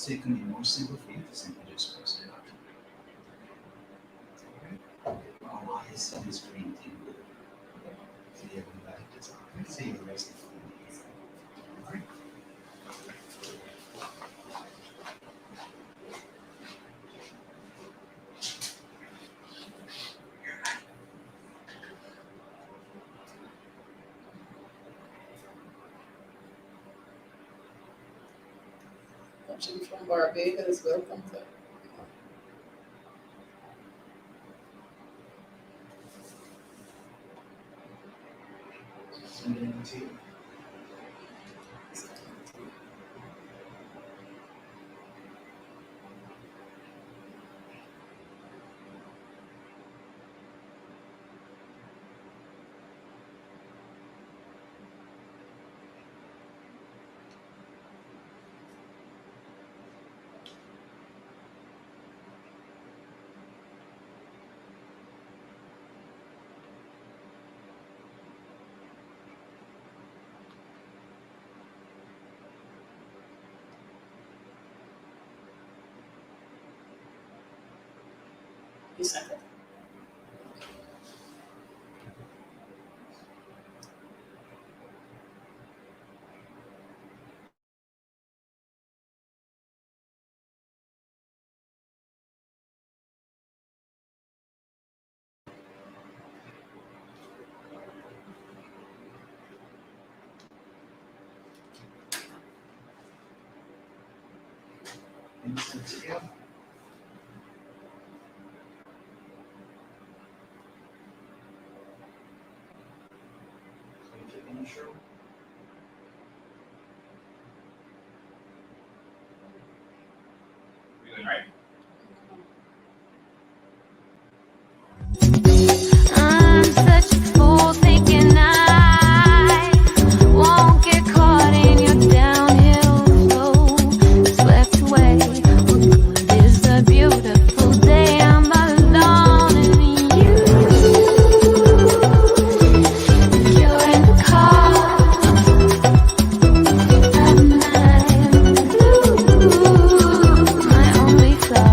So it can be more simple for you to simply just press it out. Okay? Our eyes on the screen thing will clear the light that's on. Let's see the rest of the thing. Alright? Watching from Barbados, welcome to. Sending it to you. You sent it. Instant together. Going to intro. We're going right. I'm such a fool thinking I won't get caught in your downhill flow. Swept away. What is a beautiful day? I'm alone and you're in the car at night. My only flaw.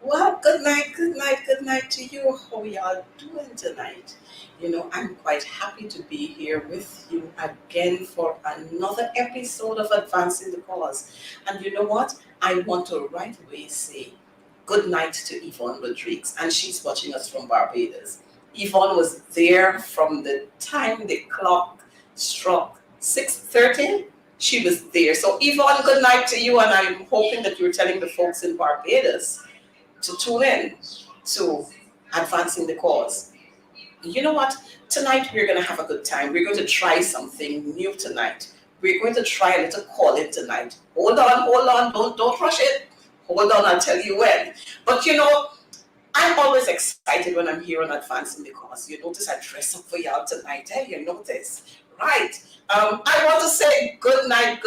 Well, good night to you. How y'all doing tonight? You know, I'm quite happy to be here with you again for another episode of Advancing the Cause. And you know what? I want to right away say good night to Yvonne Rodriguez, and she's watching us from Barbados. Yvonne was there from the time the clock struck 6:30. She was there. So Yvonne, good night to you, and I'm hoping that you're telling the folks in Barbados to tune in to Advancing the Cause. You know what? Tonight we're going to have a good time. We're going to try something new tonight. We're going to try a little calling tonight. Hold on, don't rush it. Hold on, I'll tell you when. But you know, I'm always excited when I'm here on Advancing the Cause. You notice I dress up for y'all tonight. Hey, you notice, right? I want to say good night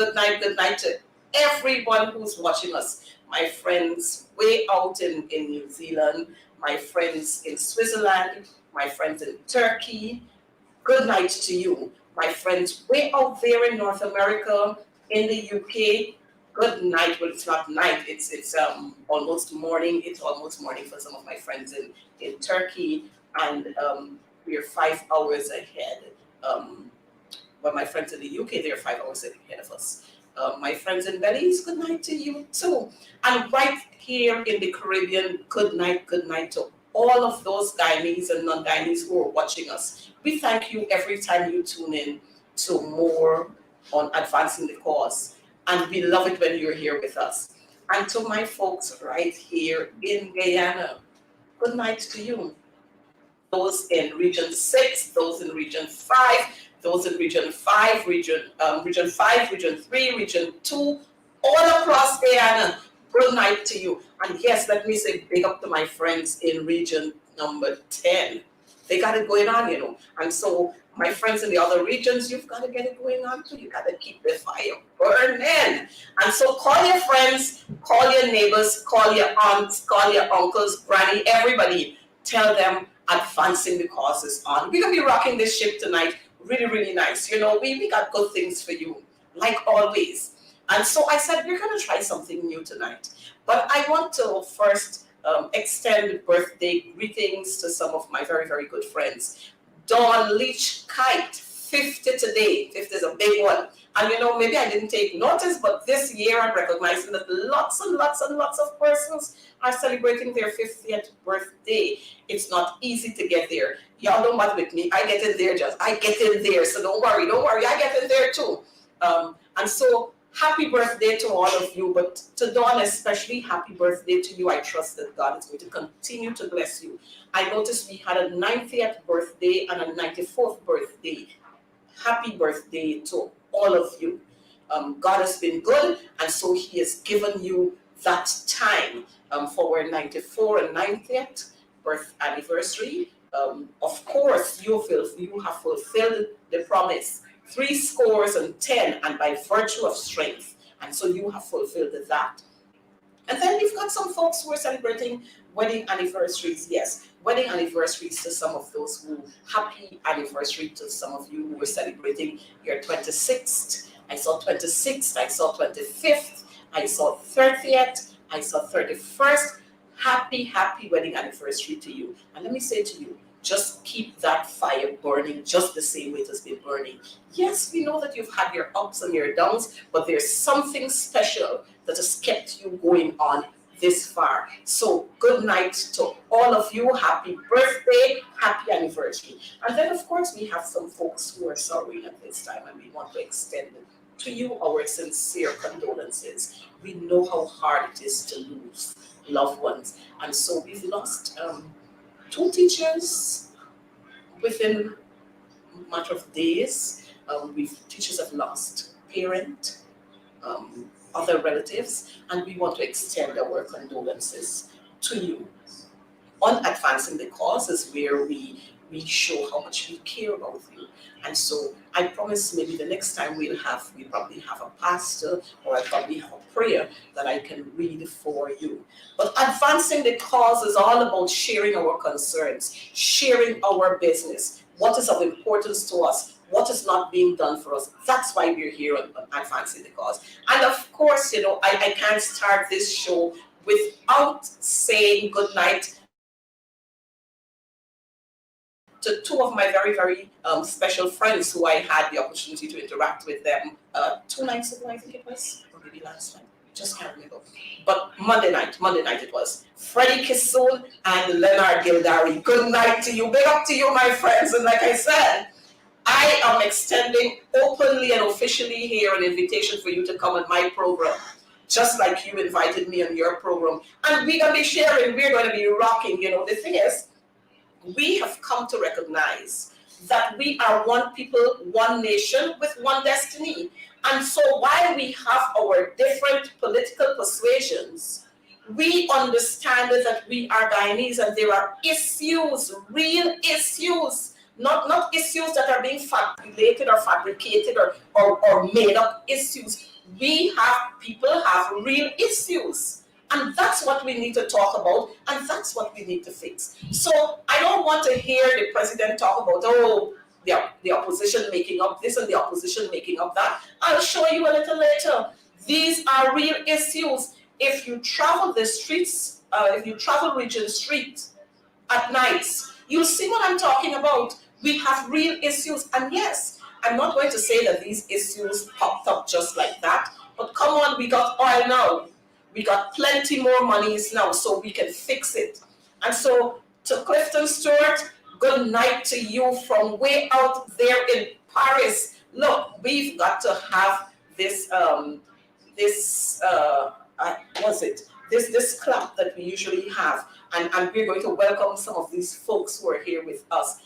to everyone who's watching us. My friends way out in New Zealand, my friends in Switzerland, my friends in Turkey. Good night to you. My friends way out there in North America, in the UK. Good night. Well, it's not night. It's almost morning. It's almost morning for some of my friends in Turkey, and we are 5 hours ahead. But my friends in the UK, they're 5 hours ahead of us. My friends in Belize, good night to you too. And right here in the Caribbean, good night to all of those Guyanese and non-Guyanese who are watching us. We thank you every time you tune in to more on Advancing the Cause. And we love it when you're here with us. And to my folks right here in Guyana, good night to you. Those in Region 6, those in Region 5, those in Region 5, Region 5, Region 3, Region 2, all across Guyana, good night to you. And yes, let me say big up to my friends in Region number 10. They got it going on, you know. And so my friends in the other regions, you've got to get it going on too. You got to keep the fire burning. And so call your friends, call your neighbors, call your aunts, call your uncles, granny, everybody. Tell them Advancing the Cause is on. We're going to be rocking this ship tonight. Really, really nice. You know, we got good things for you. like always. And so I said, we're going to try something new tonight. But I want to first extend birthday greetings to some of my very, very good friends. Dawn Leach Kite, 50 today. 50 is a big one. And you know, maybe I didn't take notice, but this year I'm recognizing that lots and lots and lots of persons are celebrating their 50th birthday. It's not easy to get there. Y'all don't matter with me. I get in there I get in there. So don't worry, I get in there too. And so happy birthday to all of you, but to Dawn especially, happy birthday to you. I trust that God is going to continue to bless you. I noticed we had a 90th birthday and a 94th birthday. Happy birthday to all of you. God has been good, and so He has given you that time for our 94 and 90th birth anniversary. Of course, you have fulfilled the promise. 70, and by virtue of strength. And so you have fulfilled that. And then we've got some folks who are celebrating wedding anniversaries. Yes, wedding anniversaries to some of those who, happy anniversary to some of you who were celebrating your 26th. I saw 26th, I saw 25th, I saw 30th, I saw 31st. Happy wedding anniversary to you. And let me say to you, just keep that fire burning just the same way it has been burning. Yes, we know that you've had your ups and your downs, but there's something special that has kept you going on this far. So good night to all of you. Happy birthday, happy anniversary. And then of course we have some folks who are sorrowing at this time, and we want to extend to you our sincere condolences. We know how hard it is to lose loved ones. And so we've lost 2 teachers within a matter of days. Teachers have lost parent, other relatives, and we want to extend our condolences to you. On Advancing the Cause is where we show how much we care about you. And so I promise maybe the next time we probably have a pastor, or I probably have a prayer that I can read for you. But Advancing the Cause is all about sharing our concerns, sharing our business, what is of importance to us, what is not being done for us. That's why we're here on Advancing the Cause. And of course, you know, I can't start this show without saying good night to 2 of my very, very special friends who I had the opportunity to interact with them 2 nights ago, I think it was, or maybe last night, just can't remember. But Monday night it was. Freddie Kissoon and Leonard Gildari. Good night to you. Big up to you, my friends. And like I said, I am extending openly and officially here an invitation for you to come on my program, just like you invited me on your program. And we're going to be sharing, we're going to be rocking. You know, the thing is, we have come to recognize that we are one people, one nation with one destiny. And so while we have our different political persuasions, we understand that we are Guyanese and there are issues, real issues, not issues that are being fabricated or made up issues. People have real issues. And that's what we need to talk about, and that's what we need to fix. So I don't want to hear the president talk about, the opposition making up this and the opposition making up that. I'll show you a little later. These are real issues. If you travel the streets, if you travel Regent Street at nights, you'll see what I'm talking about. We have real issues. And yes, I'm not going to say that these issues popped up just like that, but come on, we got oil now. We got plenty more monies now, so we can fix it. And so to Clifton Stewart, good night to you from way out there in Paris. Look, we've got to have this club that we usually have, and we're going to welcome some of these folks who are here with us.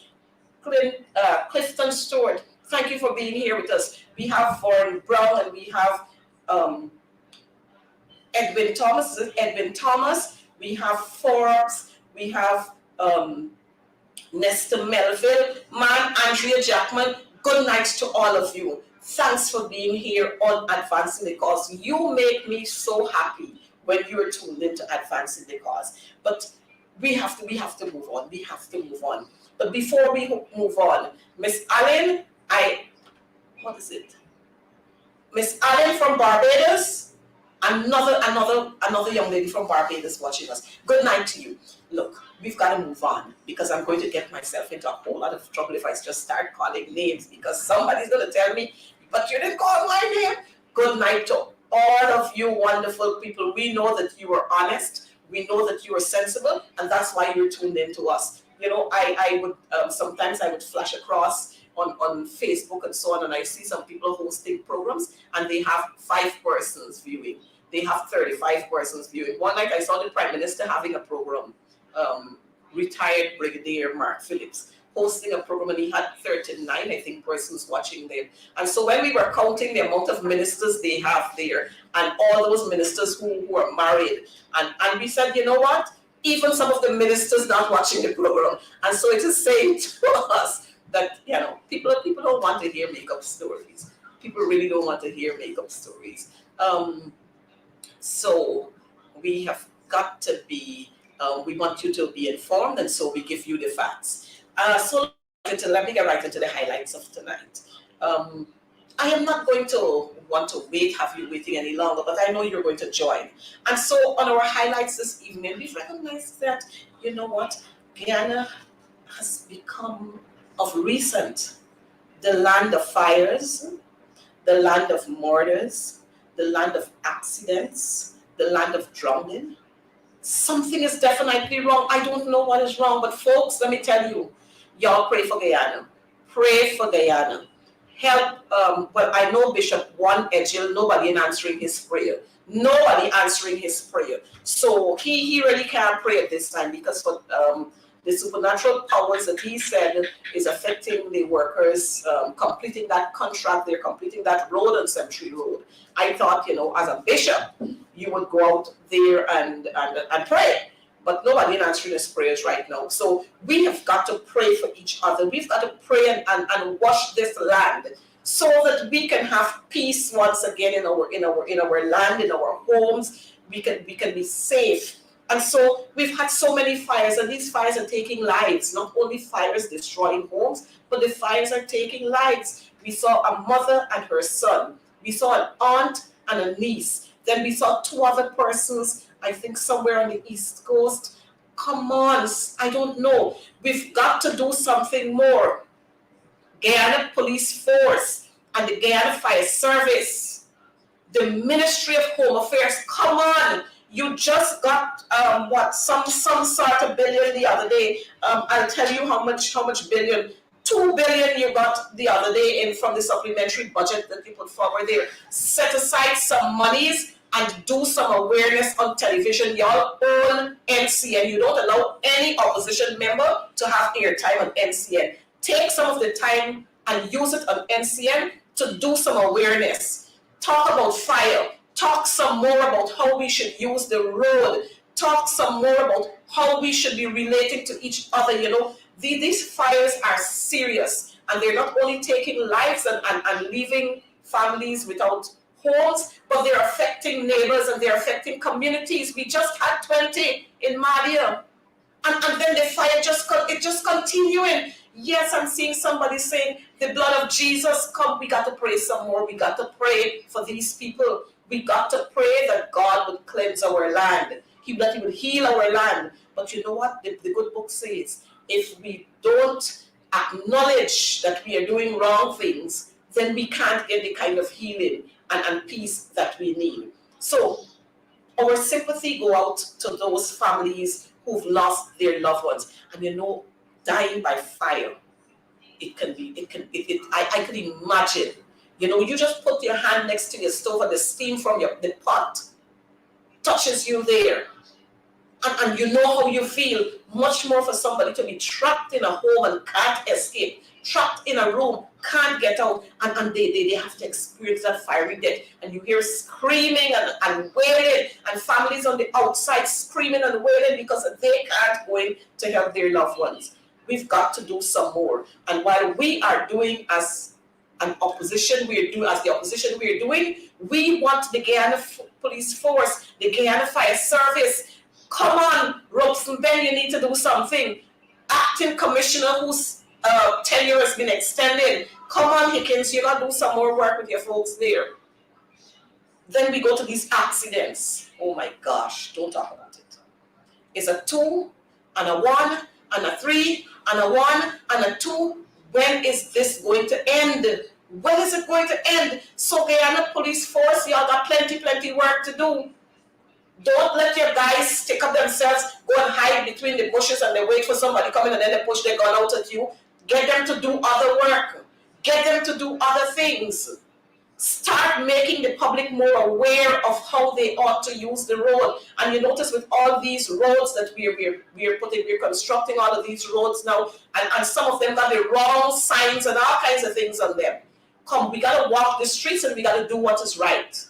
Clifton Stewart, thank you for being here with us. We have Warren Brown, and we have Edwin Thomas, we have Forbes, we have Nesta Melville, Andrea Jackman. Good night to all of you. Thanks for being here on Advancing the Cause. You make me so happy when you're tuned into Advancing the Cause. But we have to move on. We have to move on. But before we move on, Miss Allen, what is it? Miss Allen from Barbados, another young lady from Barbados watching us. Good night to you. Look, we've got to move on because I'm going to get myself into a whole lot of trouble if I just start calling names because somebody's going to tell me, but you didn't call my name. Good night to all of you wonderful people. We know that you are honest. We know that you are sensible, and that's why you're tuned in to us. You know, I would sometimes I would flash across on Facebook and so on, and I see some people hosting programs, and they have 5 persons viewing. They have 35 persons viewing. One night I saw the Prime Minister having a program, retired Brigadier Mark Phillips, hosting a program, and he had 39, I think, persons watching them. And so when we were counting the amount of ministers they have there, and all those ministers who are married, and we said, you know what? Even some of the ministers not watching the program. And so it is saying to us that, you know, people don't want to hear makeup stories. People really don't want to hear makeup stories. So we have got to be, we want you to be informed, and so we give you the facts. So let me get right into the highlights of tonight. I am not going to want to have you waiting any longer, but I know you're going to join. And so on our highlights this evening, we've recognized that, you know what, Guyana has become, of recent, the land of fires, the land of murders, the land of accidents, the land of drowning. Something is definitely wrong. I don't know what is wrong, but folks, let me tell you, y'all pray for Guyana. Pray for Guyana. Help, well, I know Bishop Juan Edgil, nobody answering his prayer. Nobody answering his prayer. So he really can't pray at this time because for the supernatural powers that he said is affecting the workers completing that contract, they're completing that road on Cemetery Road. I thought, you know, as a bishop, you would go out there and pray. But nobody is answering his prayers right now. So we have got to pray for each other. We've got to pray and wash this land so that we can have peace once again in our land, in our homes. We can be safe. And so we've had so many fires, and these fires are taking lives. Not only fires destroying homes, but the fires are taking lives. We saw a mother and her son. We saw an aunt and a niece. Then we saw 2 other persons, I think somewhere on the East Coast. Come on, I don't know. We've got to do something more. Guyana Police Force and the Guyana Fire Service, the Ministry of Home Affairs, come on. You just got some sort of billion the other day. I'll tell you how much billion. 2 billion you got the other day in from the supplementary budget that you put forward there. Set aside some monies and do some awareness on television. Y'all own NCN. You don't allow any opposition member to have airtime on NCN. Take some of the time and use it on NCN to do some awareness. Talk about fire. Talk some more about how we should use the road. Talk some more about how we should be relating to each other. You know, these fires are serious, and they're not only taking lives and leaving families without homes, but they're affecting neighbors and they're affecting communities. We just had 20 in Madia, and then the fire just continuing. Yes, I'm seeing somebody saying the blood of Jesus come. We got to pray some more. We got to pray for these people. We got to pray that God would cleanse our land. That He would heal our land. But you know what? The good book says, if we don't acknowledge that we are doing wrong things, then we can't get the kind of healing and peace that we need. So our sympathy go out to those families who've lost their loved ones. And you know, dying by fire, I could imagine. You know, you just put your hand next to your stove and the steam from the pot touches you there. And you know how you feel. Much more for somebody to be trapped in a home and can't escape, trapped in a room, can't get out, and they have to experience that fiery death. And you hear screaming and wailing, and families on the outside screaming and wailing because they can't go in to help their loved ones. We've got to do some more. And while we are doing as the opposition we're doing, we want the Guyana Police Force, the Guyana Fire Service. Come on, Robson Ben, you need to do something. Acting Commissioner whose tenure has been extended. Come on, Hickens, you gotta do some more work with your folks there. Then we go to these accidents. Oh my gosh, don't talk about it. It's a 2 and a 1 and a 3 and a 1 and a 2. When is this going to end? When is it going to end? So Guyana Police Force, y'all got plenty work to do. Don't let your guys stick up themselves, go and hide between the bushes and they wait for somebody coming and then they push their gun out at you. Get them to do other work. Get them to do other things. Start making the public more aware of how they ought to use the road. And you notice with all these roads that we're constructing all of these roads now, and some of them got the wrong signs and all kinds of things on them. Come, we gotta walk the streets and we gotta do what is right.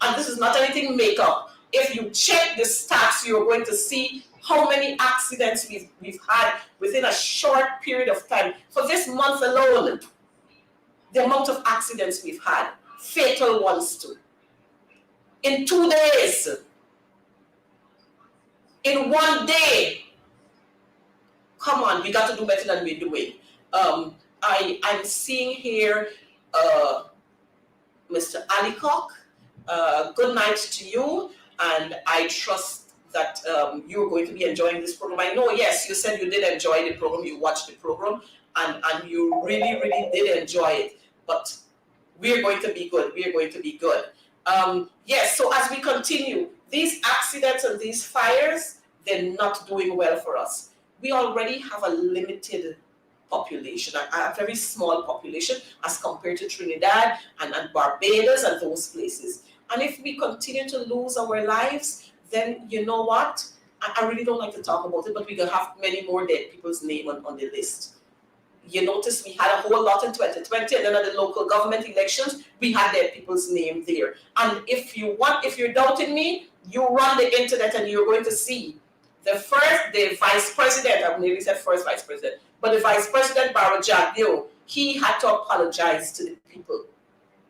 And this is not anything make up. If you check the stats, you're going to see how many accidents we've had within a short period of time. For this month alone, the amount of accidents we've had, fatal ones too. In 2 days, in 1 day, come on, we got to do better than we're doing. I'm seeing here Mr. Alicock. Good night to you, and I trust that you're going to be enjoying this program. I know, yes, you said you did enjoy the program, you watched the program, and you really did enjoy it, but we're going to be good. We're going to be good. Yes, so as we continue, these accidents and these fires, they're not doing well for us. We already have a limited population, a very small population as compared to Trinidad and Barbados and those places. And if we continue to lose our lives, then you know what? I really don't like to talk about it, but we're going to have many more dead people's name on the list. You notice we had a whole lot in 2020, and then at the local government elections, we had dead people's name there. And if you're doubting me, you run the internet and you're going to see the vice president, I've nearly said first vice president, but the vice president, Barrow Jagdeo, he had to apologize to the people,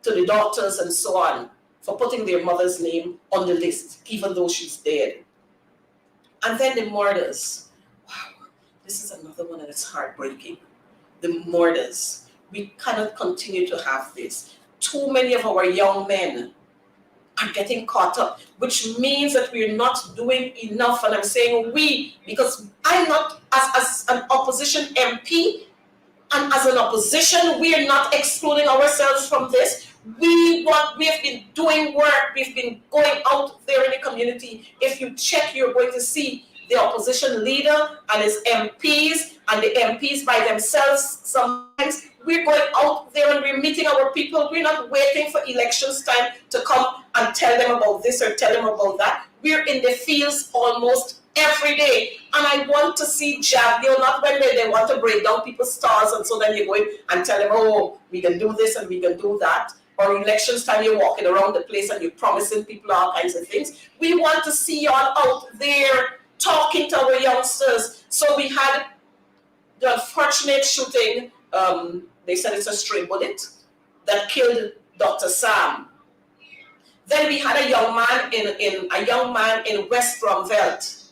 to the doctors and so on, for putting their mother's name on the list, even though she's dead. And then the murders. Wow, this is another one that's heartbreaking. The murders. We cannot continue to have this. Too many of our young men are getting caught up, which means that we're not doing enough. And I'm saying we, because I'm not, as an opposition MP, and as an opposition, we are not excluding ourselves from this. We have been doing work. We've been going out there in the community. If you check, you're going to see the opposition leader and his MPs, and the MPs by themselves sometimes. We're going out there and we're meeting our people. We're not waiting for elections time to come and tell them about this or tell them about that. We're in the fields almost every day. And I want to see Jagdeo, not when they want to break down people's stars and so then you go in and tell them, oh, we can do this and we can do that. Or elections time, you're walking around the place and you're promising people all kinds of things. We want to see y'all out there talking to our youngsters. So we had the unfortunate shooting, they said it's a stray bullet, that killed Dr. Sam. Then we had a young man in West Bromveld,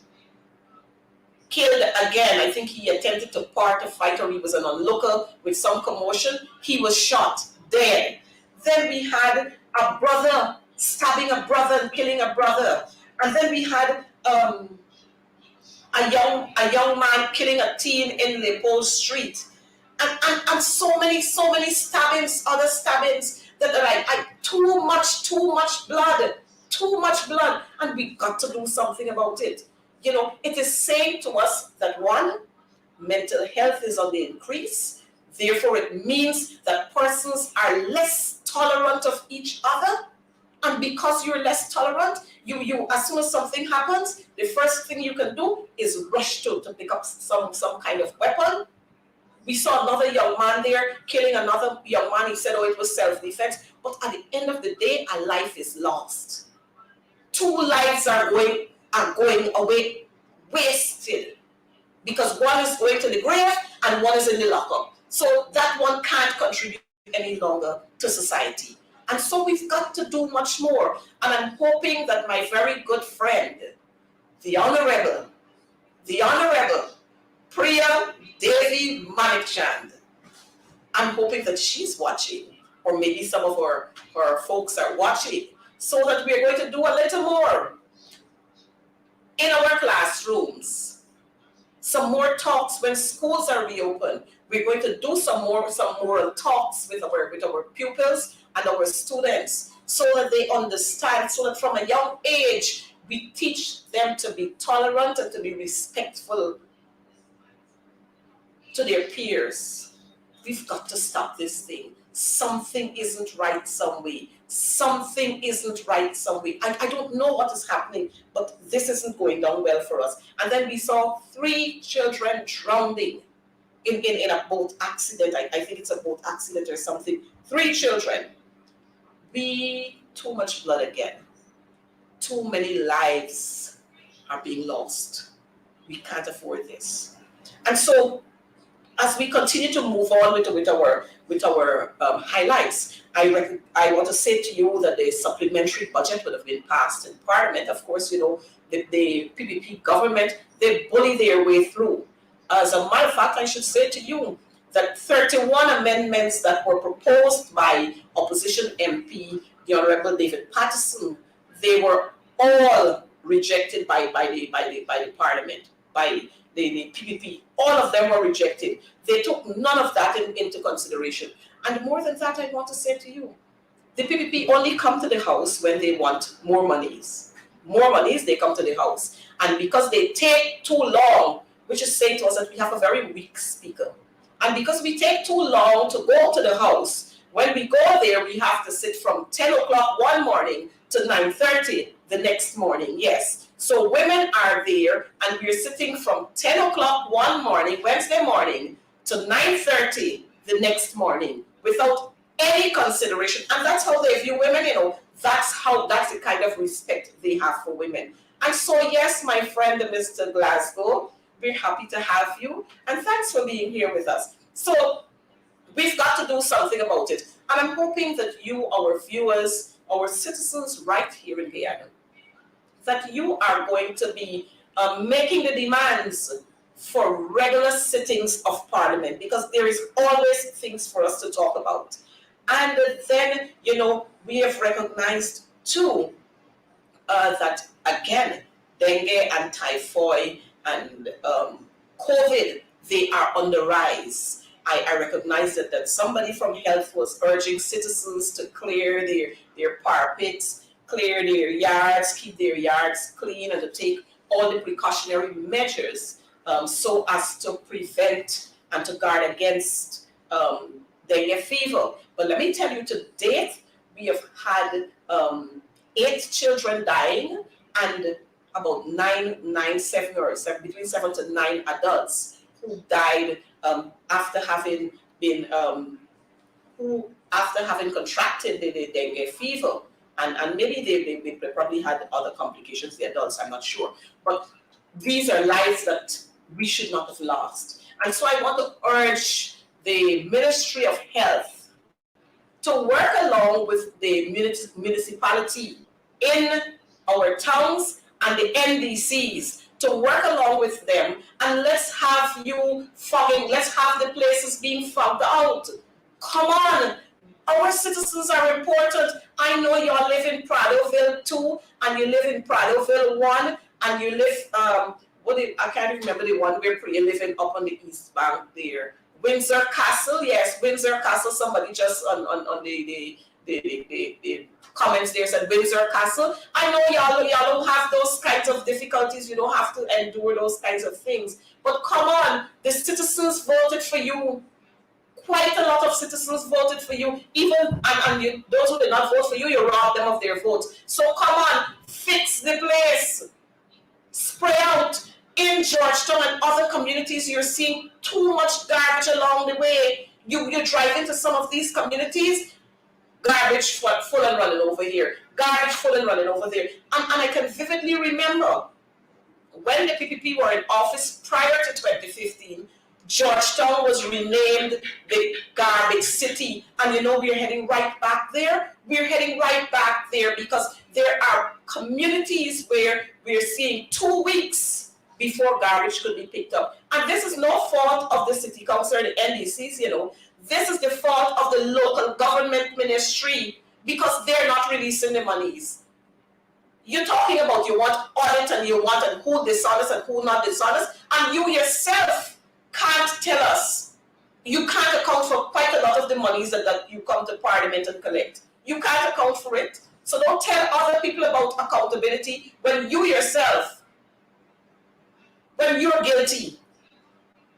killed again. I think he attempted to part a fight, or he was an onlooker with some commotion. He was shot, dead. Then we had a brother stabbing a brother and killing a brother. And then we had a young man killing a teen in Leopold Street. And so many stabbings, other stabbings that are like too much blood. And we got to do something about it. You know, it is saying to us that one, mental health is on the increase. Therefore, it means that persons are less tolerant of each other. And because you're less tolerant, you as soon as something happens, the first thing you can do is rush to pick up some kind of weapon. We saw another young man there killing another young man. He said, oh, it was self-defense. But at the end of the day, a life is lost. 2 lives are going away wasted, because one is going to the grave and one is in the lockup. So that one can't contribute any longer to society. And so we've got to do much more. And I'm hoping that my very good friend, the Honorable Priya Devi Manikchand, I'm hoping that she's watching, or maybe some of her folks are watching, so that we're going to do a little more in our classrooms. Some more talks when schools are reopened. We're going to do some more talks with our pupils and our students so that they understand, so that from a young age we teach them to be tolerant and to be respectful to their peers. We've got to stop this thing. Something isn't right some way. Something isn't right some way. I don't know what is happening, but this isn't going down well for us. And then we saw 3 children drowning in a boat accident. I think it's a boat accident or something. 3 children. Too much blood again. Too many lives are being lost. We can't afford this. And so, as we continue to move on with our highlights, I want to say to you that the supplementary budget would have been passed in Parliament. Of course, you know, the PPP government, they bully their way through. As a matter of fact, I should say to you that 31 amendments that were proposed by opposition MP, the Honourable David Patterson, they were all rejected by the Parliament, by the PPP. All of them were rejected. They took none of that into consideration. And more than that, I want to say to you, the PPP only come to the House when they want more monies. More monies, they come to the House. And because they take too long, which is saying to us that we have a very weak speaker. And because we take too long to go to the House, when we go there, we have to sit from 10 o'clock one morning to 9:30 the next morning. Yes. So women are there, and we're sitting from 10 o'clock one morning, Wednesday morning, to 9:30 the next morning without any consideration. And that's how they view women, you know. That's the kind of respect they have for women. And so, yes, my friend, Mr. Glasgow, we're happy to have you. And thanks for being here with us. So we've got to do something about it. And I'm hoping that you, our viewers, our citizens right here in Guyana, that you are going to be making the demands for regular sittings of Parliament, because there is always things for us to talk about. And then, you know, we have recognized too that, again, dengue and typhoid and COVID, they are on the rise. I recognize that somebody from health was urging citizens to clear their parapets, clear their yards, keep their yards clean, and to take all the precautionary measures so as to prevent and to guard against dengue fever. But let me tell you, to date, we have had 8 children dying and about between 7 to 9 adults who died after having contracted the dengue fever. And maybe they probably had other complications, the adults, I'm not sure. But these are lives that we should not have lost. And so I want to urge the Ministry of Health to work along with the municipality in our towns and the NDCs, to work along with them, and let's have the places being fogged out. Come on. Our citizens are important. I know you all live in Pradoville 2, and you live in Pradoville 1, and you live, I can't remember the one where you're living up on the East Bank there. Windsor Castle, yes, Windsor Castle. Somebody just on the comments there said Windsor Castle. I know y'all don't have those kinds of difficulties. You don't have to endure those kinds of things. But come on, the citizens voted for you. Quite a lot of citizens voted for you. Even and those who did not vote for you, you robbed them of their votes. So come on, fix the place. Spray out. In Georgetown and other communities, you're seeing too much garbage along the way. You drive into some of these communities, garbage full and running over here, garbage full and running over there. And I can vividly remember when the PPP were in office prior to 2015, Georgetown was renamed the Garbage City. And you know, we're heading right back there. We're heading right back there because there are communities where we're seeing 2 weeks before garbage could be picked up. And this is no fault of the city council or the NDCs, you know. This is the fault of the local government ministry, because they're not releasing the monies. You're talking about you want audit and you want and who dishonest and who not dishonest, and you yourself can't tell us. You can't account for quite a lot of the monies that you come to Parliament and collect. You can't account for it. So don't tell other people about accountability when you yourself, when you're guilty.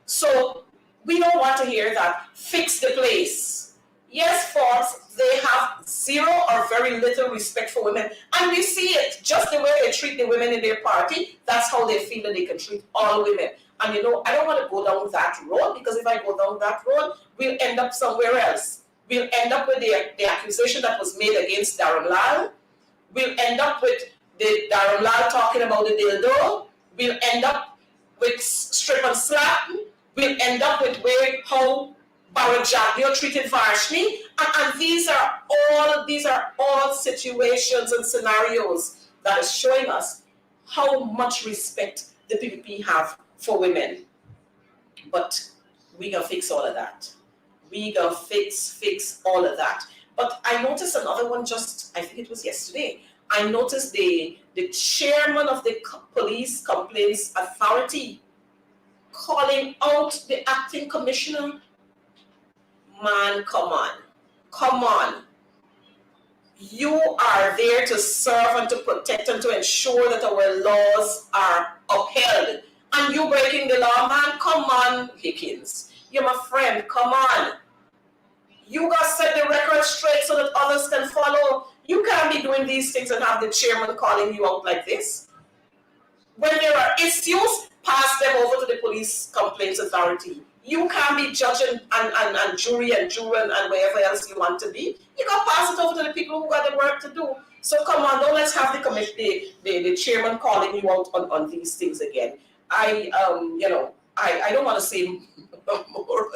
So we don't want to hear that. Fix the place. Yes, folks, they have zero or very little respect for women. And we see it, just the way they treat the women in their party, that's how they feel that they can treat all women. And you know, I don't want to go down that road, because if I go down that road, we'll end up somewhere else. We'll end up with the accusation that was made against Darren Lal. We'll end up with the Darren Lal talking about the dildo. We'll end up with strip and slap. We'll end up with how Bharat Jagdeo treated Varshni, and these are all situations and scenarios that is showing us how much respect the PPP have for women. But we gonna fix all of that. We gonna fix all of that. But I noticed another one I think it was yesterday. I noticed the chairman of the Police Complaints Authority calling out the acting commissioner. Man, come on. You are there to serve and to protect and to ensure that our laws are upheld. And you breaking the law, man, come on, Hickins. You're my friend, come on. You got to set the record straight so that others can follow. You can't be doing these things and have the chairman calling you out like this. When there are issues, pass them over to the Police Complaints Authority. You can't be judging and jury and wherever else you want to be. You got to pass it over to the people who got the work to do. So come on, don't let's have the chairman calling you out on these things again. I don't want to say more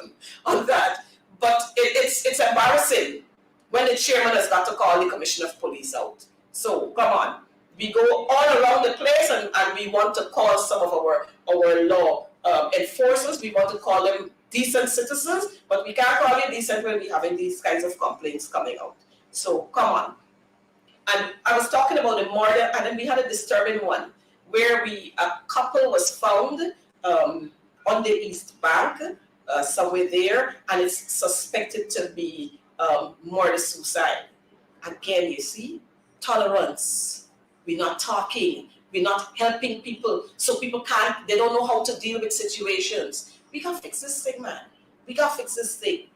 on that, but it's embarrassing when the chairman has got to call the commissioner of police out. So come on, we go all around the place and we want to call some of our law enforcers, we want to call them decent citizens, but we can't call it decent when we're having these kinds of complaints coming out. So come on. And I was talking about the murder, and then we had a disturbing one where a couple was found on the East Bank, somewhere there, and it's suspected to be murder-suicide. Again, you see, tolerance. We're not talking. We're not helping people, so people they don't know how to deal with situations. We can fix this thing, man. We can fix this thing.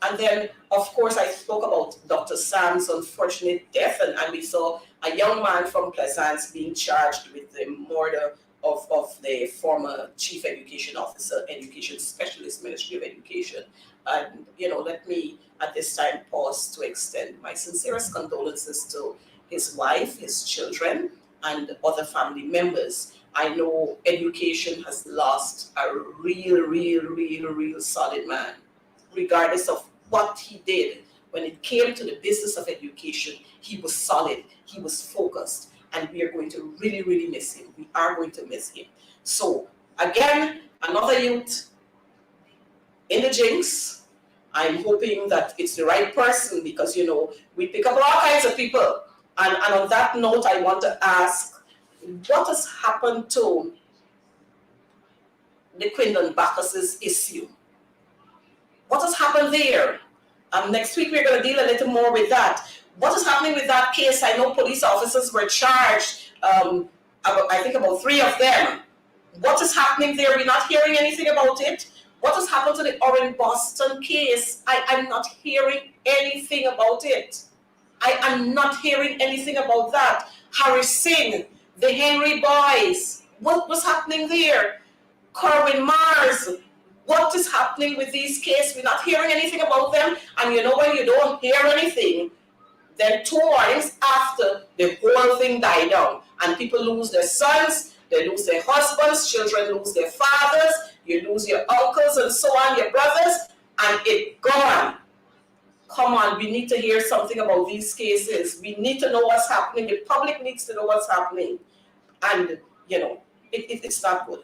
And then, of course, I spoke about Dr. Sam's unfortunate death, and we saw a young man from Plaisance being charged with the murder of the former Chief Education Officer, Education Specialist, Ministry of Education. And, let me at this time pause to extend my sincerest condolences to his wife, his children, and other family members. I know education has lost a real solid man, regardless of what he did. When it came to the business of education, he was solid, he was focused, and we are going to really miss him. We are going to miss him. So again, another youth in the jinx. I'm hoping that it's the right person, because we pick up all kinds of people. And on that note, I want to ask, what has happened to the Quindon Bacchus' issue? What has happened there? Next week, we're going to deal a little more with that. What is happening with that case? I know police officers were charged, I think about 3 of them. What is happening there? We're not hearing anything about it. What has happened to the Orange Boston case? I'm not hearing anything about it. I am not hearing anything about that. Harry Singh, the Henry boys, what was happening there? Corwin Mars, what is happening with these cases? We're not hearing anything about them. And when you don't hear anything, then 2 mornings after, the whole thing died down. And people lose their sons, they lose their husbands, children lose their fathers, you lose your uncles and so on, your brothers, and it's gone. Come on, we need to hear something about these cases. We need to know what's happening. The public needs to know what's happening. And, it's not good.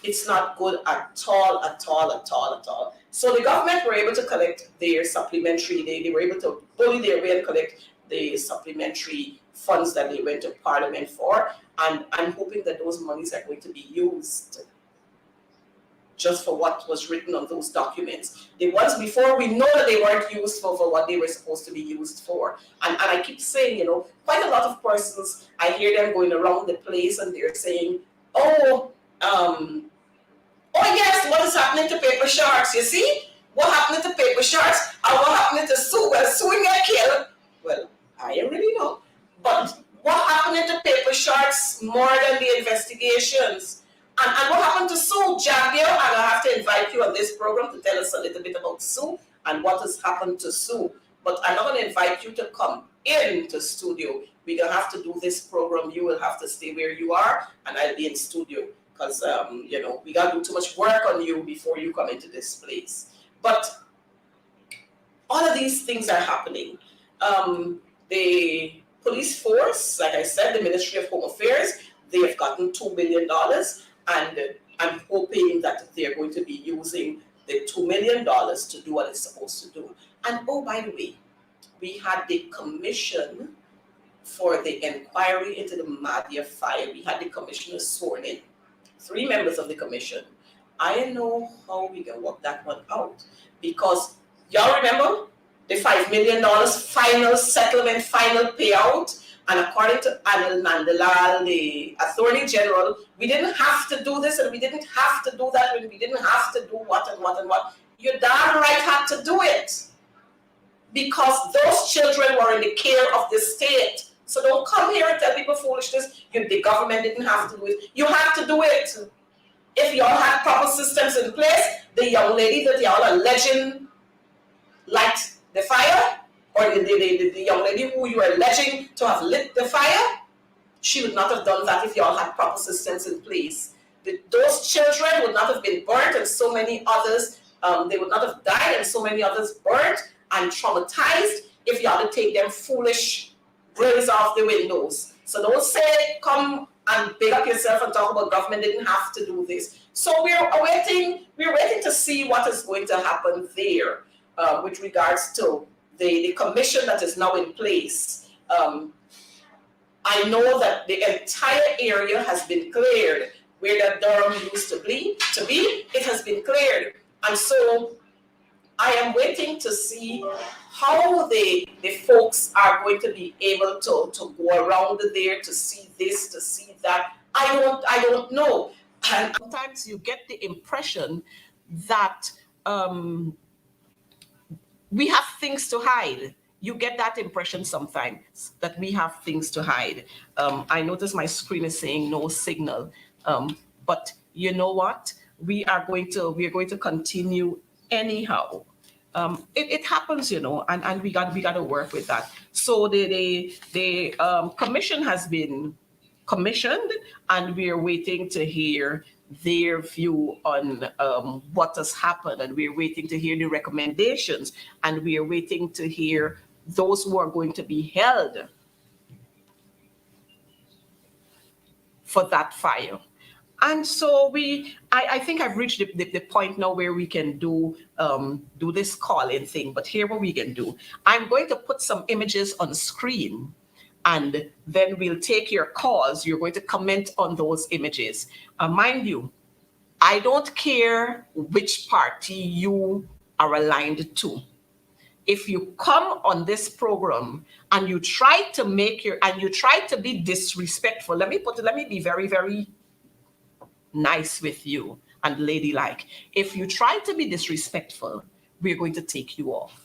It's not good at all. So the government were able to collect their supplementary, they were able to bully their way and collect the supplementary funds that they went to Parliament for, and I'm hoping that those monies are going to be used just for what was written on those documents. The ones before, we know that they weren't used for what they were supposed to be used for. And I keep saying, you know, quite a lot of persons, I hear them going around the place and they're saying, oh, oh yes, what is happening to paper sharks? You see? What happened to paper sharks? And what happened to Sue? Well, Sue got killed. Well, I don't really know. But what happened to paper sharks more than the investigations? And what happened to Sue, Jabia? And I have to invite you on this program to tell us a little bit about Sue and what has happened to Sue. But I'm not going to invite you to come into studio. We're going to have to do this program. You will have to stay where you are, and I'll be in studio because, you know, we got to do too much work on you before you come into this place. But all of these things are happening. The police force, like I said, the Ministry of Home Affairs, they have gotten $2 million. And I'm hoping that they're going to be using the $2 million to do what it's supposed to do. And oh, by the way, we had the commission for the inquiry into the Madhya fire. We had the commissioner sworn in, 3 members of the commission. I don't know how we can work that one out because y'all remember the $5 million final settlement, final payout. And according to Anil Nandalal, the Attorney General, we didn't have to do this and we didn't have to do that and we didn't have to do what and what and what. You darn right had to do it because those children were in the care of the state. So don't come here and tell people foolishness. The government didn't have to do it. You have to do it. If y'all had proper systems in place, the young lady that y'all are alleging light the fire, or the young lady who you are alleging to have lit the fire, she would not have done that if y'all had proper systems in place. Those children would not have been burnt, and so many others, they would not have died, and so many others burnt and traumatized if y'all had take them foolish grills off the windows. So don't say, come and big up yourself and talk about government didn't have to do this. So we're waiting to see what is going to happen there with regards to the commission that is now in place. I know that the entire area has been cleared where the Durham used to be. It has been cleared. And so I am waiting to see how the folks are going to be able to go around there to see this, to see that. I don't know. And sometimes you get the impression that we have things to hide. You get that impression sometimes that we have things to hide. I notice my screen is saying no signal, but you know what? We are going to continue anyhow. It happens, you know, and we got to work with that. So the commission has been commissioned, and we are waiting to hear their view on what has happened, and we're waiting to hear the recommendations, and we are waiting to hear those who are going to be held for that fire. And so I think I've reached the point now where we can do this call-in thing. But here what we can do, I'm going to put some images on screen, and then we'll take your calls. You're going to comment on those images. Mind you, I don't care which party you are aligned to. If you come on this program and you try to be disrespectful, let me be very, very nice with you and ladylike. If you try to be disrespectful, we're going to take you off.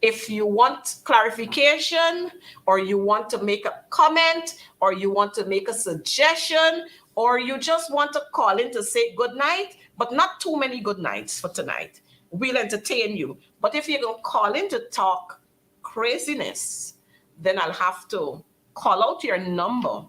If you want clarification, or you want to make a comment, or you want to make a suggestion, or you just want to call in to say good night, but not too many good nights for tonight, we'll entertain you. But if you're going to call in to talk craziness, then I'll have to call out your number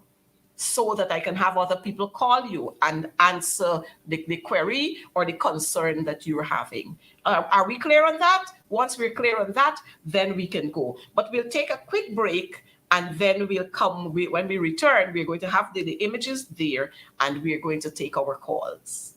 so that I can have other people call you and answer the query or the concern that you're having. Are we clear on that? Once we're clear on that, then we can go. But we'll take a quick break, and then we'll come. When we return, we're going to have the images there, and we're going to take our calls.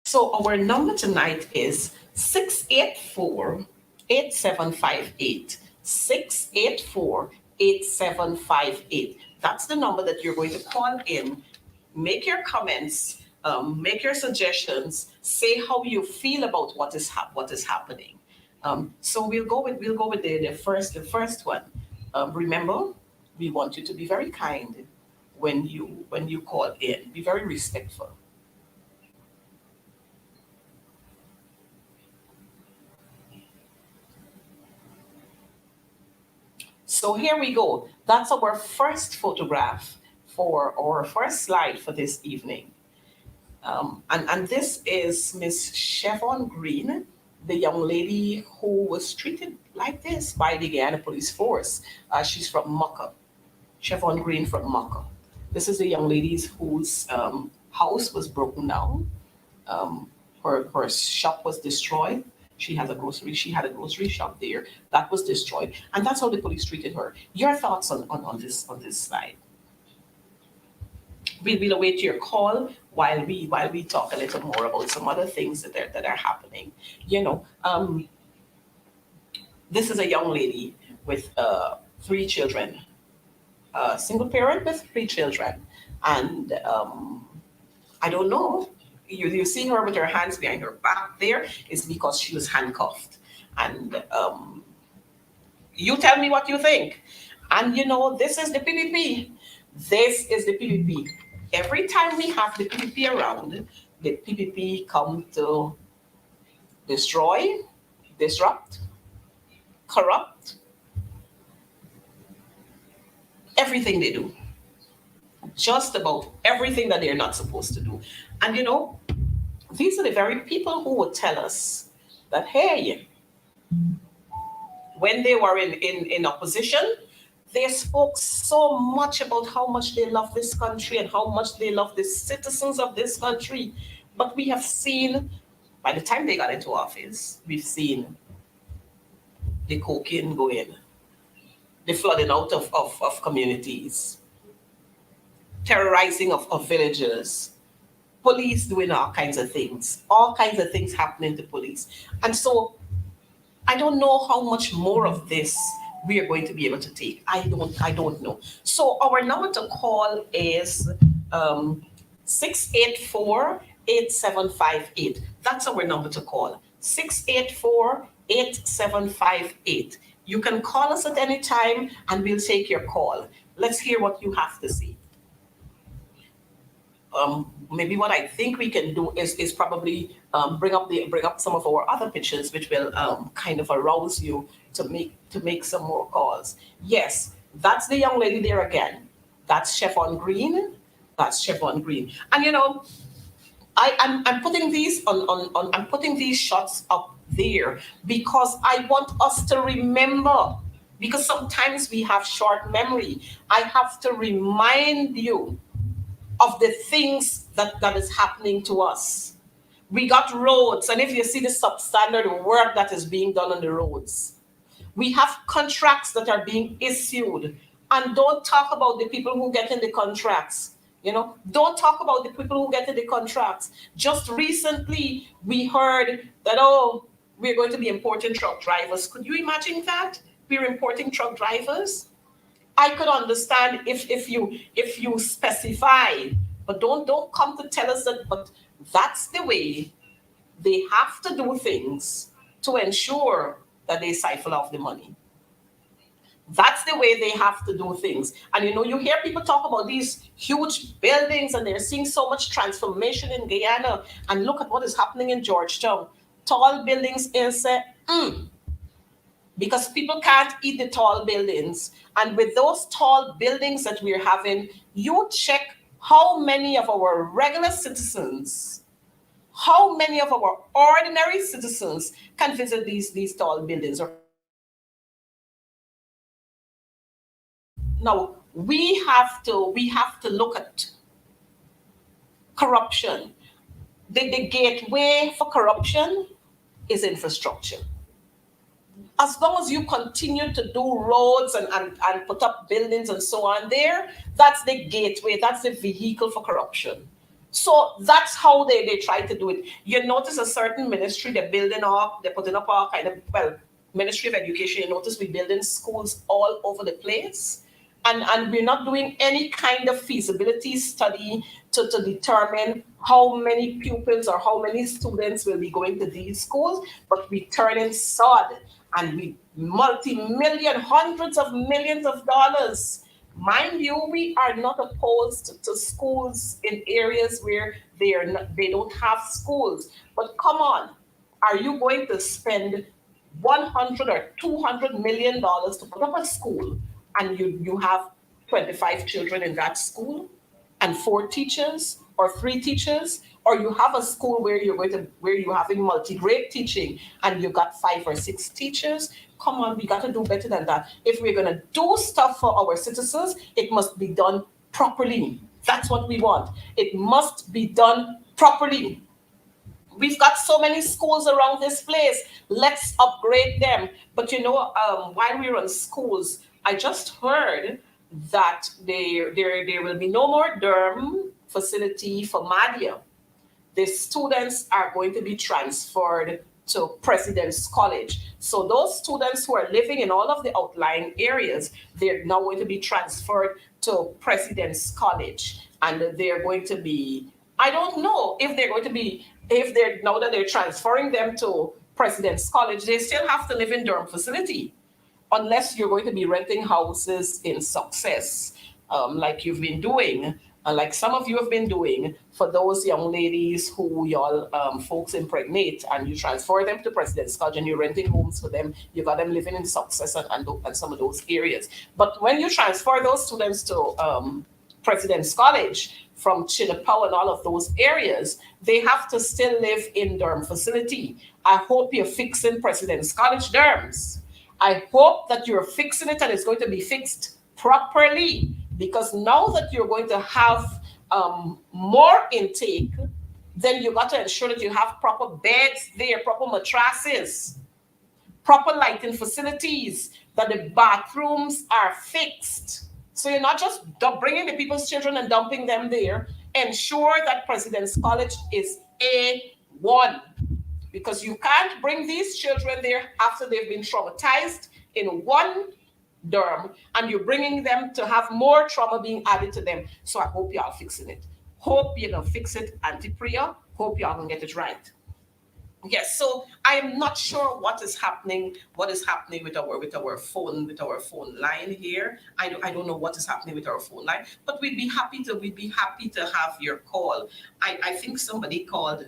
So our number tonight is 684-8758. 684-8758. That's the number that you're going to call in. Make your comments, make your suggestions, say how you feel about what is happening. So we'll go with the first one. Remember, we want you to be very kind when you call in. Be very respectful. So here we go. That's our first photograph for our first slide for this evening. And this is Miss Chevon Green, the young lady who was treated like this by the Guyana Police Force. She's from Mucka. Chevon Green from Mucka. This is the young lady whose house was broken down. Her shop was destroyed. She had a grocery shop there that was destroyed, and that's how the police treated her. Your thoughts on this slide? We'll await your call while we talk a little more about some other things that are happening. You know, this is a young lady with three children, a single parent with three children, and I don't know. You see her with her hands behind her back there is because she was handcuffed. And you tell me what you think. And this is the PPP. This is the PPP. Every time we have the PPP around, the PPP come to destroy, disrupt, corrupt, everything they do. Just about everything that they're not supposed to do. And these are the very people who would tell us that, hey, when they were in opposition, they spoke so much about how much they love this country and how much they love the citizens of this country. But we have seen, by the time they got into office, we've seen the cocaine go in, the flooding out of communities, terrorizing of villagers, police doing all kinds of things happening to police. And so I don't know how much more of this we are going to be able to take. I don't know. So our number to call is 684 That's our number to call. 684-8758. You can call us at any time and we'll take your call. Let's hear what you have to say. Maybe what I think we can do is probably bring up some of our other pictures, which will kind of arouse you to make some more calls. Yes, that's the young lady there again. That's Chevon Green. That's Chevon Green. And I'm putting these on I'm putting these shots up there because I want us to remember. Because sometimes we have short memory. I have to remind you of the things that is happening to us. We got roads, and if you see the substandard work that is being done on the roads, we have contracts that are being issued. And don't talk about the people who get in the contracts. Don't talk about the people who get in the contracts. Just recently, we heard that, oh, we're going to be importing truck drivers. Could you imagine that? We're importing truck drivers. I could understand if you specify, but don't come to tell us that. But that's the way they have to do things to ensure that they siphon off the money. That's the way they have to do things. And you hear people talk about these huge buildings and they're seeing so much transformation in Guyana. And look at what is happening in Georgetown. Tall buildings is because people can't eat the tall buildings. And with those tall buildings that we're having, you check how many of our regular citizens, how many of our ordinary citizens can visit these tall buildings. Now we have to look at corruption. The gateway for corruption is infrastructure. As long as you continue to do roads and put up buildings and so on there, that's the gateway, that's the vehicle for corruption. So that's how they try to do it. You notice a certain ministry, they're building up, they're putting up all kind of, well, Ministry of Education, you notice we're building schools all over the place. And we're not doing any kind of feasibility study to determine how many pupils or how many students will be going to these schools, but we turn in sod and we multi-million, hundreds of millions of dollars. Mind you, we are not opposed to schools in areas where they don't have schools. But come on, are you going to spend 100 or 200 million dollars to put up a school and you have 25 children in that school and 4 teachers or 3 teachers, or you have a school where you're having multi-grade teaching and you got 5 or 6 teachers? Come on, we got to do better than that. If we're going to do stuff for our citizens, it must be done properly. That's what we want. It must be done properly. We've got so many schools around this place. Let's upgrade them. But while we're on schools, I just heard that there will be no more Durham facility for Madia. The students are going to be transferred to President's College. So those students who are living in all of the outlying areas, they're now going to be transferred to President's College. And they're going to be, I don't know if they're going to be, if they're, now that they're transferring them to President's College, they still have to live in Durham facility, unless you're going to be renting houses in Success, like you've been doing, like some of you have been doing for those young ladies who y'all folks impregnate, and you transfer them to President's College and you're renting homes for them. You got them living in Success and some of those areas. But when you transfer those students to President's College from Chinnapow and all of those areas, they have to still live in Durham facility. I hope you're fixing President's College Durhams. I hope that you're fixing it and it's going to be fixed properly, because now that you're going to have more intake, then you got to ensure that you have proper beds there, proper mattresses, proper lighting facilities, that the bathrooms are fixed. So you're not just bringing the people's children and dumping them there. Ensure that President's College is A1, because you can't bring these children there after they've been traumatized in one Durham, and you're bringing them to have more trauma being added to them. So I hope y'all fixing it. Hope you're gonna fix it, Auntie Priya. Hope y'all gonna get it right. Yes, so I am not sure what is happening with our phone line here. I don't know what is happening with our phone line, but we'd be happy to have your call. I think somebody called,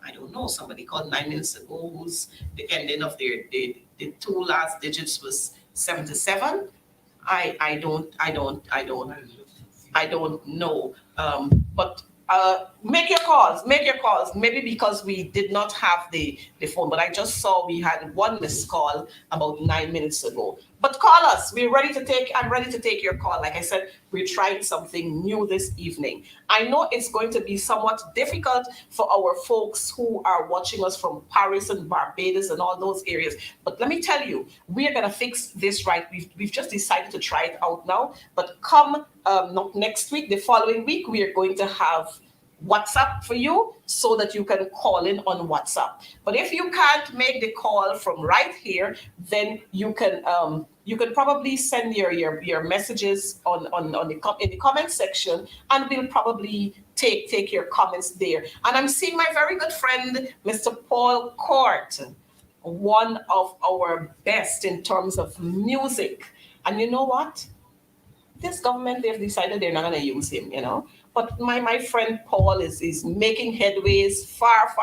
I don't know, somebody called 9 minutes ago who's the ending of the 2 last digits was 77. I don't know. But make your calls. Maybe because we did not have the phone, but I just saw we had 1 missed call about 9 minutes ago. But call us. I'm ready to take your call. Like I said, we're trying something new this evening. I know it's going to be somewhat difficult for our folks who are watching us from Paris and Barbados and all those areas. But let me tell you, we are going to fix this right. We've just decided to try it out now. But come not next week, the following week, we are going to have WhatsApp for you so that you can call in on WhatsApp. But if you can't make the call from right here, then you can probably send your messages in the comment section, and we'll probably take your comments there. And I'm seeing my very good friend Mr. Paul Coretta, one of our best in terms of music. And you know what? This government, they've decided they're not going to use him, But my friend Paul is making headways far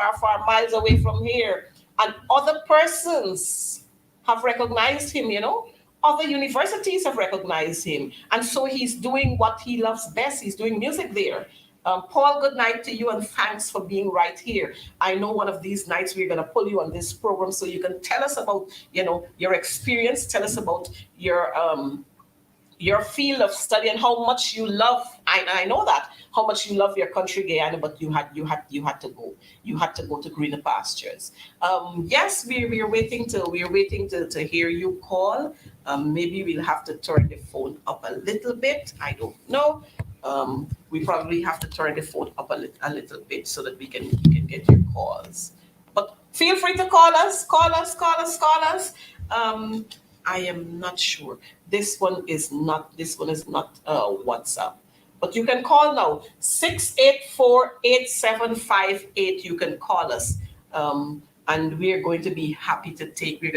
miles away from here. And other persons have recognized him, Other universities have recognized him. And so he's doing what he loves best. He's doing music there. Paul, good night to you, and thanks for being right here. I know one of these nights we're going to pull you on this program so you can tell us about, your experience. Tell us about your field of study and how much you love. I know that how much you love your country, Guyana, but you had to go. You had to go to greener pastures. Yes, we're waiting to hear you call. Maybe we'll have to turn the phone up a little bit. I don't know. We probably have to turn the phone up a little bit so that we can get your calls. But feel free to call us, call us. Um, I am not sure. This one is not WhatsApp. But you can call now 684-8758. You can call us. And we're going to be happy to take your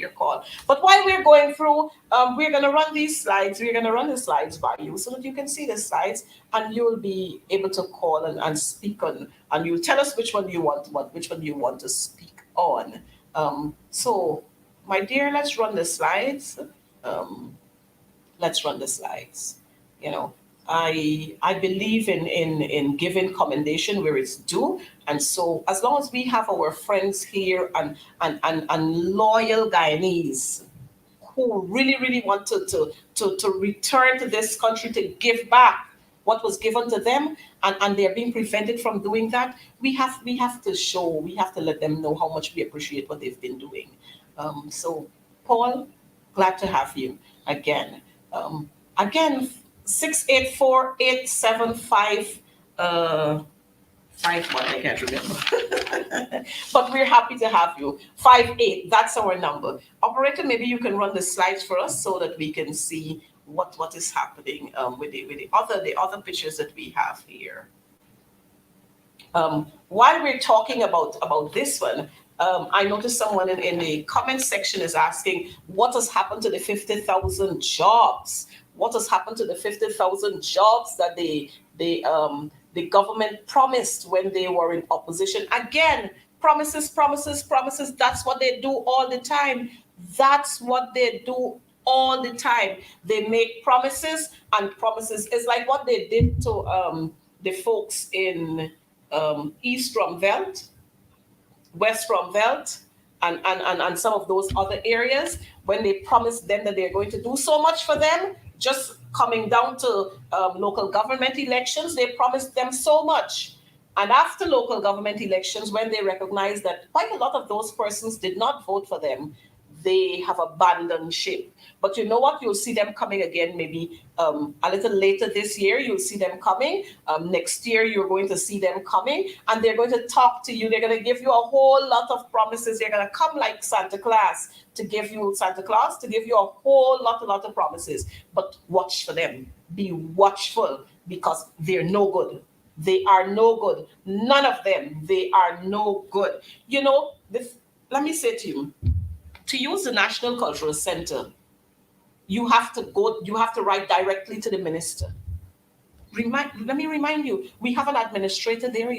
call. But while we're going through, we're going to run these slides. We're going to run the slides by you so that you can see the slides and you'll be able to call and speak on, and you'll tell us which one you want to speak on. So, my dear, let's run the slides. Um, let's run the slides. You know, I believe in giving commendation where it's due, and so as long as we have our friends here and loyal Guyanese who really want to return to this country to give back what was given to them, and they're being prevented from doing that, we have to let them know how much we appreciate what they've been doing. So, Paul, glad to have you again. Again, 684-875 51, I can't remember. But we're happy to have you. 58, that's our number. Operator, maybe you can run the slides for us so that we can see what is happening with the other pictures that we have here. While we're talking about this one, I noticed someone in the comment section is asking, what has happened to the 50,000 jobs? What has happened to the 50,000 jobs that the government promised when they were in opposition? Again, promises, promises, promises. That's what they do all the time. That's what they do all the time. They make promises and promises. It's like what they did to the folks in East Rumvelt, West Rumvelt, and some of those other areas, when they promised them that they're going to do so much for them, just coming down to local government elections, they promised them so much. And after local government elections, when they recognized that quite a lot of those persons did not vote for them, they have abandoned ship. But you know what? You'll see them coming again, maybe a little later this year. You'll see them coming. Next year, you're going to see them coming, and they're going to talk to you. They're going to give you a whole lot of promises. They're going to come like Santa Claus to give you a whole lot of promises. But watch for them. Be watchful, because they're no good. They are no good. None of them. They are no good. You know, let me say to you, to use the National Cultural Center, you have to write directly to the minister. Let me remind you, we have an administrator there,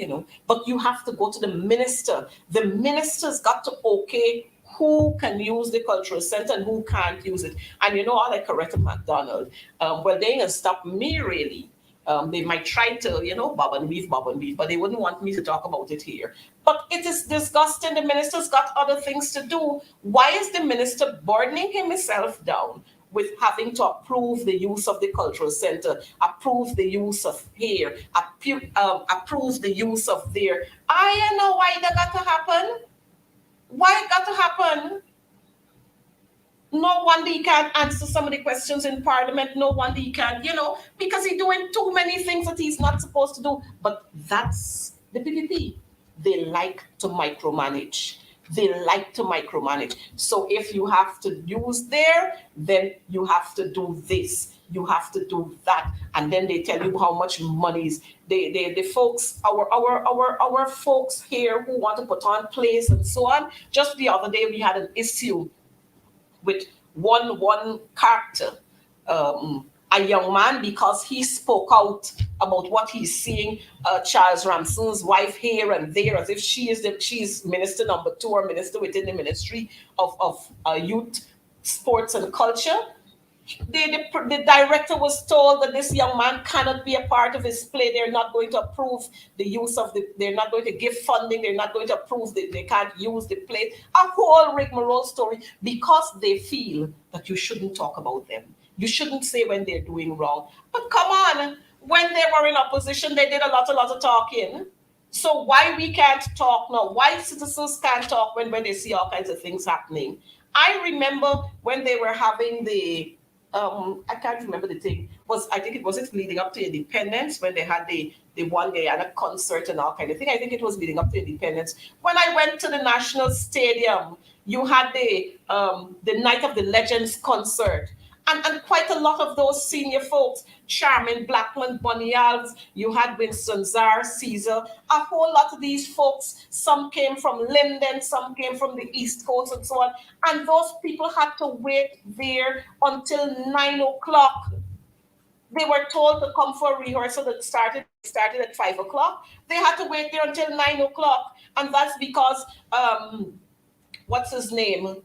but you have to go to the minister. The minister's got to okay who can use the cultural center and who can't use it. And I like Coretta McDonald. Well, they ain't gonna stop me really. They might try to, bob and weave, but they wouldn't want me to talk about it here. But it is disgusting. The minister's got other things to do. Why is the minister burdening himself down with having to approve the use of the cultural center, approve the use of here, approve the use of there? I don't know why that got to happen. Why it got to happen? No wonder he can't answer some of the questions in Parliament. No wonder he can't, because he's doing too many things that he's not supposed to do. But that's the PPP. They like to micromanage. So if you have to use there, then you have to do this. You have to do that. And then they tell you how much money is. The folks, our folks here who want to put on plays and so on. Just the other day we had an issue with one character, a young man, because he spoke out about what he's seeing Charles Ramson's wife here and there, as if she's minister number 2 or minister within the Ministry of Youth, Sports and Culture. The director was told that this young man cannot be a part of his play. They're not going to approve the use of they're not going to give funding. They're not going to approve they can't use the play. A whole rigmarole story, because they feel that you shouldn't talk about them. You shouldn't say when they're doing wrong. But come on, when they were in opposition, they did a lot of talking. So why we can't talk now? Why citizens can't talk when they see all kinds of things happening? I remember when they were having the I can't remember the thing. I think it wasn't leading up to independence when they had the one day and a concert and all kind of thing. I think it was leading up to independence. When I went to the National Stadium, you had the Night of the Legends concert. And quite a lot of those senior folks, Charmin Blackman, Bonnie Alves, you had Winston Czar, Caesar, a whole lot of these folks, some came from Linden, some came from the East Coast and so on. And those people had to wait there until 9 o'clock. They were told to come for a rehearsal that started at 5 o'clock. They had to wait there until 9 o'clock. And that's because, what's his name?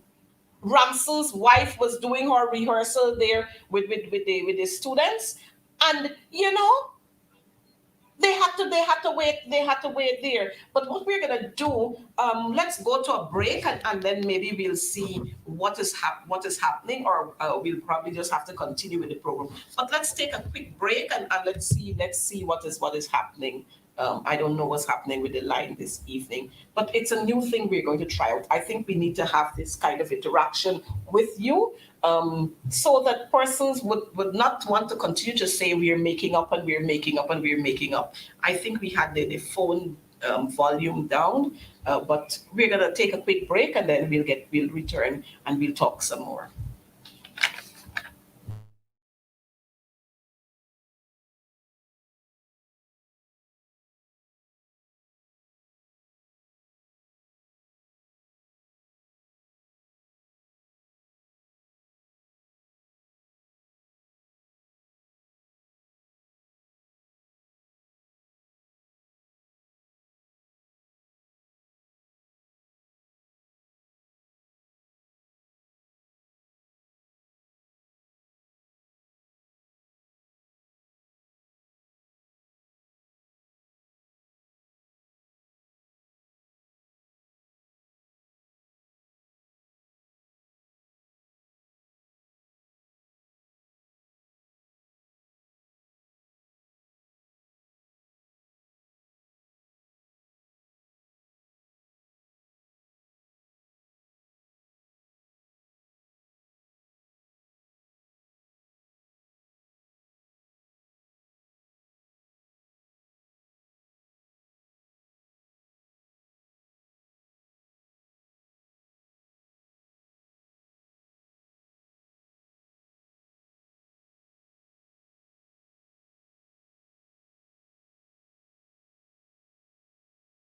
Ramsell's wife was doing her rehearsal there with the students, and they had to wait there. But what we're gonna do, let's go to a break, and then maybe we'll see what is happening, or we'll probably just have to continue with the program. But let's take a quick break, and let's see what is happening. I don't know what's happening with the line this evening, but it's a new thing we're going to try out. I think we need to have this kind of interaction with you, so that persons would not want to continue to say we're making up and we're making up and we're making up. I think we had the phone volume down, but we're going to take a quick break, and then we'll return and we'll talk some more.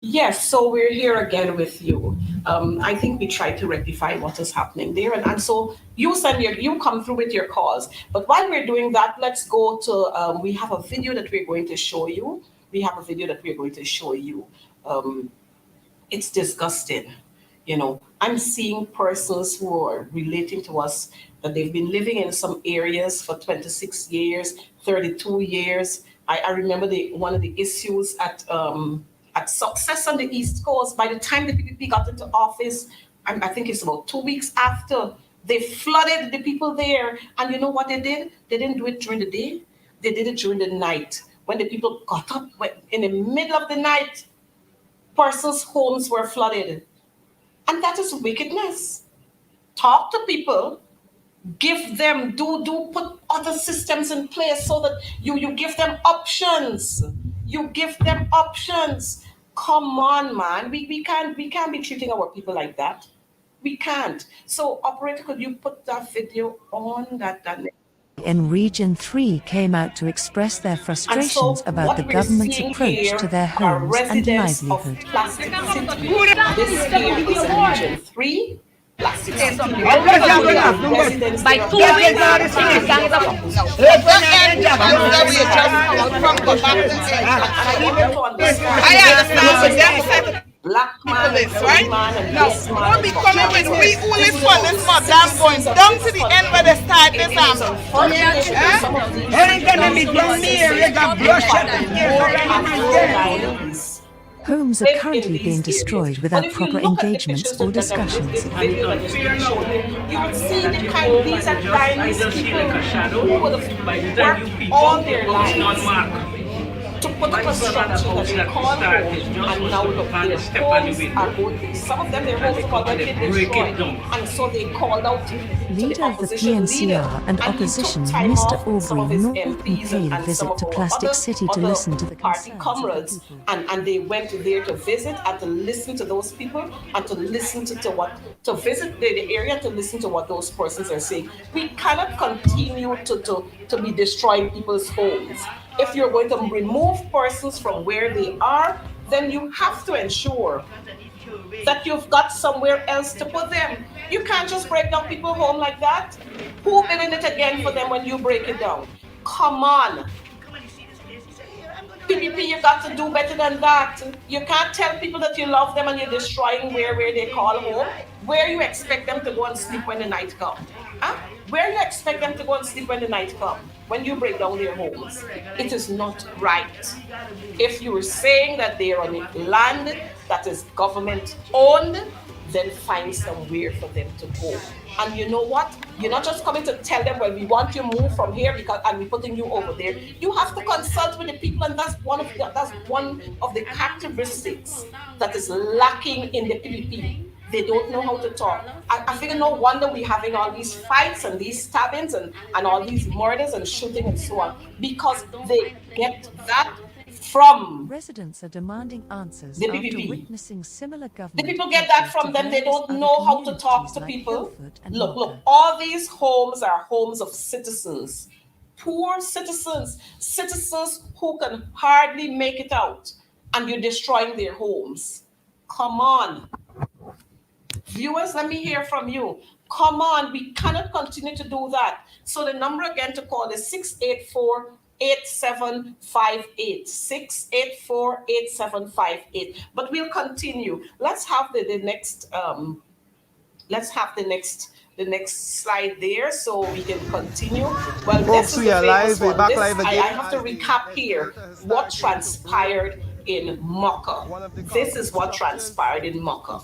Yes, so we're here again with you. I think we tried to rectify what is happening there, and so you come through with your calls. But while we're doing that, let's go to we have a video that we're going to show you. It's disgusting. I'm seeing persons who are relating to us that they've been living in some areas for 26 years, 32 years. I remember one of the issues at Success on the East Coast. By the time the PPP got into office, I think it's about 2 weeks after, they flooded the people there. And you know what they did? They didn't do it during the day. They did it during the night. When the people got up in the middle of the night, persons' homes were flooded. And that is wickedness. Talk to people, give them, put other systems in place so that you give them options. You give them options. Come on, man. We can't be treating our people like that. We can't. So, operator, could you put that video on that? In Region 3 came out to express their frustrations about the government's approach to their homes and livelihood. This here is Region 3. Plastic City. By 2 weeks, Black man, right? No, don't be coming with we only for this month. I'm going down to the end where they start this Anytime I down here, you got Homes are currently being destroyed without proper engagements or discussions. You would see these are times people who would have worked all their lives to put up a structure that they call home, and now look, their homes are going, some of them, their homes are already destroyed, and so they called out to Leader the of the opposition leader, PNCR and he opposition, took time Mr. off some of Aubrey his Norton, MPs paid a and visit some of to our Plastic City to listen to the party concerns comrades, of the people. and they went there to visit and to listen to those people and to listen to what, to visit the area, to listen to what those persons are saying. We cannot continue to be destroying people's homes. If you're going to remove persons from where they are, then you have to ensure that you've got somewhere else to put them. You can't just break down people's home like that. Who building it again for them when you break it down? Come on. PPP, you got to do better than that. You can't tell people that you love them and you're destroying where they call home. Where you expect them to go and sleep when the night comes? Huh? Where you expect them to go and sleep when the night comes? When you break down their homes. It is not right. If you were saying that they are on land that is government owned, then find somewhere for them to go. And you know what? You're not just coming to tell them, well, we want you to move from here because and we're putting you over there. You have to consult with the people, and that's one of the characteristics that is lacking in the PPP. They don't know how to talk. I figure no wonder we're having all these fights and these stabbings and all these murders and shooting and so on, because they get that from residents are demanding answers the after PPP. Witnessing similar The government people get that from them. They don't know how to talk to people. Look, all these homes are homes of citizens, poor citizens, citizens who can hardly make it out, and you're destroying their homes. Come on. Viewers, let me hear from you. Come on, we cannot continue to do that. So the number again to call is 684-8758. 684-8758. But we'll continue. Let's have the next slide there so we can continue. Well, Folks, this is we the are famous live. We're one. back live I again. have to recap here what transpired in Mocha. This is what transpired in Mocha.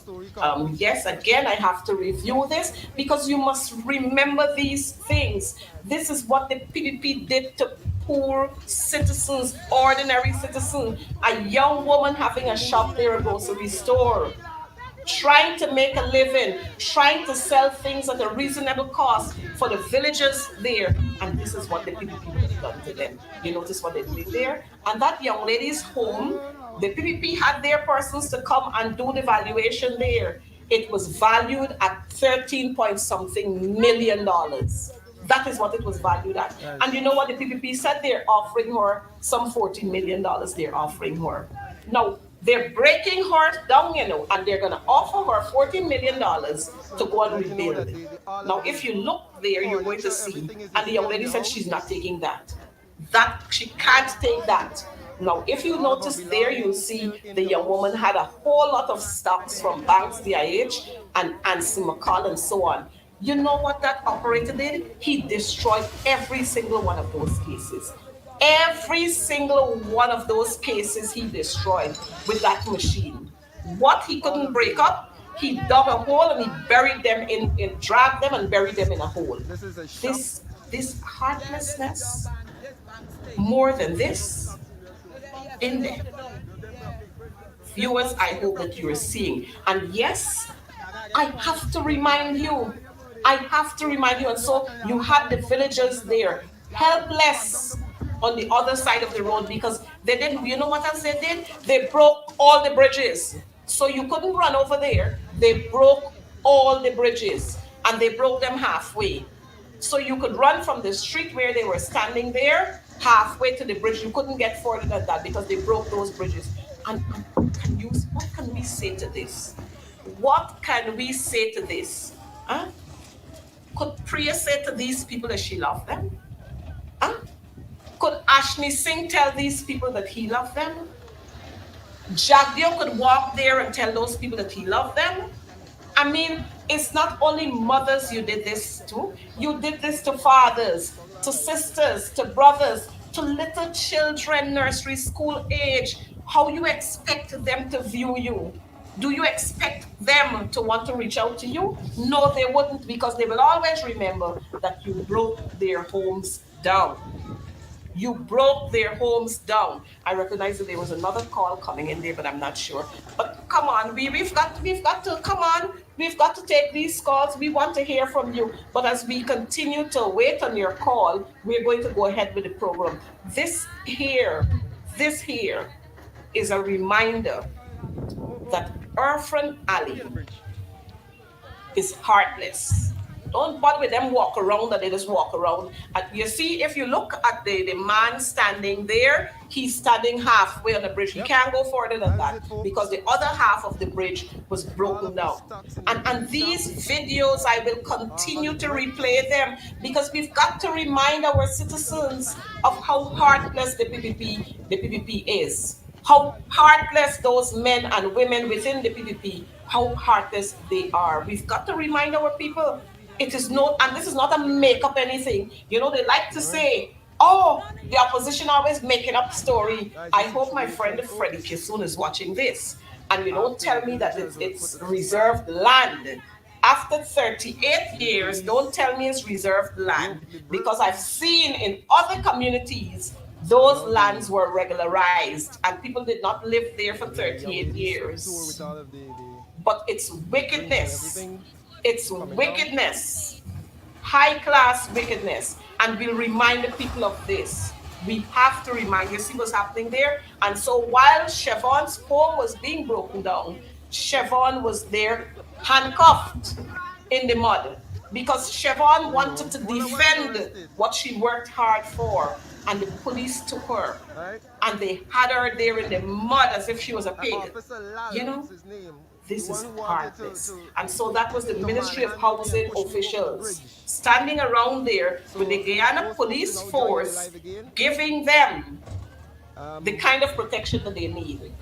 Yes, again, I have to review this because you must remember these things. This is what the PPP did to poor citizens, ordinary citizens. A young woman having a shop there, a grocery store, trying to make a living, trying to sell things at a reasonable cost for the villagers there. And this is what the PPP would have done to them. You notice what they did there? And that young lady's home, the PPP had their persons to come and do the valuation there. It was valued at 13 point something million dollars. That is what it was valued at. And you know what the PPP said? They're offering her some $14 million they're offering her. Now, they're breaking her down, you know, and they're going to offer her $14 million to go and rebuild. Now, if you look there, you're going to see, and the young lady said she's not taking that. That she can't take that. Now, if you notice there, you'll see the young woman had a whole lot of stocks from Banks, DIH, and Ansi McCall, and so on. You know what that operator did? He destroyed every single one of those cases. Every single one of those cases he destroyed with that machine. What he couldn't break up, he dug a hole and he buried them dragged them and buried them in a hole. This heartlessness, more than this, in there. Viewers, I hope that you are seeing. And yes, I have to remind you. And so you had the villagers there, helpless on the other side of the road because they didn't, you know what else they did? They broke all the bridges. So you couldn't run over there. They broke all the bridges and they broke them halfway. So you could run from the street where they were standing there halfway to the bridge. You couldn't get further than that because they broke those bridges. And what can we say to this? What can we say to this? Huh? Could Priya say to these people that she loved them? Huh? Could Ashni Singh tell these people that he loved them? Jagdeo could walk there and tell those people that he loved them? I mean, it's not only mothers you did this to. You did this to fathers, to sisters, to brothers, to little children, nursery school age. How you expect them to view you? Do you expect them to want to reach out to you? No, they wouldn't, because they will always remember that you broke their homes down. You broke their homes down. I recognize that there was another call coming in there, but I'm not sure. But come on, we've got to come on. We've got to take these calls. We want to hear from you. But as we continue to wait on your call, we're going to go ahead with the program. This here is a reminder that Irfan Ali is heartless. Don't bother with them walk around that they just walk around. And you see, if you look at the man standing there, he's standing halfway on the bridge. He can't go further than that because the other half of the bridge was broken down. And these videos, I will continue to replay them because we've got to remind our citizens of how heartless the PPP is. How heartless those men and women within the PPP, how heartless they are. We've got to remind our people, it is not, and this is not a make up anything. You know, they like to say, oh, the opposition always making up story. I hope my friend Freddie Kissoon is watching this. And you don't tell me that it's reserved land. After 38 years, don't tell me it's reserved land, because I've seen in other communities those lands were regularized and people did not live there for 38 years. But it's wickedness. It's wickedness. High class wickedness. And we'll remind the people of this. We have to remind you, see what's happening there? And so while Chevon's home was being broken down, Chevon was there handcuffed in the mud because Chevon wanted to defend what she worked hard for. And the police took her and they had her there in the mud as if she was a pig. You know, this is heartless. And so that was the Ministry of Housing officials standing around there with the Guyana police force, giving them the kind of protection that they need.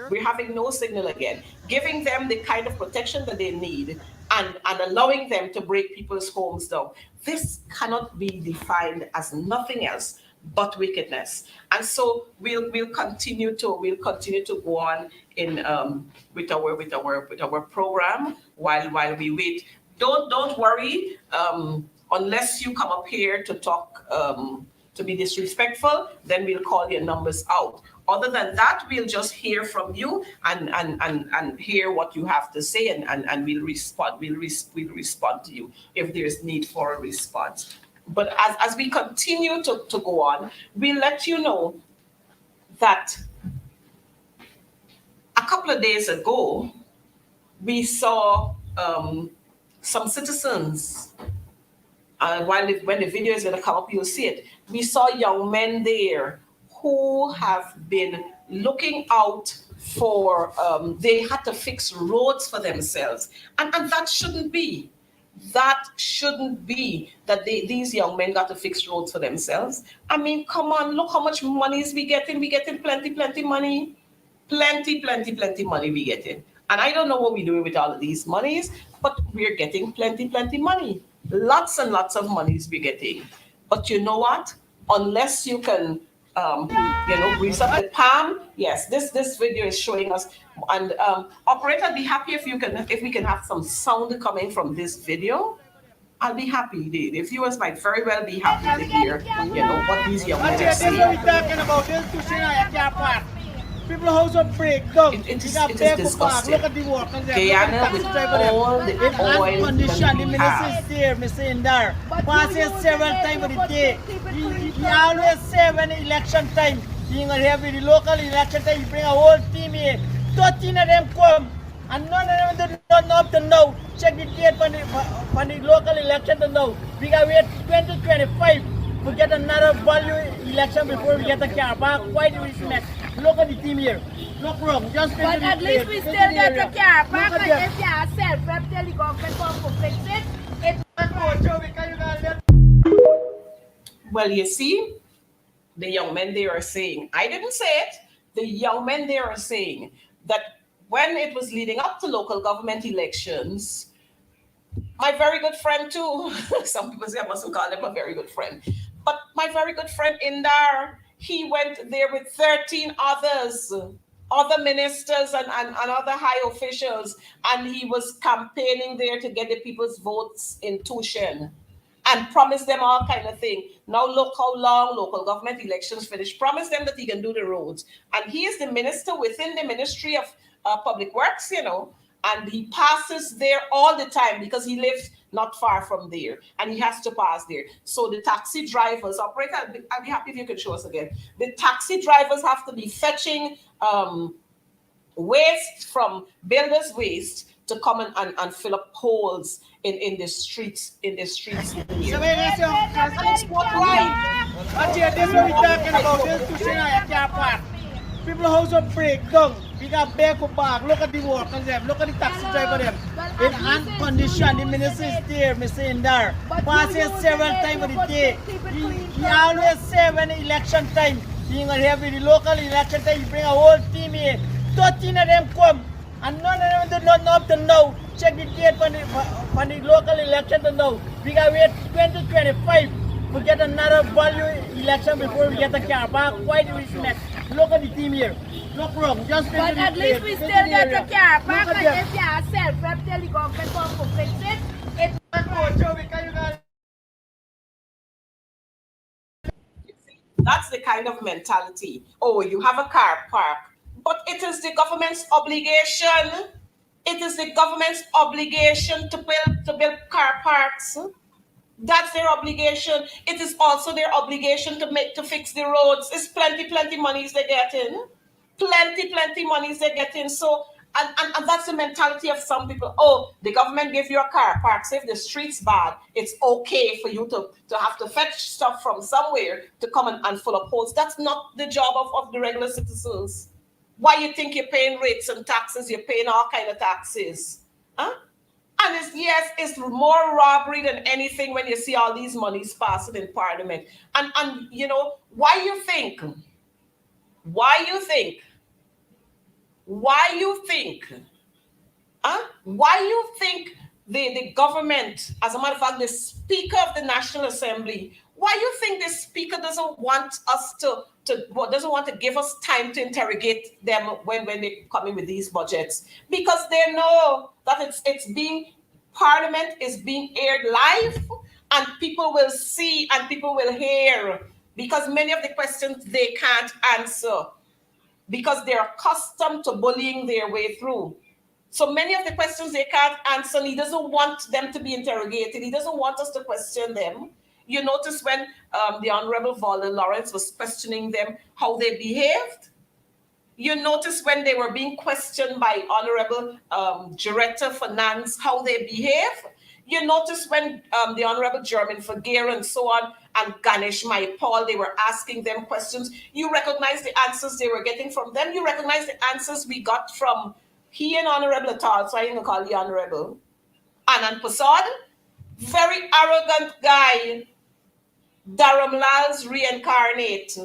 We're having no signal again. Giving them the kind of protection that they need and allowing them to break people's homes down. This cannot be defined as nothing else but wickedness. And so we'll continue to go on in with our program while we wait. Don't worry, unless you come up here to talk to be disrespectful, then we'll call your numbers out. Other than that, we'll just hear from you and hear what you have to say, and we'll respond. We'll respond to you if there's need for a response. But as we continue to go on, we'll let you know that a couple of days ago, we saw some citizens, when the video is going to come up, you'll see it. We saw young men there who have been looking out for, they had to fix roads for themselves. And that shouldn't be. That shouldn't be that these young men got to fix roads for themselves. I mean, come on, look how much money is we getting. We getting plenty money. Plenty money we getting. And I don't know what we're doing with all of these monies, but we're getting plenty money. Lots and lots of monies we're getting. But you know what? Unless you can, grease up the palm. Yes, this video is showing us. And operator, I'd be happy if we can have some sound coming from this video. I'll be happy. The viewers might very well be happy to hear, what these young men are saying. What we're talking about this people house up break down. It is disgusting. Look at the work. Guyana with all the oil condition, the have. minister is there, Mr. Indar. Passes several times of the day. He always say when election time, he will have the local election time, he bring a whole team here. 13 of them come, and none of them do not up to now. Check the date for the local election to now. We got to wait 2025 to get another value election before we get a car back. Why do we smack? Look at the team here. Look wrong. Just but at least we still get a car back, and if you are self-rep, tell the government to fix it. Well, you see, the young men there are saying, I didn't say it, the young men there are saying that when it was leading up to local government elections, my very good friend too, some people say I mustn't call him a very good friend, but my very good friend Indar, he went there with 13 other ministers and other high officials, and he was campaigning there to get the people's votes in Tushen. and promise them all kind of thing. Now look how long local government elections finish. Promise them that he can do the roads. And he is the minister within the Ministry of Public Works, you know, and he passes there all the time because he lives not far from there and he has to pass there. So the taxi drivers, operator, I'll be happy if you could show us again. The taxi drivers have to be fetching waste from builders' waste to come and fill up holes in the streets here. It's not right. This is what we're talking about. This is Shania car park. People house up break down. We got back up back. Look at the workers them. Look at the taxi driver them. In hand condition, the minister is there, Mr. Indar. Passes several times of the day. He always say when election time, being here with the local election time, he bring a whole team here. 13 of them come. And none of them do not know up to now. Check the date for the local election to know. We got to wait 2025 to get another value election before we get a car back. Why do we next? Look at the team here. Look wrong. Just but at least we still get a car back. And if you are self-rep, tell the government to fix it. That's the kind of mentality. Oh, you have a car park. But it is the government's obligation. It is the government's obligation to build car parks. That's their obligation. It is also their obligation to fix the roads. It's plenty monies they get in. Plenty monies they get in. So and that's the mentality of some people. Oh, the government gave you a car park. So if the street's bad, it's okay for you to have to fetch stuff from somewhere to come and fill up holes. That's not the job of the regular citizens. Why you think you're paying rates and taxes? You're paying all kind of taxes. Huh? And it's more robbery than anything when you see all these monies passing in Parliament. And you know, why you think the government, as a matter of fact, the Speaker of the National Assembly, why you think the Speaker doesn't want us doesn't want to give us time to interrogate them when they come in with these budgets? Because they know that Parliament is being aired live and people will see and people will hear, because many of the questions they can't answer because they're accustomed to bullying their way through. So many of the questions they can't answer, he doesn't want them to be interrogated. He doesn't want us to question them. You notice when the Honorable Vola Lawrence was questioning them, how they behaved. You notice when they were being questioned by Honorable Coretta Finance, how they behave. You notice when the Honorable German Fagir and so on, and Ganesh Paul, they were asking them questions. You recognize the answers they were getting from them. You recognize the answers we got from he and Honorable at all, so I'm going to call you Honorable. Anand Prasad, very arrogant guy. Dharam Lal's reincarnate.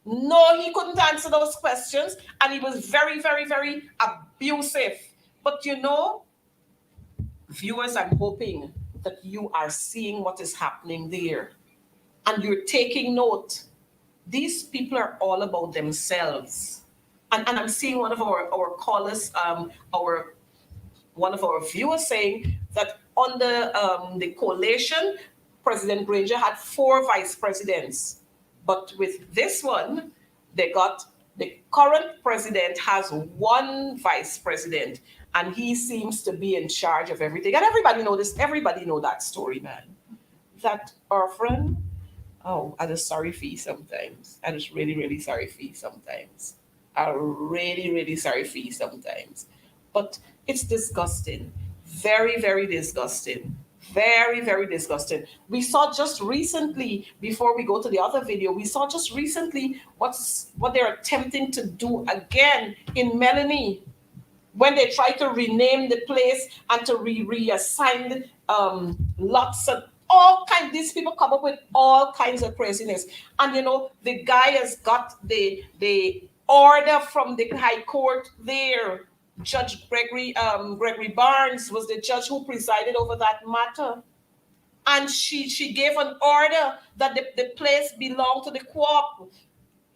No, he couldn't answer those questions, and he was very abusive. But you know, viewers, I'm hoping that you are seeing what is happening there, and you're taking note. These people are all about themselves. And I'm seeing one of our callers, one of our viewers saying that under the coalition, President Granger had 4 vice presidents. But with this one, the current president has 1 vice president, and he seems to be in charge of everything. And everybody know this. Everybody know that story, man. That our friend, I just sorry for you sometimes. I just really sorry for you sometimes. I'm really sorry for you sometimes. But it's disgusting. Very disgusting. Very disgusting. We saw just recently, before we go to the other video, we saw just recently what they're attempting to do again in Melanie, when they try to rename the place and to reassign lots of all kinds. These people come up with all kinds of craziness. And you know, the guy has got the order from the High Court there. Judge Gregory Barnes was the judge who presided over that matter. And she gave an order that the place belonged to the co-op.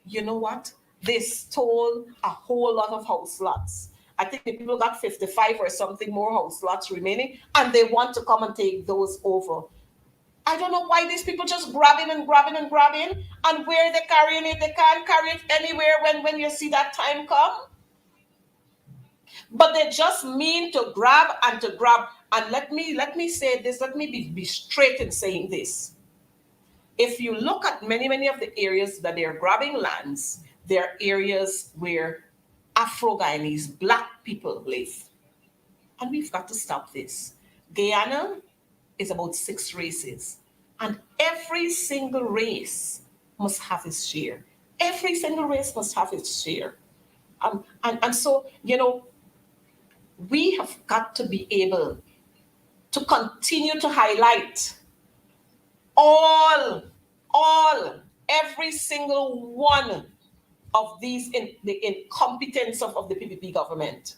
You know what? They stole a whole lot of house lots. I think the people got 55 or something more house lots remaining, and they want to come and take those over. I don't know why these people just grabbing and grabbing and grabbing, and where they're carrying it, they can't carry it anywhere when you see that time come. But they just mean to grab and to grab. And let me say this, let me be straight in saying this. If you look at many of the areas that they're grabbing lands, they're areas where Afro-Guyanese black people live. And we've got to stop this. Guyana is about 6 races, and every single race must have its share. Every single race must have its share. And so, we have got to be able to continue to highlight every single one of these in the incompetence of the PPP government.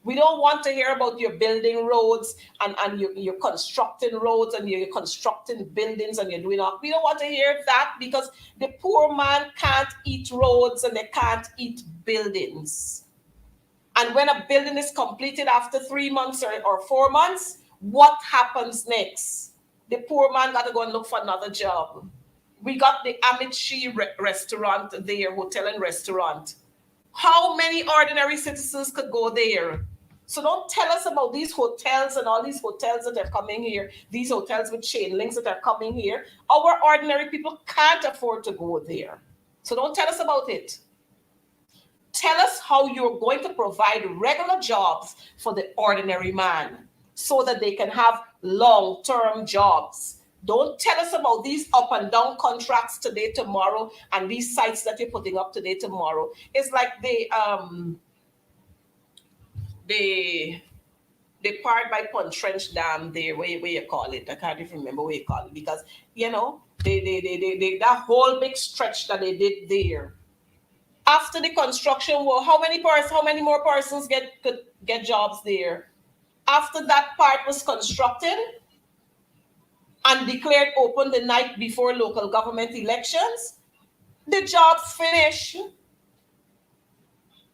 We don't want to hear about your building roads and you're constructing roads and you're constructing buildings and you're doing all. We don't want to hear that, because the poor man can't eat roads and they can't eat buildings. And when a building is completed after 3 months or 4 months, what happens next? The poor man got to go and look for another job. We got the Amici restaurant there, hotel and restaurant. How many ordinary citizens could go there? So don't tell us about these hotels and all these hotels that are coming here, these hotels with chain links that are coming here. Our ordinary people can't afford to go there. So don't tell us about it. Tell us how you're going to provide regular jobs for the ordinary man so that they can have long-term jobs. Don't tell us about these up and down contracts today, tomorrow, and these sites that you're putting up today, tomorrow. It's like the part by Pontrench Dam there, where you call it. I can't even remember what you call it, because they that whole big stretch that they did there. After the construction, well, how many more persons could get jobs there? After that part was constructed and declared open the night before local government elections, the jobs finish.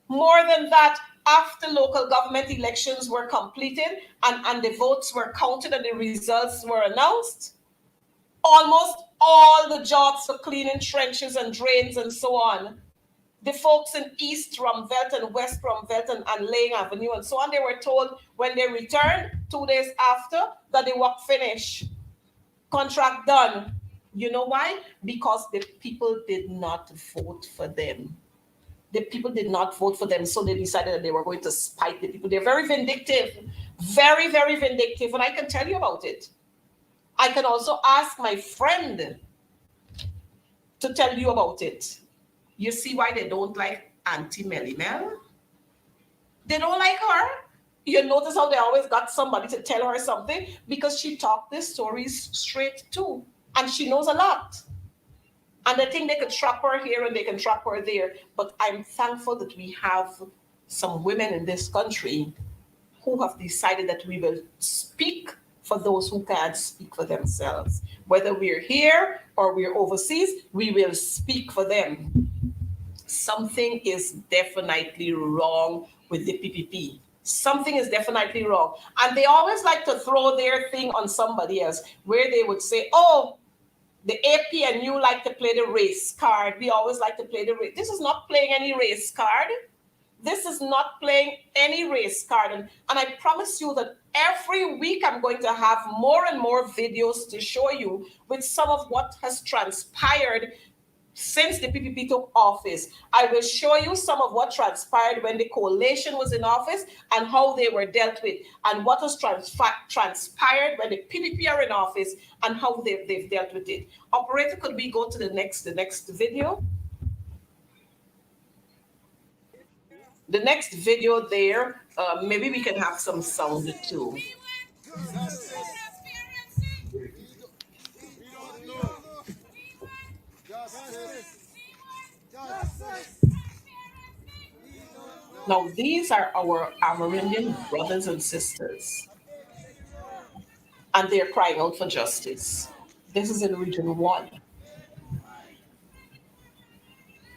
More than that, after local government elections were completed and the votes were counted and the results were announced, almost all the jobs for cleaning trenches and drains and so on, the folks in East Rumvelt and West Rumvelt and Laying Avenue and so on, they were told when they returned 2 days after that the work finished. Contract done. You know why? Because the people did not vote for them. The people did not vote for them, so they decided that they were going to spite the people. They're very vindictive, very, very vindictive, and I can tell you about it. I can also ask my friend to tell you about it. You see why they don't like Auntie Melly Mel? They don't like her. You notice how they always got somebody to tell her something, because she talked these stories straight too, and she knows a lot. And they think they can trap her here and they can trap her there. But I'm thankful that we have some women in this country who have decided that we will speak for those who can't speak for themselves. Whether we're here or we're overseas, we will speak for them. Something is definitely wrong with the PPP. Something is definitely wrong. And they always like to throw their thing on somebody else, where they would say, oh, the AP and you like to play the race card. We always like to play the race. This is not playing any race card. This is not playing any race card. And I promise you that every week I'm going to have more and more videos to show you with some of what has transpired since the PPP took office. I will show you some of what transpired when the coalition was in office and how they were dealt with, and what has transpired when the PPP are in office and how they've dealt with it. Operator, could we go to the next video? The next video there, maybe we can have some sound too. Now, these are our Amerindian brothers and sisters, and they're crying out for justice. This is in Region 1.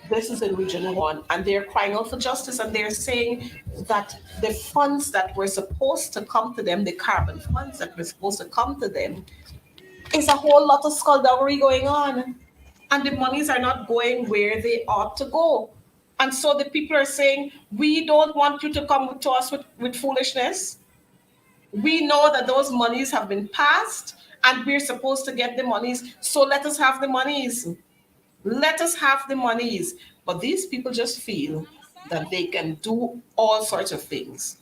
This is in Region 1, and they're crying out for justice, and they're saying that the funds that were supposed to come to them, the carbon funds that were supposed to come to them, It's a whole lot of skullduggery going on. And the monies are not going where they ought to go. And so the people are saying, we don't want you to come to us with foolishness. We know that those monies have been passed and we're supposed to get the monies. So let us have the monies. Let us have the monies. But these people just feel that they can do all sorts of things.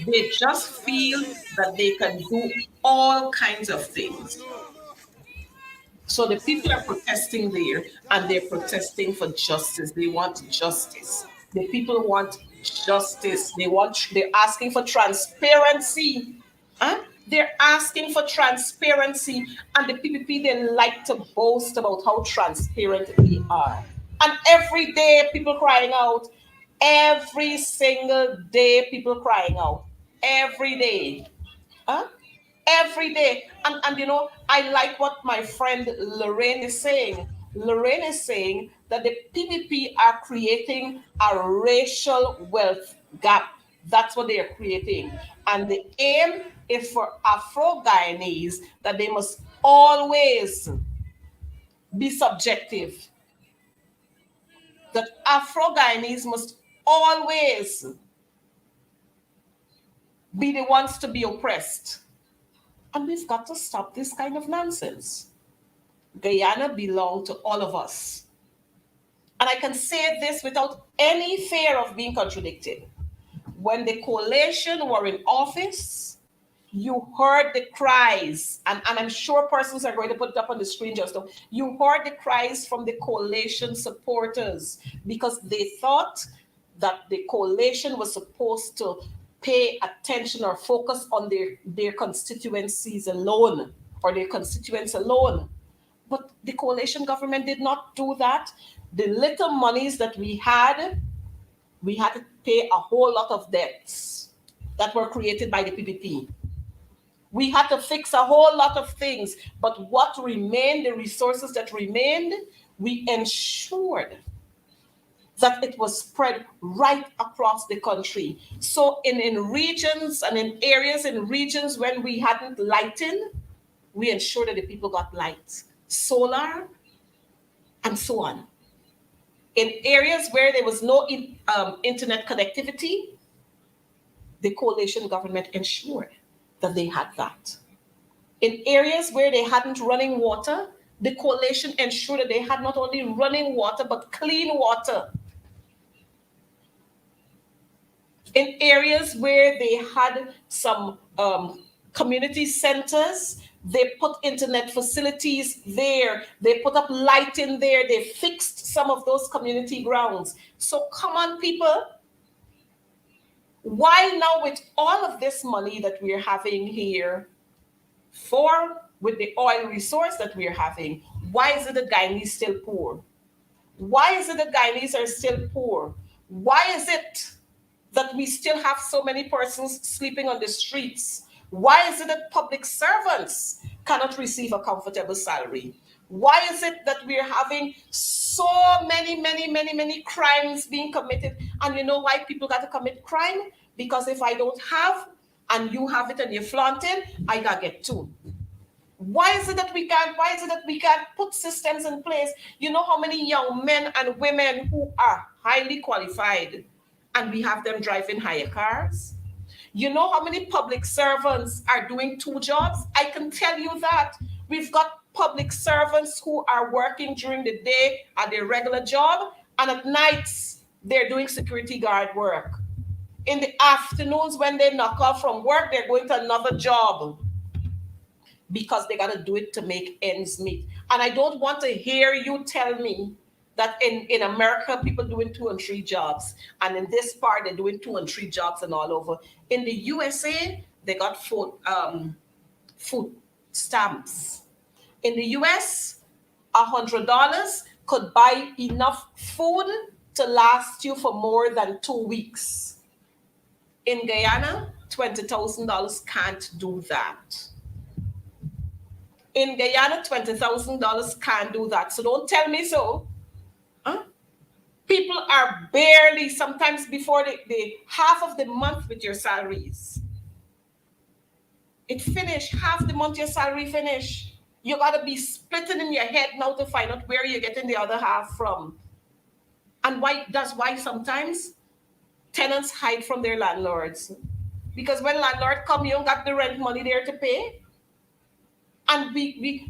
They just feel that they can do all kinds of things. So the people are protesting there and they're protesting for justice. They want justice. The people want justice. They're asking for transparency. Huh? They're asking for transparency. And the PPP, they like to boast about how transparent they are. And every day people crying out. Every single day people crying out. Every day. Huh? Every day. And you know, I like what my friend Lorraine is saying. Lorraine is saying that the PPP are creating a racial wealth gap. That's what they are creating. And the aim is for Afro-Guyanese that they must always be subjective. That Afro-Guyanese must always be the ones to be oppressed. And we've got to stop this kind of nonsense. Guyana belongs to all of us. And I can say this without any fear of being contradicted. When the coalition were in office, you heard the cries, and I'm sure persons are going to put it up on the screen just now. You heard the cries from the coalition supporters because they thought that the coalition was supposed to pay attention or focus on their constituencies alone or their constituents alone. But the coalition government did not do that. The little monies that we had to pay a whole lot of debts that were created by the PPP. We had to fix a whole lot of things, but what remained, the resources that remained, we ensured that it was spread right across the country. So in regions and in areas in regions when we hadn't lighting, we ensured that the people got light, solar, and so on. In areas where there was no internet connectivity, the coalition government ensured that they had that. In areas where they hadn't running water, the coalition ensured that they had not only running water, but clean water. In areas where they had some community centers, they put internet facilities there. They put up lighting there. They fixed some of those community grounds. So come on, people. Why now with all of this money that we're having here with the oil resource that we're having, why is it the Guyanese still poor? Why is it the Guyanese are still poor? Why is it that we still have so many persons sleeping on the streets? Why is it that public servants cannot receive a comfortable salary? Why is it that we're having so many crimes being committed? And you know why people got to commit crime? Because if I don't have and you have it and you're flaunting, I gotta get two. Why is it that we can't put systems in place? You know how many young men and women who are highly qualified and we have them driving higher cars? You know how many public servants are doing two jobs? I can tell you that. We've got public servants who are working during the day at their regular job, and at nights, they're doing security guard work. In the afternoons, when they knock off from work, they're going to another job because they got to do it to make ends meet. And I don't want to hear you tell me that in America, people doing 2 and 3 jobs. And in this part, they're doing 2 and 3 jobs and all over. In the USA, they got food stamps. In the US, $100 could buy enough food to last you for more than 2 weeks. In Guyana, $20,000 can't do that. In Guyana, $20,000 can't do that. So don't tell me so. Huh? People are barely, sometimes before the half of the month with your salaries. It finished. Half the month your salary finished. You gotta be splitting in your head now to find out where you're getting the other half from. And that's why sometimes tenants hide from their landlords. Because when landlord come, you don't got the rent money there to pay. And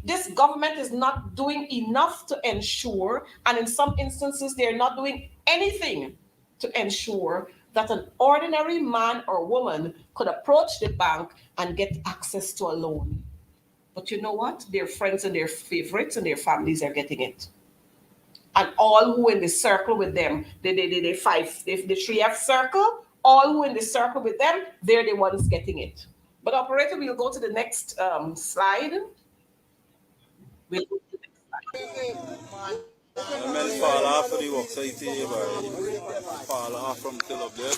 this government is not doing enough to ensure, and in some instances, they're not doing anything to ensure that an ordinary man or woman could approach the bank and get access to a loan. But you know what? Their friends and their favorites and their families are getting it. And all who in the circle with them, the 3F circle, all who in the circle with them, they're the ones getting it. But operator, we'll go to the next slide. We'll go to the next slide. Men fall off of the work site here, fall off from till up there.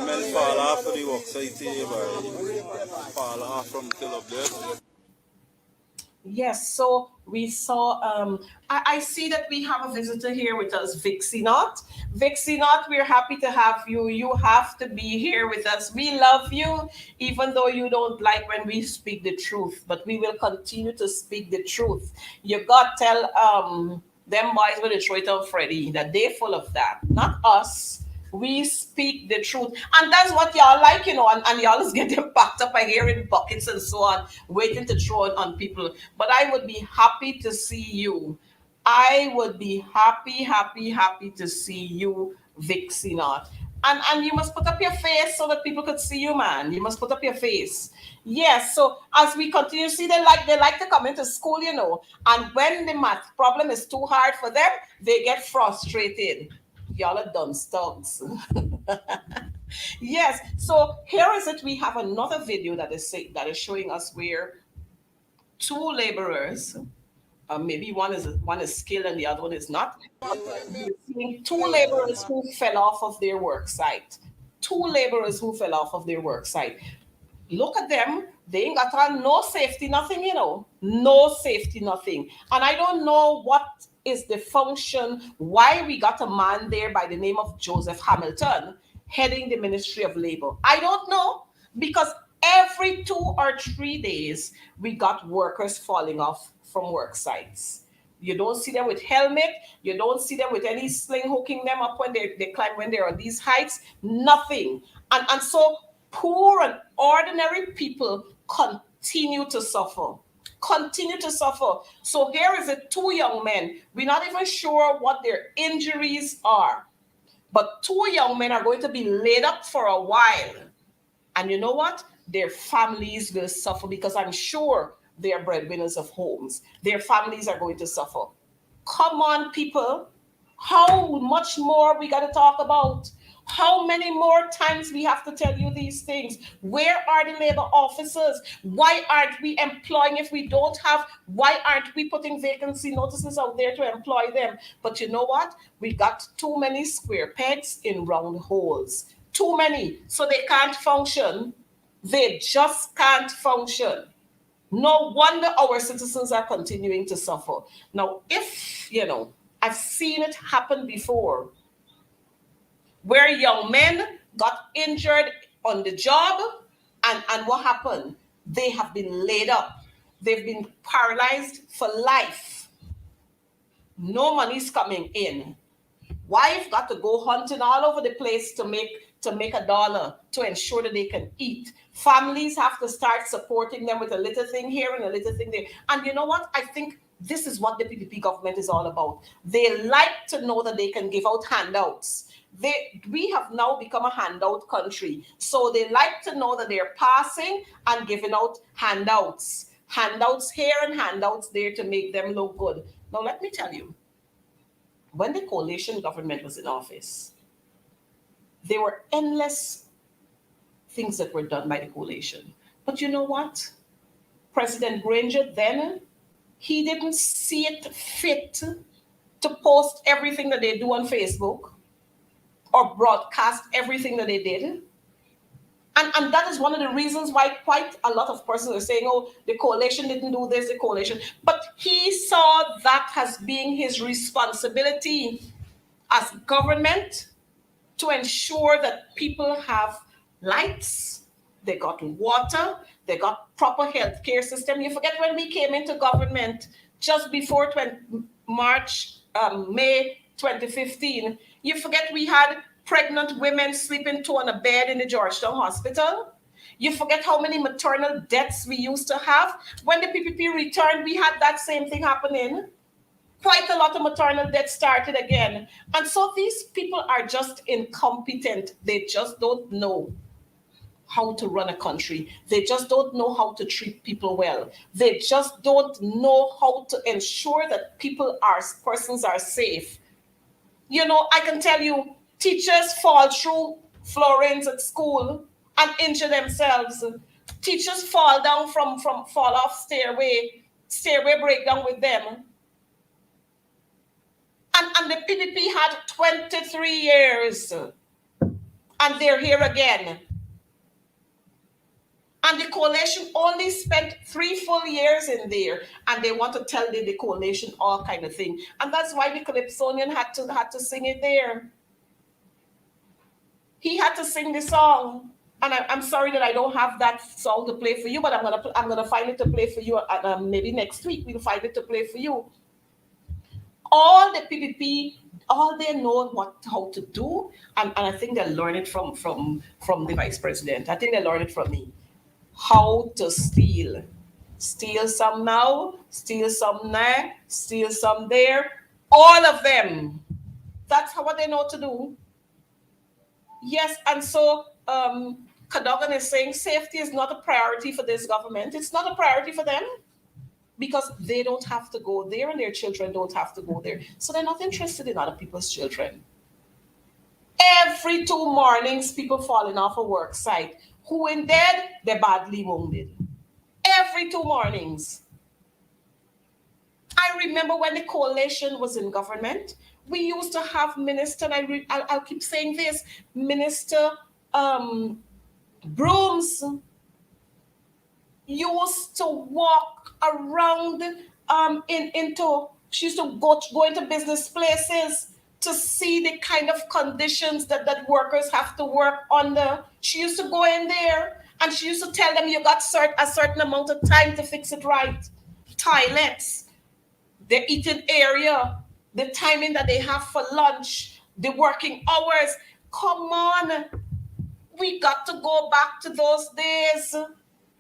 Men fall off of the work site here, fall off from till up there. Yes, so we saw, I see that we have a visitor here with us, Vixie Knott. Vixie Knott, we're happy to have you. You have to be here with us. We love you, even though you don't like when we speak the truth, but we will continue to speak the truth. You got to tell them boys with the throw it on Freddie that they're full of that, not us. We speak the truth. And that's what y'all like, and y'all is getting packed up here in buckets and so on, waiting to throw it on people. But I would be happy to see you. I would be happy to see you, Vixie Knott. And you must put up your face so that people could see you, man. You must put up your face. Yes, so as we continue, see, they like to come into school, and when the math problem is too hard for them, they get frustrated. Y'all are dumb stunts. Yes, so here is it. We have another video that is showing us where two laborers, maybe one is skilled and the other one is not. We're seeing two laborers who fell off of their work site. Look at them. They ain't got on no safety, nothing, no safety, nothing. And I don't know what is the function, why we got a man there by the name of Joseph Hamilton heading the Ministry of Labor. I don't know, because every 2 or 3 days, we got workers falling off from work sites. You don't see them with helmet. You don't see them with any sling hooking them up when they climb, when they're on these heights. Nothing. And so poor and ordinary people continue to suffer. So here is it, 2 young men. We're not even sure what their injuries are. But 2 young men are going to be laid up for a while. And you know what? Their families will suffer, because I'm sure they are breadwinners of homes. Their families are going to suffer. Come on, people. How much more we got to talk about? How many more times we have to tell you these things? Where are the labor officers? Why aren't we employing? If we don't have, why aren't we putting vacancy notices out there to employ them? But you know what? We got too many square pegs in round holes. Too many. So they can't function. They just can't function. No wonder our citizens are continuing to suffer. Now, if, I've seen it happen before, where young men got injured on the job, and what happened? They have been laid up. They've been paralyzed for life. No money's coming in. Wife got to go hunting all over the place to make $1 to ensure that they can eat. Families have to start supporting them with a little thing here and a little thing there. And you know what? I think this is what the PDP government is all about. They like to know that they can give out handouts. We have now become a handout country. So they like to know that they're passing and giving out handouts. Handouts here and handouts there to make them look good. Now, let me tell you, when the coalition government was in office, there were endless things that were done by the coalition. But you know what? President Granger then, he didn't see it fit to post everything that they do on Facebook or broadcast everything that they did. And that is one of the reasons why quite a lot of persons are saying, oh, the coalition didn't do this, the coalition. But he saw that as being his responsibility as government to ensure that people have lights, they got water, they got proper health care system. You forget when we came into government just before May 2015, you forget we had pregnant women sleeping two on a bed in the Georgetown Hospital. You forget how many maternal deaths we used to have. When the PPP returned, we had that same thing happening. Quite a lot of maternal deaths started again. And so these people are just incompetent. They just don't know how to run a country. They just don't know how to treat people well. They just don't know how to ensure that persons are safe. You know, I can tell you, teachers fall through floorings at school and injure themselves. Teachers fall down fall off stairway breakdown with them. And the PPP had 23 years, and they're here again. And the coalition only spent 3 full years in there, and they want to tell the coalition all kind of thing. And that's why the Calypsonian had to sing it there. He had to sing the song. And I'm sorry that I don't have that song to play for you, but I'm gonna find it to play for you. Maybe next week we'll find it to play for you. All the PPP, all they know how to do, and I think they learn it from the vice president. I think they learn it from me. How to steal. Steal some now, steal some there, steal some there. All of them. That's what they know to do. Yes, and so Cadogan is saying safety is not a priority for this government. It's not a priority for them because they don't have to go there and their children don't have to go there. So they're not interested in other people's children. Every 2 mornings, people falling off a work site. Who in dead? They're badly wounded. Every 2 mornings. I remember when the coalition was in government, we used to have Minister, and I'll keep saying this, Minister Brooms used to walk around she used to go into business places to see the kind of conditions that workers have to work under. She used to go in there and she used to tell them you got a certain amount of time to fix it right. Toilets, the eating area, the timing that they have for lunch, the working hours. Come on. We got to go back to those days.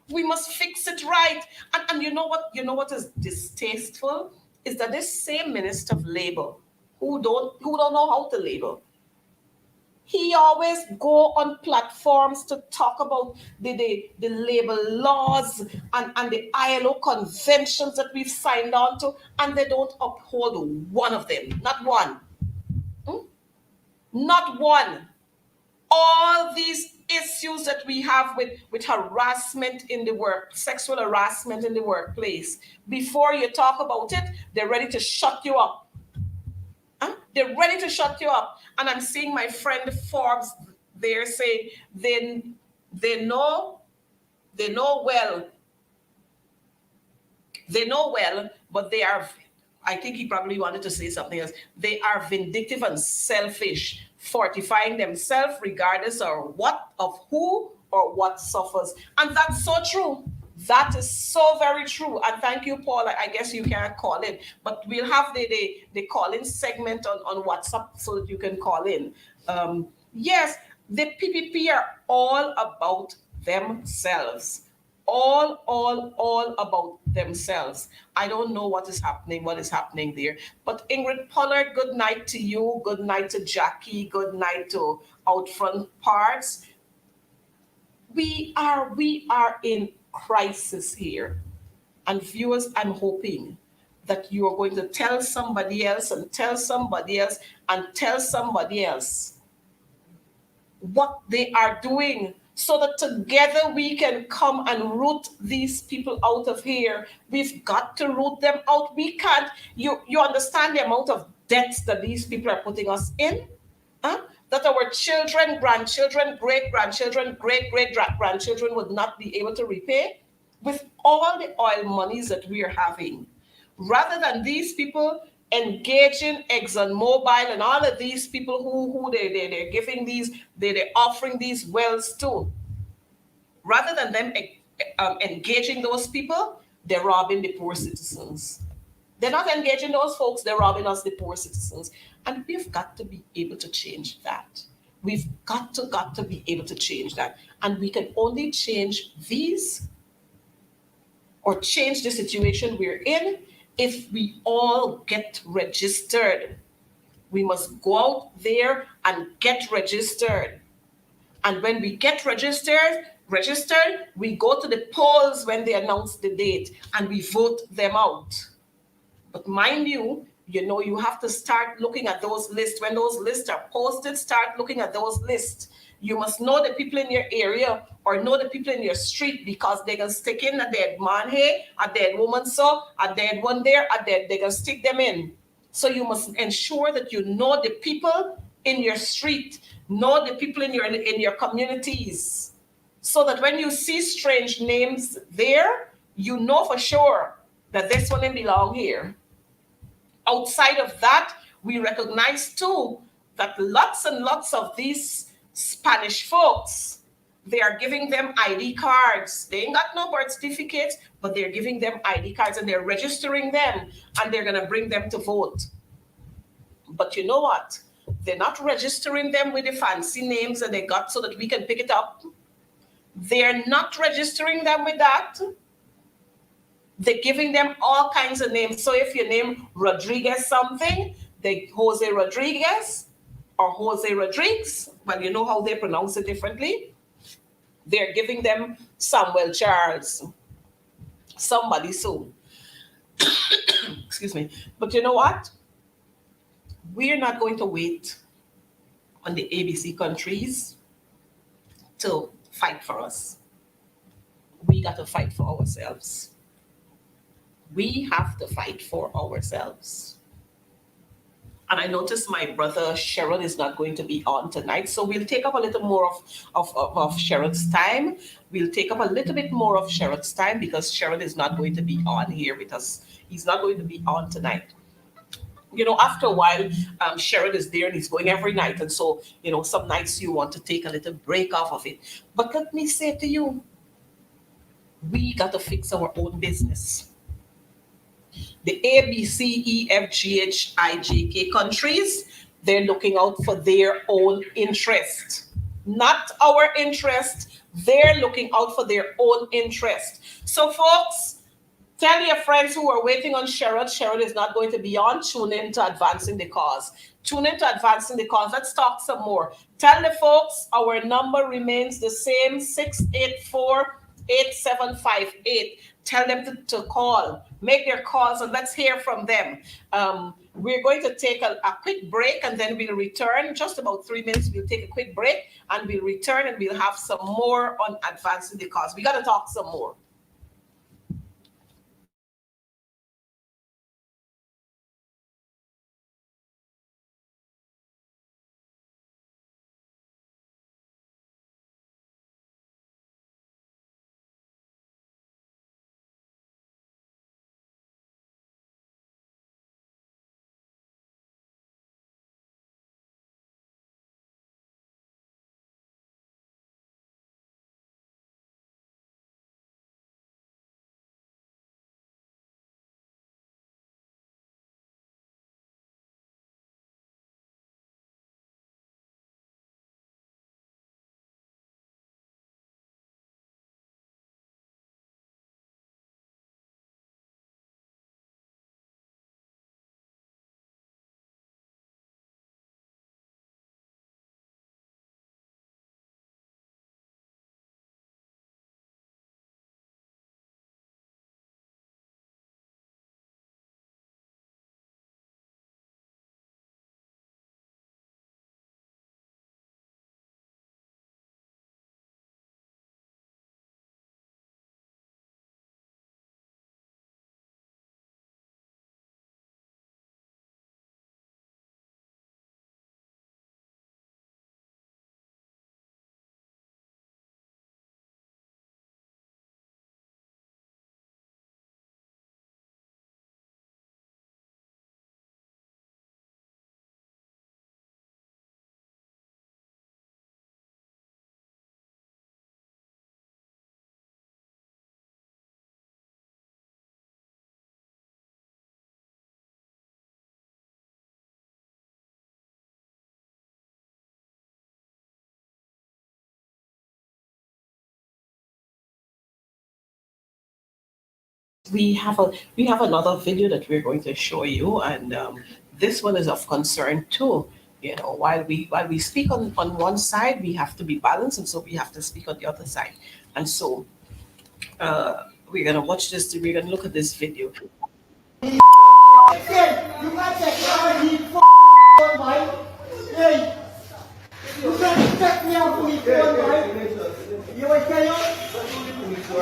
We must fix it right. And you know what is distasteful? Is that this same Minister of Labor who don't know how to labor, he always go on platforms to talk about the labor laws and the ILO conventions that we've signed on to, and they don't uphold one of them. Not one. Not one. All these issues that we have with harassment in the work, sexual harassment in the workplace, before you talk about it, they're ready to shut you up. They're ready to shut you up. And I'm seeing my friend Forbes there saying they know well, but they are, I think he probably wanted to say something else. They are vindictive and selfish, fortifying themselves regardless of who or what suffers. And that's so true. That is so very true. And thank you, Paul. I guess you can't call in, but we'll have the call-in segment on WhatsApp so that you can call in. Yes, the PPP are all about themselves. All about themselves. I don't know what is happening there. But Ingrid Pollard, good night to you. Good night to Jackie. Good night to Outfront Parts. We are in crisis here. And viewers, I'm hoping that you are going to tell somebody else and tell somebody else and tell somebody else what they are doing, so that together we can come and root these people out of here. We've got to root them out. We can't, you understand the amount of debts that these people are putting us in? That our children, grandchildren, great-grandchildren, great-great-grandchildren would not be able to repay with all the oil monies that we are having. Rather than these people engaging ExxonMobil and all of these people who they're giving these, they're offering these wells to. Rather than them engaging those people, they're robbing the poor citizens. They're not engaging those folks, they're robbing us, the poor citizens. And we've got to be able to change that. We've got to be able to change that. And we can only change these or change the situation we're in if we all get registered. We must go out there and get registered. And when we get registered, we go to the polls when they announce the date and we vote them out. But mind you, you have to start looking at those lists. When those lists are posted, start looking at those lists. You must know the people in your area or know the people in your street, because they can stick in a dead man here, a dead woman so, a dead one there, they can stick them in. So you must ensure that you know the people in your street, know the people in your communities, so that when you see strange names there, you know for sure that this one didn't belong here. Outside of that, we recognize too that lots and lots of these Spanish folks, they are giving them ID cards. They ain't got no birth certificates, but they're giving them ID cards and they're registering them and they're going to bring them to vote. But you know what? They're not registering them with the fancy names that they got so that we can pick it up. They're not registering them with that. They're giving them all kinds of names. So if you name Rodriguez something, they Jose Rodriguez or Jose Rodriguez, well, you know how they pronounce it differently. They're giving them Samuel Charles, somebody so. Excuse me. But you know what? We're not going to wait on the ABC countries to fight for us. We got to fight for ourselves. We have to fight for ourselves. And I noticed my brother Cheryl is not going to be on tonight, so we'll take up a little more of Cheryl's time. We'll take up a little bit more of Cheryl's time because Cheryl is not going to be on here with us. He's not going to be on tonight. After a while, Cheryl is there and he's going every night. And so, some nights you want to take a little break off of it. But let me say to you, we got to fix our own business. The A, B, C, E, F, G, H, I, J, K countries, they're looking out for their own interest, not our interest. They're looking out for their own interest. So, folks, tell your friends who are waiting on Cheryl. Cheryl is not going to be on. Tune in to Advancing the Cause. Tune in to Advancing the Cause. Let's talk some more. Tell the folks our number remains the same, 684-8758. Tell them to call. Make their calls and let's hear from them. We're going to take a quick break and then we'll return. Just about 3 minutes, we'll take a quick break and we'll return and we'll have some more on Advancing the Cause. We got to talk some more. we have another video that we're going to show you, and this one is of concern too. You know, while we speak on one side, we have to be balanced, and so we have to speak on the other side. And so we're gonna watch this. We're gonna look at this video. You can't take me for my. Hey, you can't take me out for me for my. You will tell you.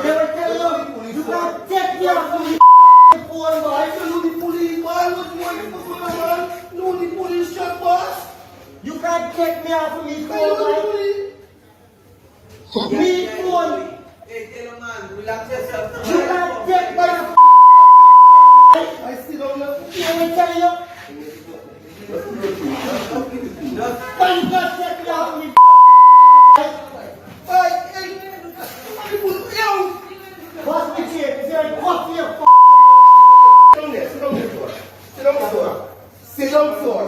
They will tell you. You can't take me out for me for my. No, the police shot boss. You can't take me out for me for my. Me for. Hey, tell him, man, relax yourself. You can't take my. I still don't know. I will tell you. Why you can't take me out for me? What's the chair? Is there a coffee here? Sit down there, sit down there. Sit down, sir.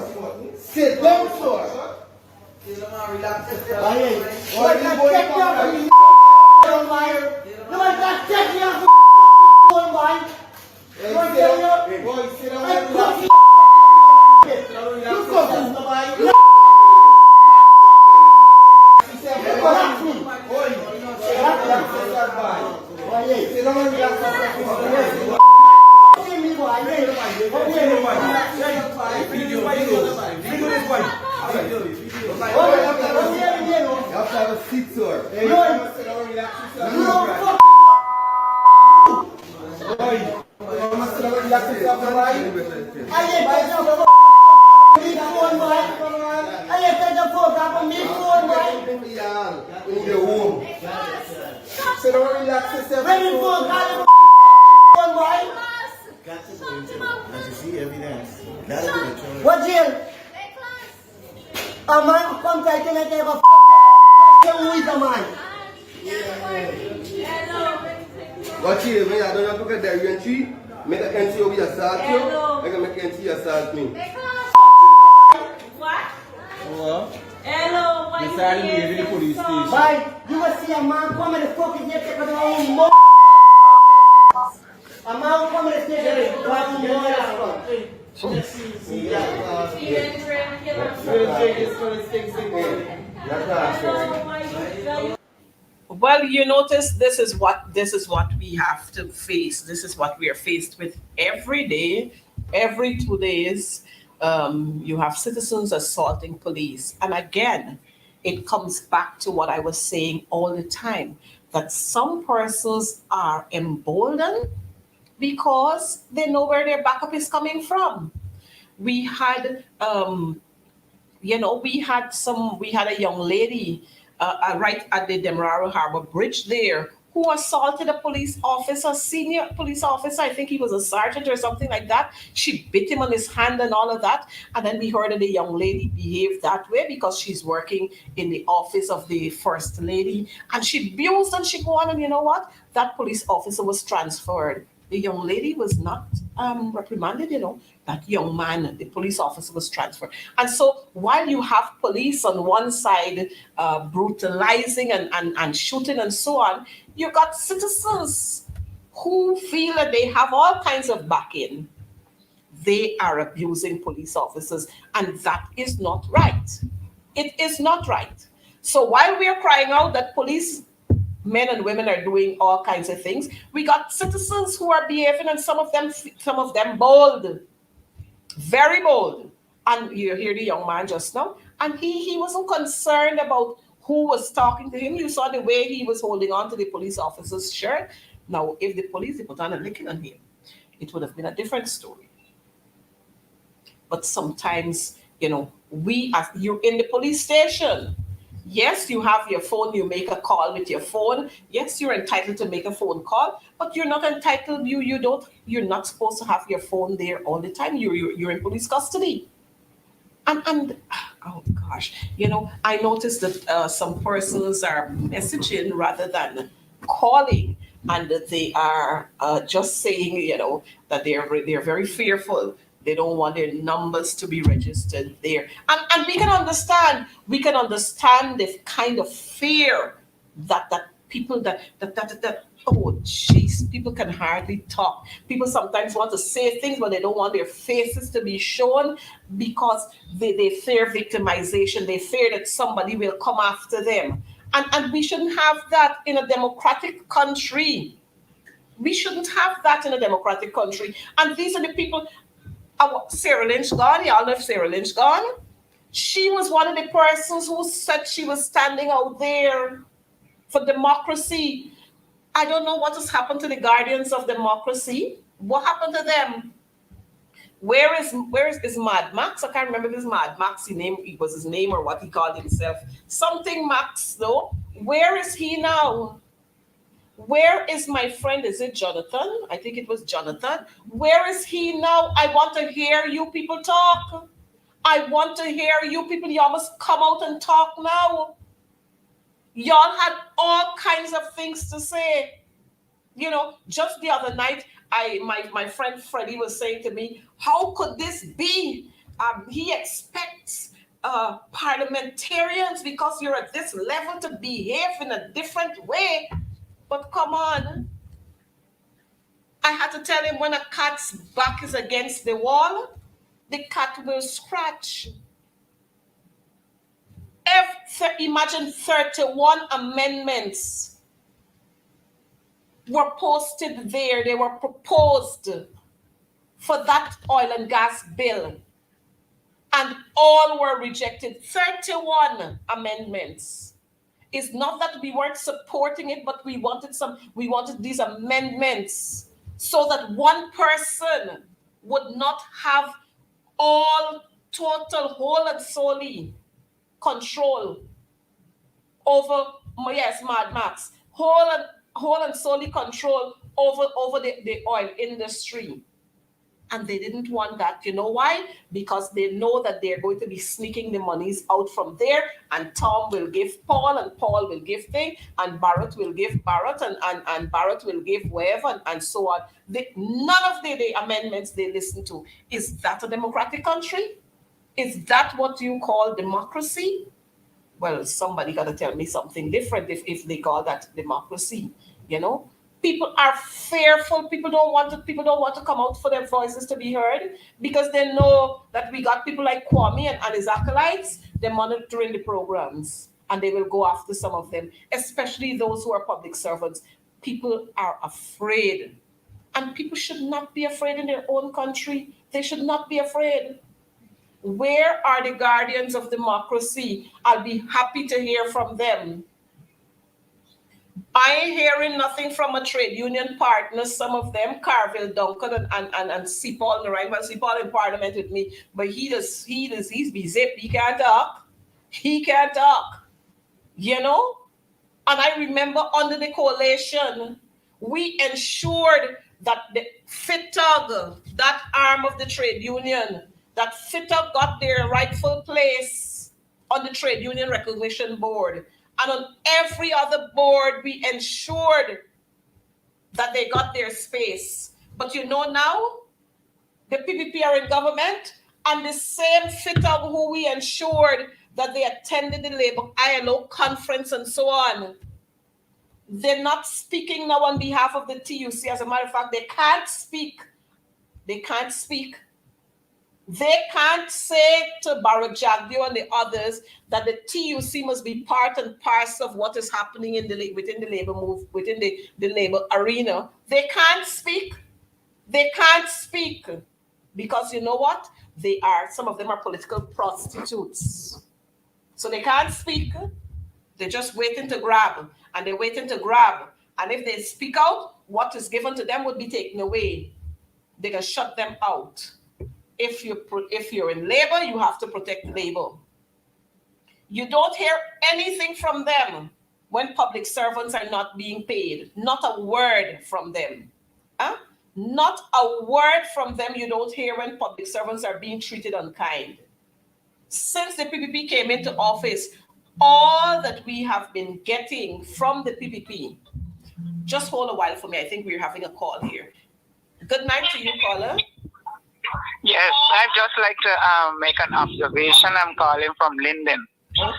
Sit down, sir. Tell him, man, relax yourself. Why you can't take me out for me? No one can take me out for me. Boy, sit down. I coffee. You coffee, nobody. Relax me. Sit down and relax yourself. You have to have a seat, sir. Hey, you must sit down and relax yourself. Boy, you must sit down and relax yourself, boy. In your home. Sit down and relax yourself. What jail? A man come try to make a who is a man? Watch it, when I don't look at the entry, make a country over your assault you, make a country assault me. What? What? Hello, what You started me in the police station. Bye. You must see a man come and the fuck is here take a own a man come and take a Well, you notice this is what we have to face. This is what we are faced with every day, every 2 days. You have citizens assaulting police, and again, it comes back to what I was saying all the time, that some persons are emboldened because they know where their backup is coming from. We had we had a young lady right at the Demerara Harbor Bridge there who assaulted a police officer, senior police officer. I think he was a sergeant or something like that. She bit him on his hand and all of that. And then we heard that the young lady behaved that way because she's working in the office of the first lady. And she abused and she go on, and you know what? That police officer was transferred. The young lady was not reprimanded, that young man, the police officer, was transferred. And so while you have police on one side brutalizing and shooting and so on, you got citizens who feel that they have all kinds of backing. They are abusing police officers, and that is not right. It is not right. So while we are crying out that police men and women are doing all kinds of things, we got citizens who are behaving, and some of them bold, very bold. And you hear the young man just now, and he wasn't concerned about who was talking to him. You saw the way he was holding on to the police officer's shirt. Now, if the police had put on a licking on him, it would have been a different story. But sometimes, you're in the police station. Yes, you have your phone, you make a call with your phone. Yes, you're entitled to make a phone call, but you're not entitled, you're not supposed to have your phone there all the time. You're in police custody. And oh gosh, I noticed that some persons are messaging rather than calling, and that they are just saying, that they're very fearful. They don't want their numbers to be registered there. And we can understand the kind of fear that people that oh jeez, people can hardly talk. People sometimes want to say things, but they don't want their faces to be shown because they fear victimization. They fear that somebody will come after them. And we shouldn't have that in a democratic country. We shouldn't have that in a democratic country. And these are the people. Sarah Lynch gone. Y'all know Sarah Lynch gone. She was one of the persons who said she was standing out there for democracy. I don't know what has happened to the guardians of democracy. What happened to them? Where is Mad Max? I can't remember if it's Mad Max. It was his name or what he called himself. Something Max though. Where is he now? Where is my friend? Is it Jonathan? I think it was Jonathan. Where is he now? I want to hear you people talk. I want to hear you people. Y'all must come out and talk now. Y'all had all kinds of things to say. You know, just the other night, my friend Freddie was saying to me, how could this be? He expects parliamentarians, because you're at this level, to behave in a different way. But come on. I had to tell him, when a cat's back is against the wall, the cat will scratch. Imagine 31 amendments were posted there. They were proposed for that oil and gas bill. And all were rejected. 31 amendments. It's not that we weren't supporting it, but we wanted these amendments so that one person would not have all total, whole and solely control over, yes, Mad Max, whole and solely control over the oil industry. And they didn't want that. You know why? Because they know that they're going to be sneaking the monies out from there, and Tom will give Paul, and Paul will give thing, and Barrett will give Barrett, and Barrett will give wherever, and so on. None of the amendments they listen to. Is that a democratic country? Is that what you call democracy? Well, somebody got to tell me something different if they call that democracy, you know? People are fearful. People don't want to come out for their voices to be heard, because they know that we got people like Kwame and his acolytes. They're monitoring the programs, and they will go after some of them, especially those who are public servants. People are afraid, and people should not be afraid in their own country. They should not be afraid. Where are the guardians of democracy? I'll be happy to hear from them. I ain't hearing nothing from a trade union partner. Some of them, Carville Duncan and C. Paul Narayan. Well, C. Paul in parliament with me, but he's busy. He can't talk. He can't talk. You know? And I remember under the coalition, we ensured that the FITUG, that arm of the trade union, that FITUG got their rightful place on the Trade Union Recognition Board. And on every other board, we ensured that they got their space. But you know now, the PPP are in government, and the same FITUG who we ensured that they attended the Labour ILO conference and so on, they're not speaking now on behalf of the TUC. As a matter of fact, they can't speak. They can't speak. They can't say to Barack Jagdeo and the others that the TUC must be part and parcel of what is happening within the labor move, within the labor arena. They can't speak. They can't speak because you know what? Some of them are political prostitutes. So they can't speak. They're just waiting to grab, and they're waiting to grab. And if they speak out, what is given to them would be taken away. They can shut them out. If you're in labor, you have to protect labor. You don't hear anything from them when public servants are not being paid. Not a word from them. Huh? Not a word from them you don't hear when public servants are being treated unkind. Since the PPP came into office, all that we have been getting from the PPP. Just hold a while for me. I think we're having a call here. Good night to you, caller. Yes, I'd just like to make an observation. I'm calling from Linden. Okay.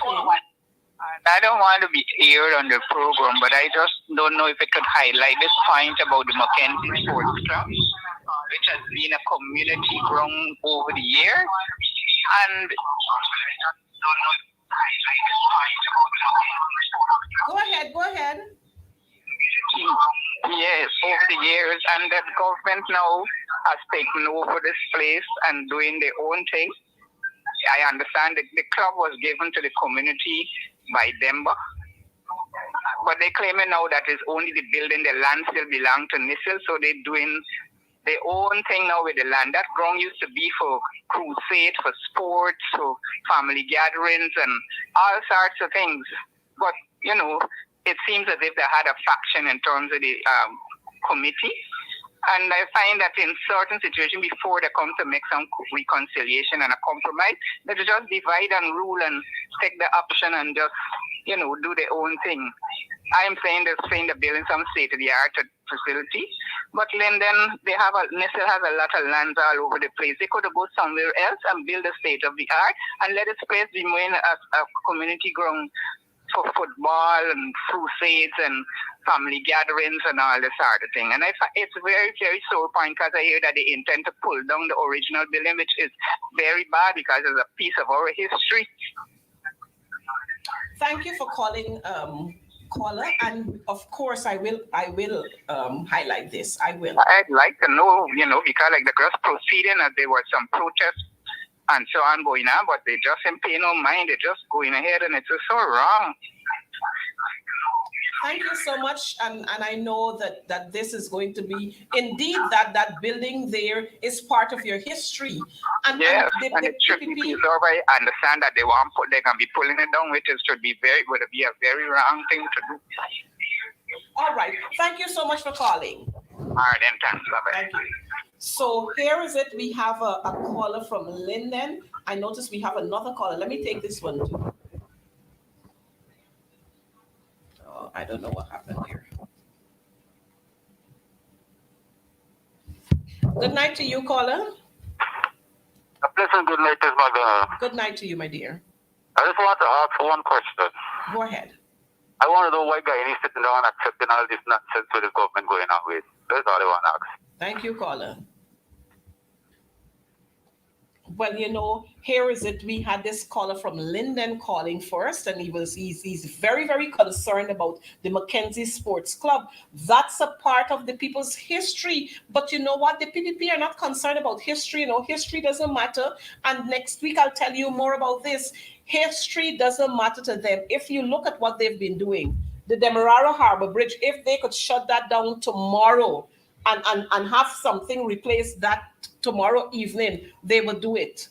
I don't want to be aired on the program, but I just don't know if I could highlight this point about the Mackenzie Sports Club, which has been a community ground over the years. And I don't know if I could highlight this point about the Mackenzie Sports Club. Go ahead. Yes, over the years, and the government now has taken over this place and doing their own thing. I understand that the club was given to the community by Demba, but they're claiming now that it's only the building, the land still belong to Nissel, so they're doing their own thing now with the land. That ground used to be for crusade, for sports, for family gatherings, and all sorts of things. But, you know, it seems as if they had a faction in terms of the committee. And I find that in certain situations, before they come to make some reconciliation and a compromise, they just divide and rule and take the option and just, you know, do their own thing. I'm saying they're building some state-of-the-art facility, but Linden, Nissel has a lot of lands all over the place. They could go somewhere else and build a state-of-the-art and let this place be more a community ground for football and crusades and family gatherings and all this sort of thing. And it's very, very sore point because I hear that they intend to pull down the original building, which is very bad because it's a piece of our history. Thank you for calling, caller, and of course I will highlight this. I will. I'd like to know, you know, because like the gross proceeding, there were some protests and so on going on, but they just ain't pay no mind. They're just going ahead, and it's just so wrong. Thank you so much, and I know that this is going to be indeed that building there is part of your history. And yes, and it should be preserved. I understand that they can be pulling it down, which would be a very wrong thing to do. All right, thank you so much for calling. All right, then thanks. Bye-bye. Thank you. So here is it. We have a caller from Linden. I noticed we have another caller. Let me take this one too. Oh, I don't know what happened here. Good night to you, caller. A pleasant good night, Miss Mother. Good night to you, my dear. I just want to ask one question. Go ahead. I want to know why Guyanese is sitting down accepting all this nonsense with the government going on with. That's all I want to ask. Thank you, caller. Well, you know, here is it. We had this caller from Linden calling first, and he's very, very concerned about the Mackenzie Sports Club. That's a part of the people's history. But you know what? The PPP are not concerned about history. You know, history doesn't matter. And next week, I'll tell you more about this. History doesn't matter to them. If you look at what they've been doing, the Demerara Harbor Bridge, if they could shut that down tomorrow, and have something replace that tomorrow evening, they will do it.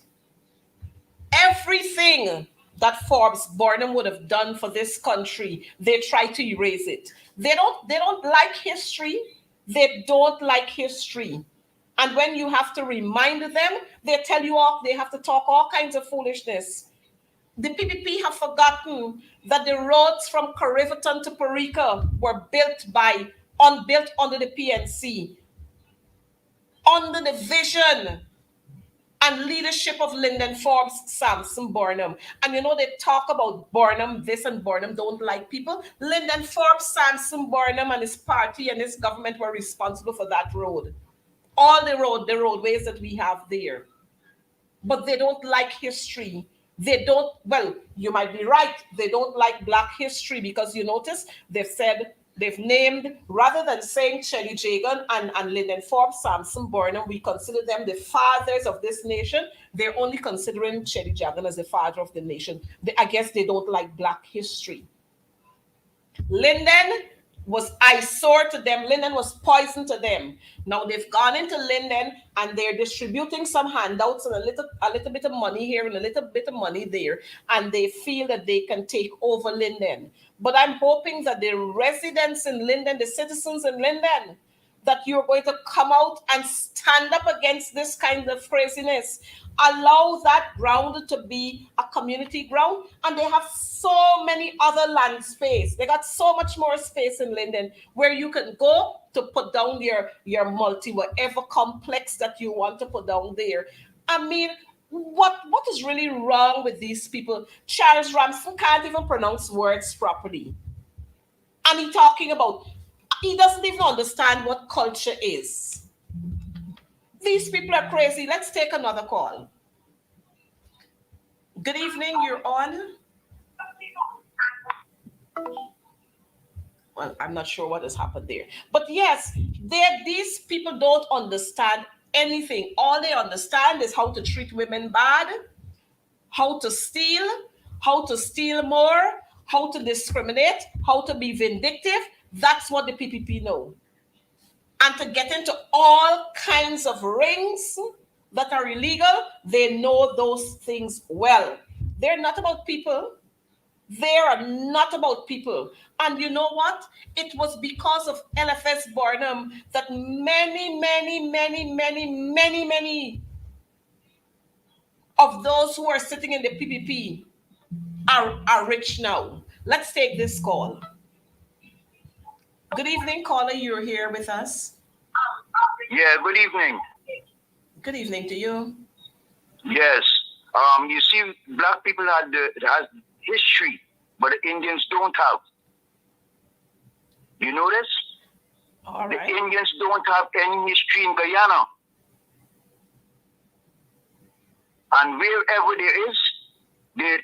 Everything that Forbes Burnham would have done for this country, they try to erase it. They don't like history. They don't like history. And when you have to remind them, they tell you off, they have to talk all kinds of foolishness. The PPP have forgotten that the roads from Coretta to Parika were built under the PNC, under the vision and leadership of Linden Forbes, Samson Burnham. And you know, they talk about Burnham this and Burnham don't like people. Linden Forbes, Samson Burnham and his party and his government were responsible for that road. All the roadways that we have there. But they don't like history. They don't, well, you might be right. They don't like Black history because you notice they've named, rather than saying Chelly Jagan and Linden Forbes, Samson Burnham, we consider them the fathers of this nation. They're only considering Chelly Jagan as the father of the nation. I guess they don't like Black history. Linden was eyesore to them. Linden was poison to them. Now they've gone into Linden and they're distributing some handouts and a little bit of money here and a little bit of money there, and they feel that they can take over Linden. But I'm hoping that the residents in Linden, the citizens in Linden, that you're going to come out and stand up against this kind of craziness. Allow that ground to be a community ground, and they have so many other land space. They got so much more space in Linden where you can go to put down your multi whatever complex that you want to put down there. I mean, what is really wrong with these people? Charles Ramsden can't even pronounce words properly. And he doesn't even understand what culture is. These people are crazy. Let's take another call. Good evening, you're on. Well, I'm not sure what has happened there. But yes, these people don't understand anything. All they understand is how to treat women bad, how to steal more, how to discriminate, how to be vindictive. That's what the PPP know. And to get into all kinds of rings that are illegal, they know those things well. They're not about people. They are not about people. And you know what? It was because of LFS Barnum that many of those who are sitting in the PPP are rich now. Let's take this call. Good evening, caller. You're here with us. Yeah, good evening. Good evening to you. Yes. You see, black people has history, but the Indians don't have. You know this? All right. The Indians don't have any history in Guyana. And wherever there is, they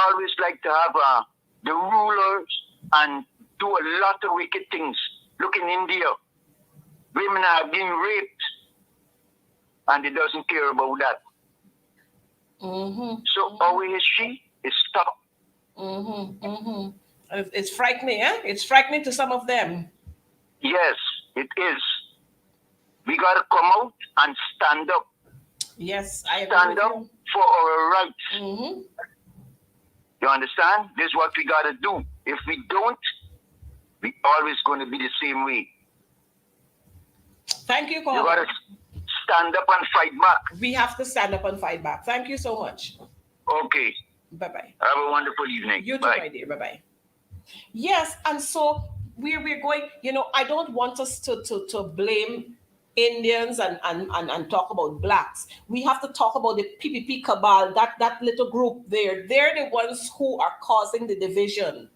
always like to have the rulers and do a lot of wicked things. Look in India. Women are being raped, and they doesn't care about that. So our history is stopped. It's frightening, eh? It's frightening to some of them. Yes, it is. We got to come out and stand up. Yes, I agree. Stand up for our rights. You understand? This is what we got to do. If we don't, we always going to be the same way. Thank you, caller. You got to stand up and fight back. We have to stand up and fight back. Thank you so much. Okay. Bye-bye. Have a wonderful evening. You too, my dear. Bye-bye. Yes, and so we're going, I don't want us to blame Indians and talk about blacks. We have to talk about the PPP cabal, that little group there. They're the ones who are causing the division.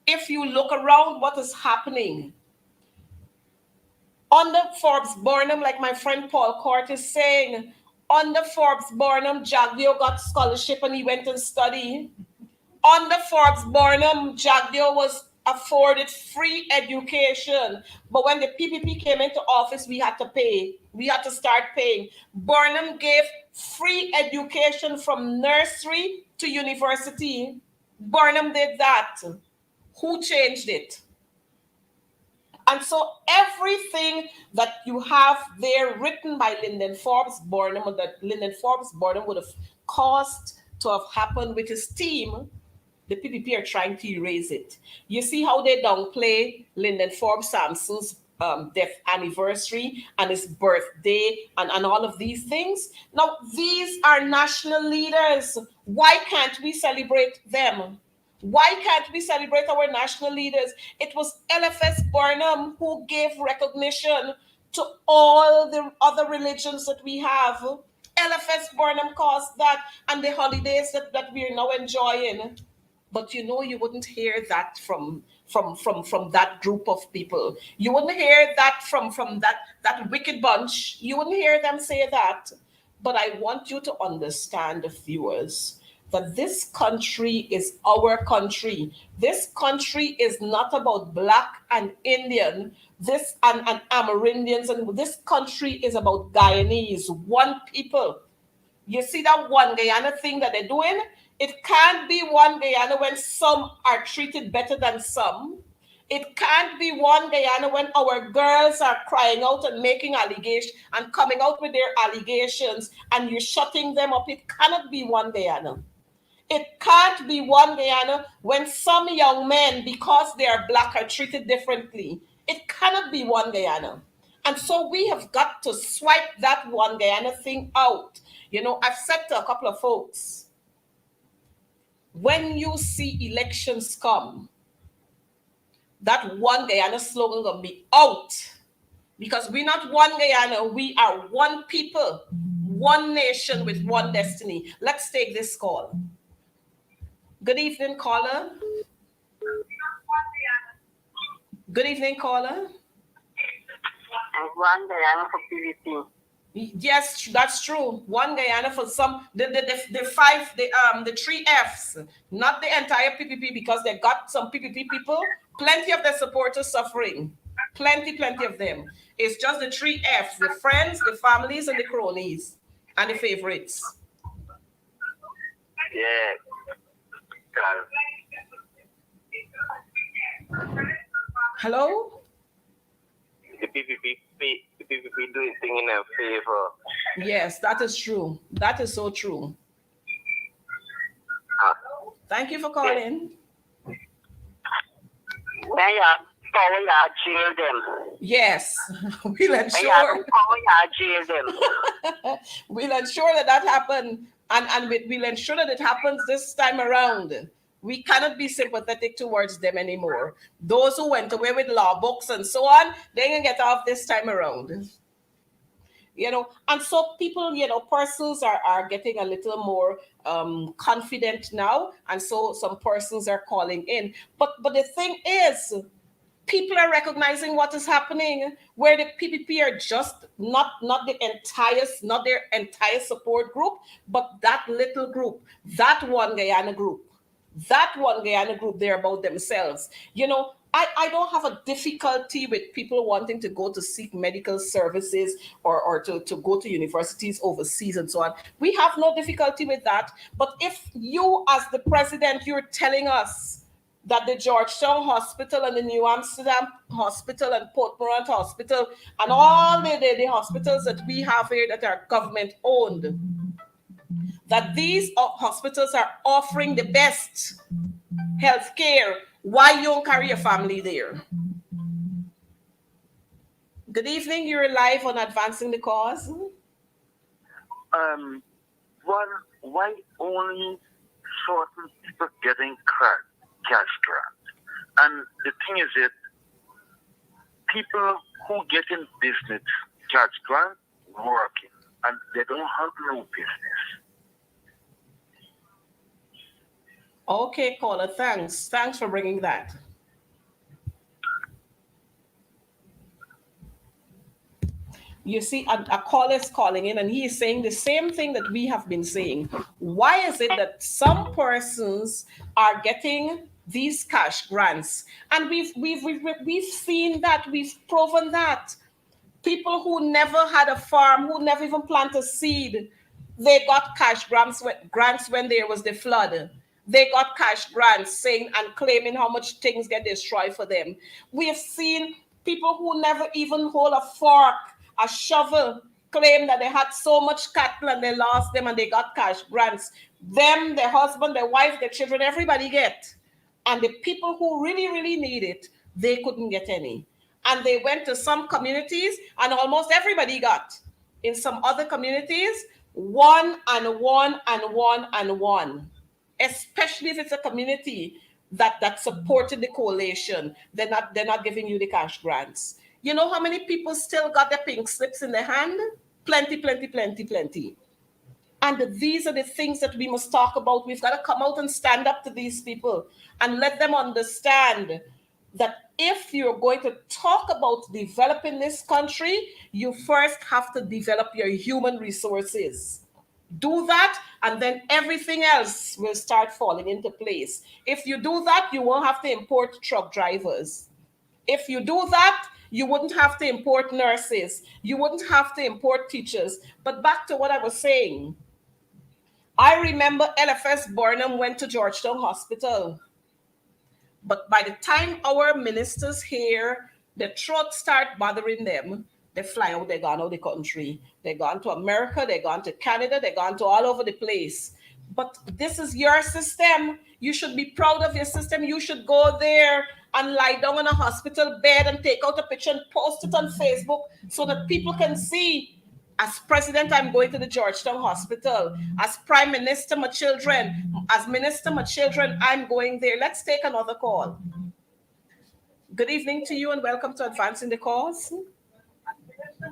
If you look around what is happening, under Forbes Burnham, like my friend Paul Court is saying, under Forbes Burnham, Jagdeo got scholarship and he went and studied. Under Forbes Burnham, Jagdeo was afforded free education. But when the PPP came into office, we had to pay. We had to start paying. Burnham gave free education from nursery to university. Burnham did that. Who changed it? And so everything that you have there written by Lyndon Forbes Burnham, or that Lyndon Forbes Burnham would have caused to have happened with his team, the PPP are trying to erase it. You see how they downplay Lyndon Forbes Sampson's death anniversary and his birthday and all of these things. Now, these are national leaders. Why can't we celebrate them? Why can't we celebrate our national leaders? It was LFS Burnham who gave recognition to all the other religions that we have. LFS Burnham caused that, and the holidays that we are now enjoying. But you wouldn't hear that from that group of people. You wouldn't hear that from that wicked bunch. You wouldn't hear them say that. But I want you to understand, viewers, that this country is our country. This country is not about black and Indian, and Amerindians, and this country is about Guyanese, one people. You see that one Guyana thing that they're doing? It can't be one Guyana when some are treated better than some. It can't be one Guyana when our girls are crying out and making allegations and coming out with their allegations and you're shutting them up. It cannot be one Guyana. It can't be one Guyana when some young men, because they are black, are treated differently. It cannot be one Guyana. And so we have got to swipe that one Guyana thing out. I've said to a couple of folks, when you see elections come, that one Guyana slogan gonna be out. Because we're not one Guyana, we are one people. one nation with one destiny. Let's take this call. Good evening, caller. Good evening, caller. One Guyana for PVP. Yes, that's true. One Guyana for some, the three Fs, not the entire PPP, because they got some PPP people, plenty of their supporters suffering. Plenty of them. It's just the three Fs, the friends, the families, and the cronies, and the favorites. Yeah. Hello? The PPP doing thing in their favor. Yes, that is true. That is so true. Thank you for calling. When you power, you jail them. Yes, we'll ensure. Power, you jail them. We'll ensure that happens, and we'll ensure that it happens this time around. We cannot be sympathetic towards them anymore. Those who went away with law books and so on, they can get off this time around. You know, and so people, you know, persons are getting a little more confident now, and so some persons are calling in. But the thing is, people are recognizing what is happening, where the PPP are just not their entire support group, but that little group, that one Guyana group. They're about themselves. You know, I don't have a difficulty with people wanting to go to seek medical services or to go to universities overseas and so on. We have no difficulty with that. But if you, as the president, you're telling us that the Georgetown Hospital and the New Amsterdam Hospital and Port Morant Hospital and all the hospitals that we have here that are government owned, that these hospitals are offering the best health care, why you don't carry your family there? Good evening, you're live on Advancing the Cause. Why only certain people getting cash grant? And the thing is that people who get in business cash grant working and they don't have no business. Okay, caller, thanks. Thanks for bringing that. You see, a caller is calling in and he is saying the same thing that we have been saying. Why is it that some persons are getting these cash grants? And we've seen that, we've proven that. People who never had a farm, who never even planted a seed, they got cash grants when there was the flood. They got cash grants saying and claiming how much things get destroyed for them. We have seen people who never even hold a fork, a shovel, claim that they had so much cattle and they lost them and they got cash grants. Them, their husband, their wife, their children, everybody get. And the people who really, really need it, they couldn't get any. And they went to some communities and almost everybody got. In some other communities, one and one and one and one. Especially if it's a community that supported the coalition, they're not giving you the cash grants. You know how many people still got their pink slips in their hand? Plenty. And these are the things that we must talk about. We've got to come out and stand up to these people and let them understand that if you're going to talk about developing this country, you first have to develop your human resources. Do that, and then everything else will start falling into place. If you do that, you won't have to import truck drivers. If you do that, you wouldn't have to import nurses. You wouldn't have to import teachers. But back to what I was saying. I remember LFS Burnham went to Georgetown Hospital. But by the time our ministers here, the throat start bothering them, they fly out, they gone out of the country. They gone to America, they gone to Canada, they gone to all over the place. But this is your system. You should be proud of your system. You should go there and lie down on a hospital bed and take out a picture and post it on Facebook so that people can see, as president, I'm going to the Georgetown Hospital. As prime minister, my children, as minister, my children, I'm going there. Let's take another call. Good evening to you and welcome to Advancing the Cause.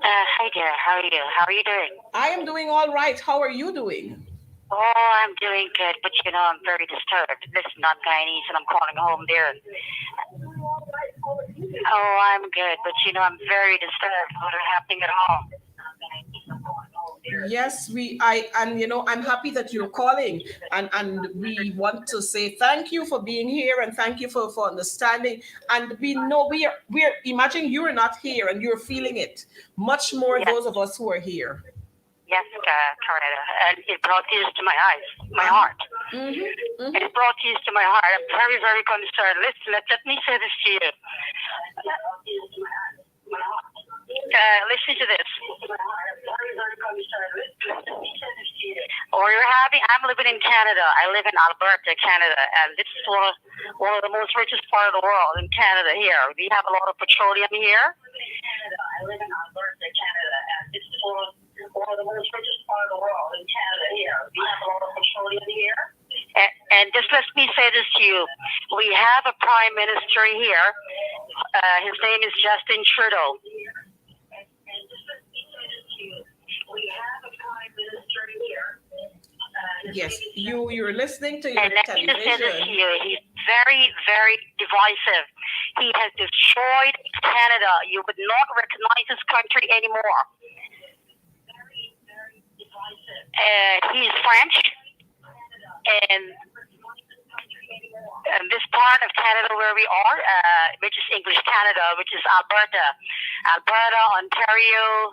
Hi there. How are you? How are you doing? I am doing all right. How are you doing? Oh, I'm doing good, but I'm very disturbed. Listen, I'm Guyanese and I'm calling home there. Oh, I'm good, but I'm very disturbed. What is happening at home? Yes, I'm happy that you're calling, and we want to say thank you for being here and thank you for understanding. And we know we're imagine you're not here and you're feeling it much more. Yes. Those of us who are here. Yes, Coretta, and it brought tears to my eyes, my heart. It brought tears to my heart. I'm very, very concerned. Listen, let me say this to you. Listen to this. I'm living in Canada. I live in Alberta, Canada, and this is one of the most richest part of the world in Canada here. We have a lot of petroleum here. I live in Alberta, Canada, and this is one of the most richest part of the world in Canada here. We have a lot of petroleum here. And just let me say this to you. We have a prime minister here. His name is Justin Trudeau. We have a prime minister here. Yes, you're listening to your and let television. me just say this to you. He's very, very divisive. He has destroyed Canada. You would not recognize this country anymore. Very, very divisive. He's French, and this part of Canada where we are, which is English Canada, which is Alberta, Ontario,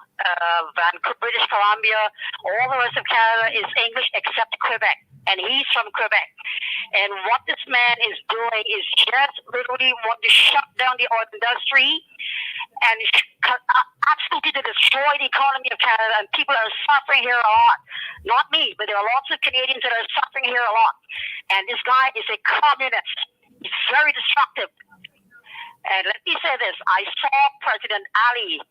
Vancouver, British Columbia, all the rest of Canada is English except Quebec, and he's from Quebec. And what this man is doing is just literally want to shut down the oil industry and absolutely to destroy the economy of Canada, and people are suffering here a lot. Not me, but there are lots of Canadians that are suffering here a lot. And this guy is a communist. He's very destructive. And let me say this. I saw President Ali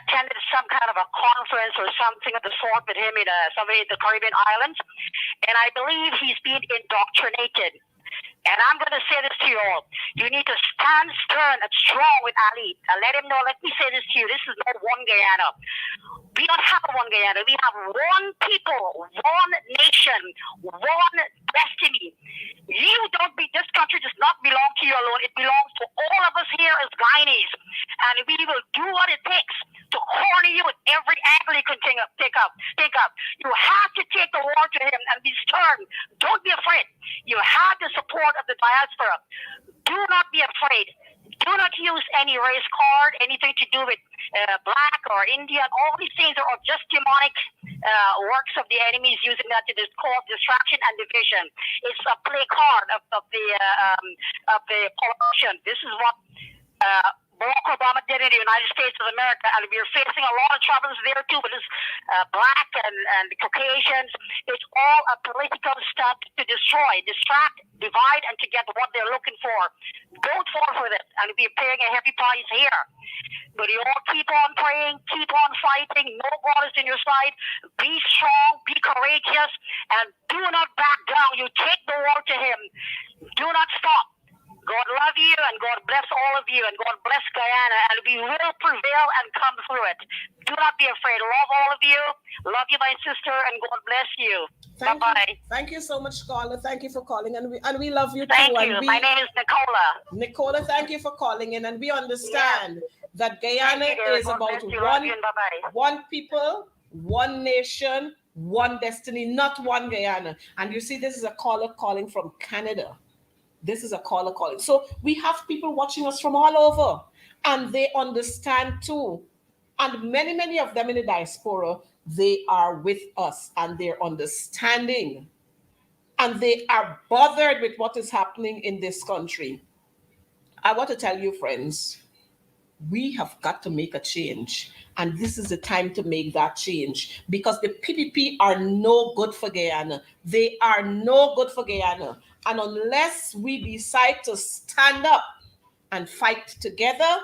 attended some kind of a conference or something of the sort with him in somewhere in the Caribbean islands. And I believe he's being indoctrinated. And I'm going to say this to you all. You need to stand stern and strong with Ali and let him know. Let me say this to you. This is not one Guyana. We don't have one Guyana. We have one people, one nation, one destiny. This country does not belong to you alone. It belongs to all of us here as Guyanese. And we will do what it takes to corner you with every angle you can think up. You have to take the war to him and be stern. Don't be afraid. You have the support of the diaspora. Do not be afraid. Do not use any race card, anything to do with black or Indian. All these things are just demonic works of the enemies, using that to cause distraction and division. It's a play card of the politician. This is what Barack Obama did in the United States of America, and we're facing a lot of troubles there too. But it's black and the Caucasians. It's all a political stunt to destroy, distract, divide, and to get what they're looking for. Don't fall for it, and we're paying a heavy price here. But you all keep on praying, keep on fighting. No God is in your side. Be strong, be courageous, and do not back down. You take the war to him. Do not stop. God love you, and God bless all of you, and God bless Guyana, and we will prevail and come through it. Do not be afraid. Love all of you. Love you, my sister, and God bless you. Bye-bye. Thank you so much, Carla. Thank you for calling, and we love you too. Thank you. My name is Nicola. Nicola, thank you for calling in, and we understand that Guyana is about one people, one nation, one destiny, not one Guyana. And you see, this is a caller calling from Canada. This is a caller calling. So we have people watching us from all over, and they understand too. And many of them in the diaspora, they are with us and they're understanding. And they are bothered with what is happening in this country. I want to tell you, friends, we have got to make a change. And this is the time to make that change, because the PPP are no good for Guyana. They are no good for Guyana. And unless we decide to stand up and fight together,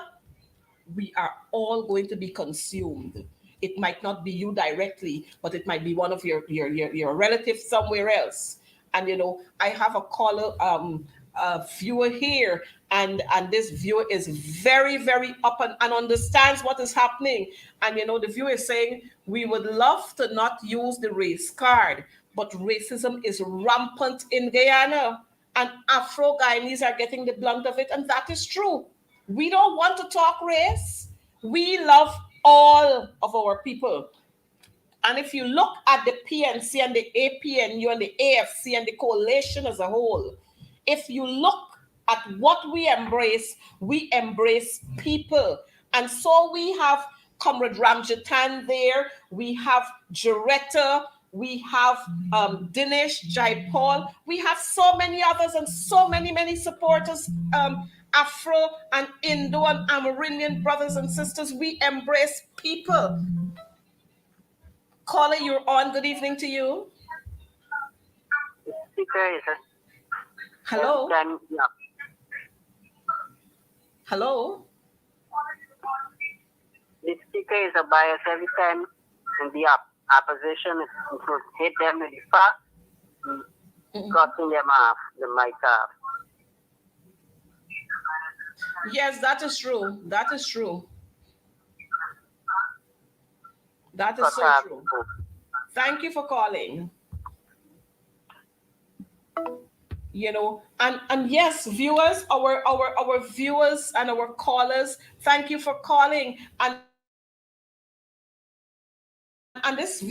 we are all going to be consumed. It might not be you directly, but it might be one of your relatives somewhere else. And I have a caller viewer here, and this viewer is very, very up and understands what is happening. And the viewer is saying, we would love to not use the race card, but racism is rampant in Guyana, and Afro Guyanese are getting the blunt of it, and that is true. We don't want to talk race. We love all of our people. And if you look at the PNC and the APNU and the AFC and the coalition as a whole, if you look at what we embrace people. And so we have Comrade Ramjatan there, we have Coretta, we have Dinesh, Jaipal, we have so many others and so many supporters, Afro and Indo and Amerindian brothers and sisters. We embrace people. Caller, you're on. Good evening to you. Hello. Hello. The speaker is a bias every time, and the opposition could hit them with the fact, cutting them off, the mic off. Yes, that is true. That is true. That is so true. Thank you for calling. And yes, viewers, our viewers and our callers, thank you for calling. And this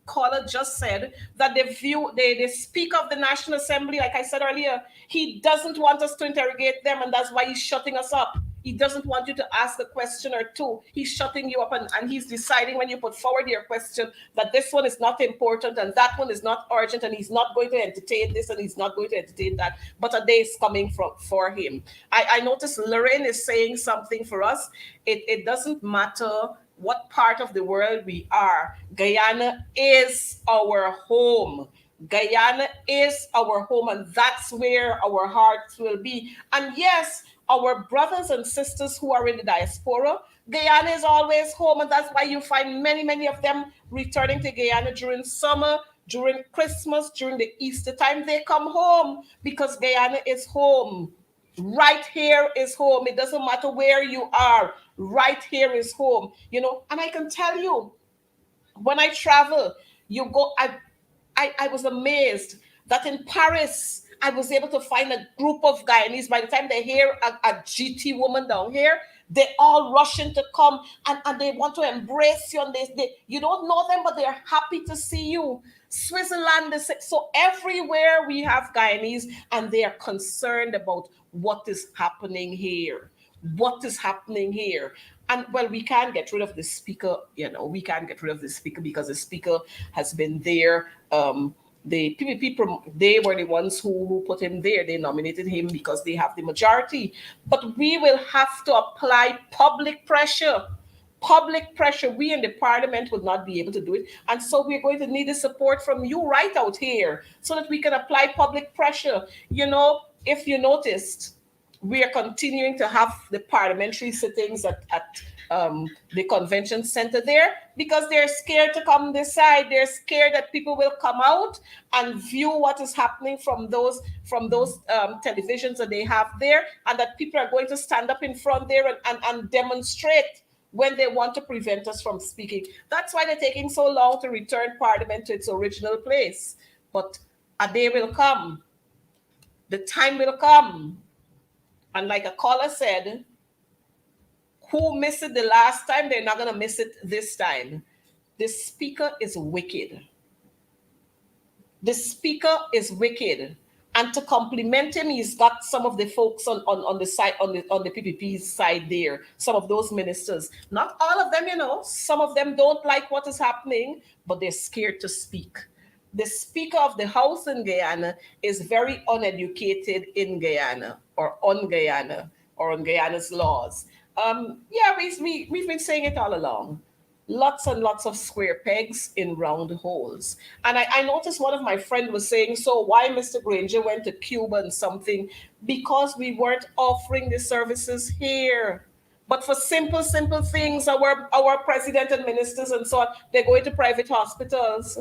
caller just said that the Speaker of the National Assembly, like I said earlier, he doesn't want us to interrogate them, and that's why he's shutting us up. He doesn't want you to ask a question or two. He's shutting you up, and he's deciding when you put forward your question that this one is not important and that one is not urgent, and he's not going to entertain this and he's not going to entertain that. But a day is coming for him. I noticed Lorraine is saying something for us. It doesn't matter what part of the world we are. Guyana is our home. Guyana is our home, and that's where our hearts will be. And yes, our brothers and sisters who are in the diaspora, Guyana is always home, and that's why you find many of them returning to Guyana during summer, during Christmas, during the Easter time. They come home because Guyana is home. Right here is home. It doesn't matter where you are. Right here is home. And I can tell you, when I travel, I was amazed that in Paris, I was able to find a group of Guyanese. By the time they hear a GT woman down here, they all rushing to come and they want to embrace you. And you don't know them, but they're happy to see you. Switzerland is so everywhere we have Guyanese, and they are concerned about what is happening here. What is happening here? And well, we can't get rid of the speaker. We can't get rid of the speaker because the speaker has been there. The PPP, they were the ones who put him there. They nominated him because they have the majority. But we will have to apply public pressure. Public pressure. We in the parliament will not be able to do it. And so we're going to need the support from you right out here so that we can apply public pressure. If you noticed, we are continuing to have the parliamentary sittings at the convention center there because they're scared to come this side. They're scared that people will come out and view what is happening from those televisions that they have there, and that people are going to stand up in front there and demonstrate when they want to prevent us from speaking. That's why they're taking so long to return Parliament to its original place. But a day will come. The time will come. And like a caller said, who missed it the last time, they're not going to miss it this time. The speaker is wicked. The speaker is wicked. And to compliment him, he's got some of the folks on the side, on the PPP's side there, some of those ministers. Not all of them, some of them don't like what is happening, but they're scared to speak. The Speaker of the House in Guyana is very uneducated in Guyana or on Guyana or on Guyana's laws. We've been saying it all along. Lots and lots of square pegs in round holes. And I noticed one of my friends was saying, so why Mr. Granger went to Cuba and something? Because we weren't offering the services here. But for simple things, our president and ministers and so on, they're going to private hospitals.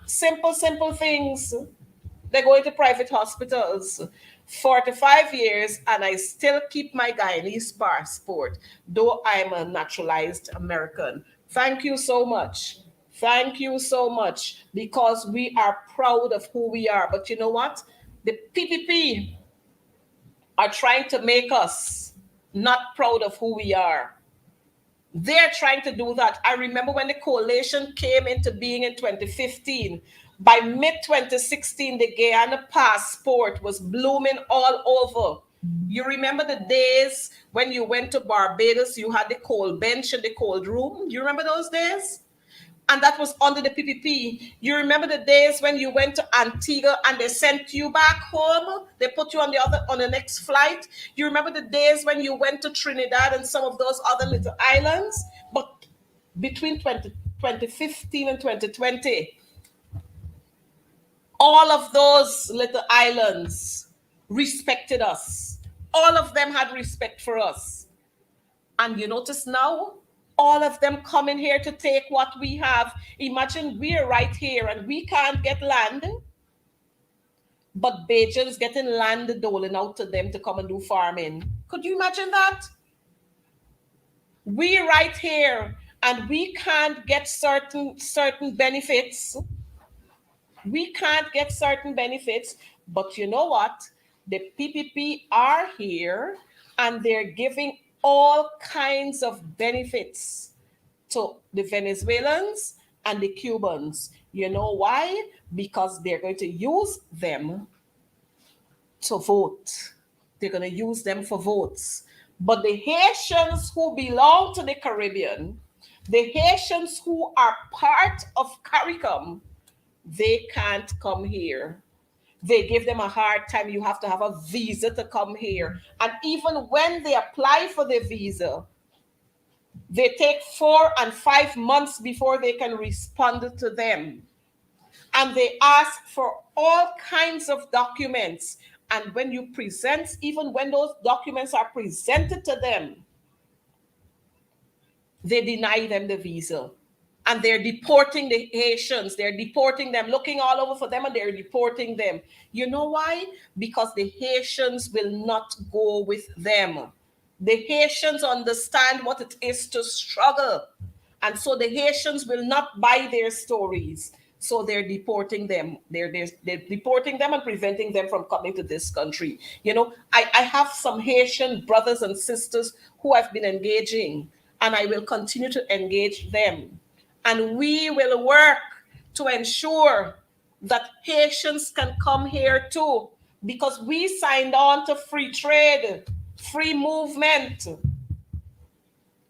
Simple things. They're going to private hospitals. 45 years, and I still keep my Guyanese passport, though I'm a naturalized American. Thank you so much. Thank you so much, because we are proud of who we are. But you know what? The PPP are trying to make us not proud of who we are. They're trying to do that. I remember when the coalition came into being in 2015. By mid-2016, the Guyana passport was blooming all over. You remember the days when you went to Barbados, you had the cold bench and the cold room? You remember those days? And that was under the PPP. You remember the days when you went to Antigua and they sent you back home? They put you on the next flight. You remember the days when you went to Trinidad and some of those other little islands? But between 2015 and 2020, all of those little islands respected us. All of them had respect for us. And you notice now, all of them coming here to take what we have. Imagine we're right here and we can't get land, but Bajans getting land doling out to them to come and do farming. Could you imagine that? We right here and we can't get certain benefits. We can't get certain benefits, but you know what? The PPP are here and they're giving all kinds of benefits to the Venezuelans and the Cubans. You know why? Because they're going to use them to vote. They're going to use them for votes. But the Haitians who belong to the Caribbean, the Haitians who are part of CARICOM, they can't come here. They give them a hard time. You have to have a visa to come here. And even when they apply for the visa, they take 4 and 5 months before they can respond to them. And they ask for all kinds of documents. And when you present, even when those documents are presented to them, they deny them the visa. And they're deporting the Haitians. They're deporting them, looking all over for them, and they're deporting them. You know why? Because the Haitians will not go with them. The Haitians understand what it is to struggle. And so the Haitians will not buy their stories. So they're deporting them. They're deporting them and preventing them from coming to this country. You know, I have some Haitian brothers and sisters who I've been engaging, and I will continue to engage them. And we will work to ensure that Haitians can come here too, because we signed on to free trade, free movement.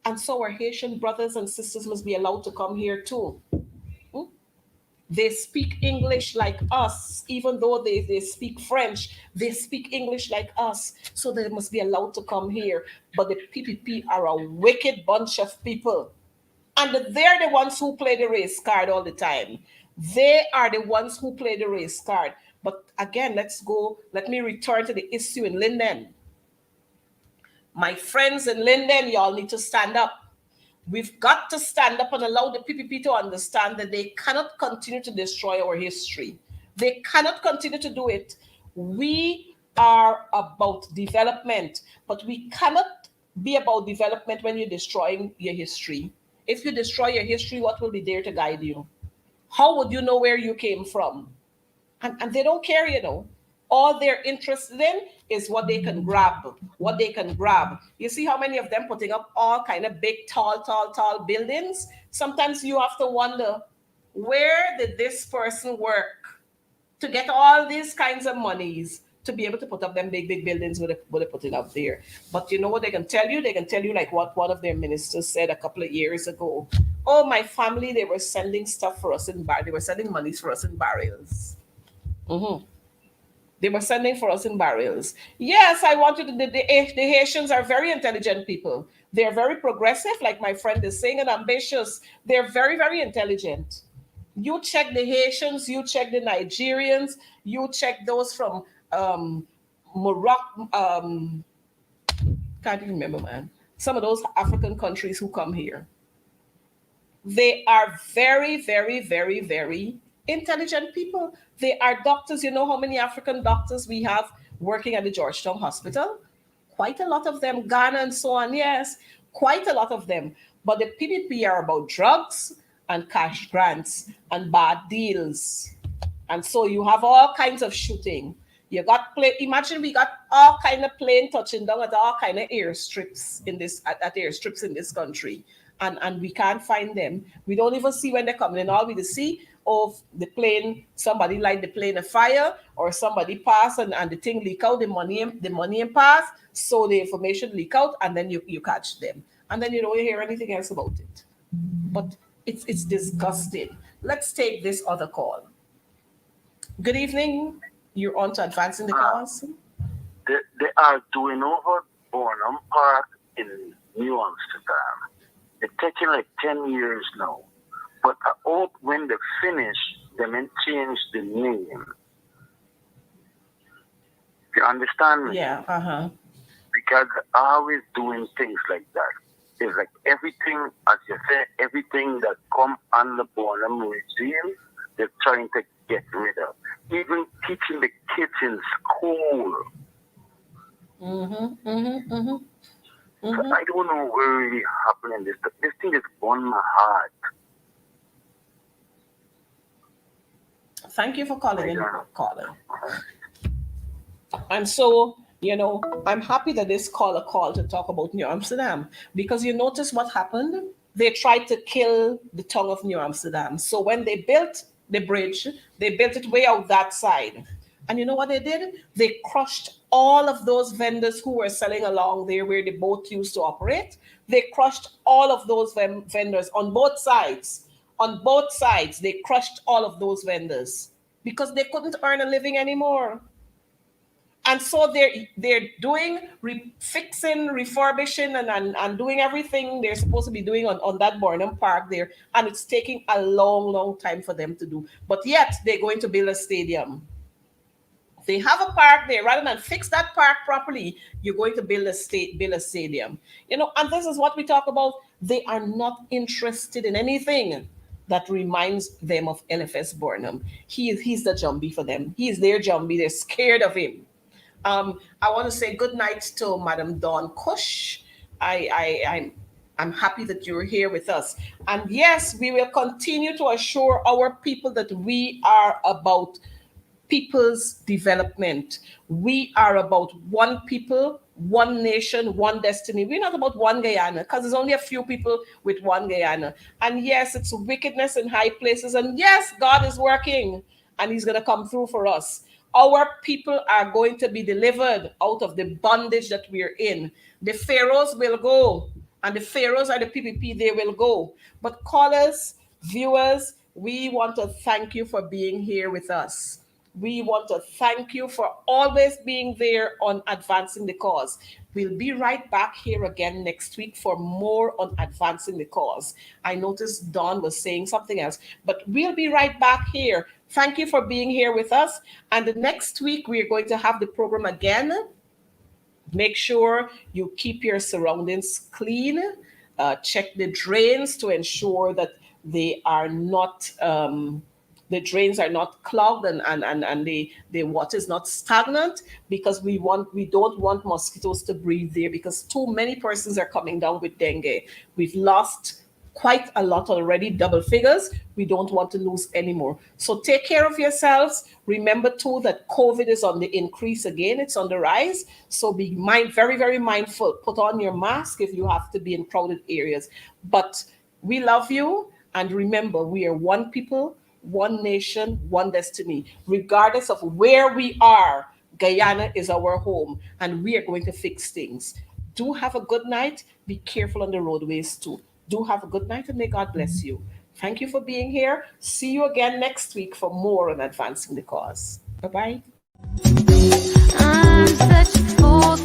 And so our Haitian brothers and sisters must be allowed to come here too. They speak English like us, even though they speak French, they speak English like us. So they must be allowed to come here. But the PPP are a wicked bunch of people. And they're the ones who play the race card all the time. They are the ones who play the race card. But again, let me return to the issue in Linden. My friends in Linden, y'all need to stand up. We've got to stand up and allow the PPP to understand that they cannot continue to destroy our history. They cannot continue to do it. We are about development, but we cannot be about development when you're destroying your history. If you destroy your history, what will be there to guide you? How would you know where you came from? And they don't care, you know. All they're interested in is what they can grab, what they can grab. You see how many of them putting up all kind of big, tall buildings? Sometimes you have to wonder, where did this person work to get all these kinds of monies to be able to put up them big buildings what they're putting up there? But you know what they can tell you? They can tell you like what one of their ministers said a couple of years ago. Oh, my family, they were sending stuff for us in barrels. They were sending monies for us in barrels. They were sending for us in barrels. Yes, I want you to, the Haitians are very intelligent people. They're very progressive, like my friend is saying, and ambitious. They're very, very intelligent. You check the Haitians, you check the Nigerians, you check those from Morocco, can't even remember, man. Some of those African countries who come here. They are very, very, very, very intelligent people. They are doctors. You know how many African doctors we have working at the Georgetown Hospital? Quite a lot of them, Ghana and so on, yes, quite a lot of them. But the PPP are about drugs and cash grants and bad deals. And so you have all kinds of shooting. You got imagine we got all kind of plane touching down at all kind of airstrips in this at airstrips in this country. And we can't find them. We don't even see when they're coming in. All we see of the plane, somebody light the plane a fire, or somebody pass and the thing leak out, the money and pass, so the information leak out, and then you catch them. And then you don't hear anything else about it. But it's disgusting. Let's take this other call. Good evening. You're on to Advancing the Cause. They are doing over Burnham Park in New Amsterdam. It's taking like 10 years now. But I hope when they finish, they may change the name. You understand me? Yeah, Because they're always doing things like that. It's like everything, as you say, everything that come on the Burnham regime, they're trying to get rid of. Even teaching the kids in school. So I don't know where really happening this. This thing is on my heart. Thank you for calling in, caller. And so, you know, I'm happy that this caller called to talk about New Amsterdam, because you notice what happened? They tried to kill the tongue of New Amsterdam. So when they built the bridge, they built it way out that side. And you know what they did? They crushed all of those vendors who were selling along there where the boat used to operate. They crushed all of those vendors on both sides. On both sides, they crushed all of those vendors because they couldn't earn a living anymore. And so they're doing fixing, refurbishing, and doing everything they're supposed to be doing on that Burnham Park there. And it's taking a long, long time for them to do. But yet they're going to build a stadium. They have a park there. Rather than fix that park properly, you're going to build a stadium. You know, and this is what we talk about. They are not interested in anything that reminds them of LFS Burnham. He's the Jumbie for them. He's their Jumbie. They're scared of him. I want to say good night to Madam Dawn Cush. I'm happy that you're here with us. And yes, we will continue to assure our people that we are about people's development. We are about one people, one nation, one destiny. We're not about one Guyana, because there's only a few people with one Guyana. And yes, it's wickedness in high places. And yes, God is working, and he's going to come through for us. Our people are going to be delivered out of the bondage that we're in. The pharaohs will go, and the pharaohs are the PPP, they will go. But callers, viewers, we want to thank you for being here with us. We want to thank you for always being there on Advancing the Cause. We'll be right back here again next week for more on Advancing the Cause. I noticed Dawn was saying something else, but we'll be right back here. Thank you for being here with us. And the next week, we're going to have the program again. Make sure you keep your surroundings clean. Check the drains to ensure that they are not... the drains are not clogged and the water is not stagnant, because we don't want mosquitoes to breed there, because too many persons are coming down with dengue. We've lost quite a lot already, double figures. We don't want to lose any more. So take care of yourselves. Remember too that COVID is on the increase again. It's on the rise. So be very, very mindful. Put on your mask if you have to be in crowded areas. But we love you. And remember, we are one people, one nation, one destiny. Regardless of where we are, Guyana is our home, and we are going to fix things. Do have a good night. Be careful on the roadways too. Do have a good night, and may God bless you. Thank you for being here. See you again next week for more on Advancing the Cause. Bye-bye. I'm such a fool.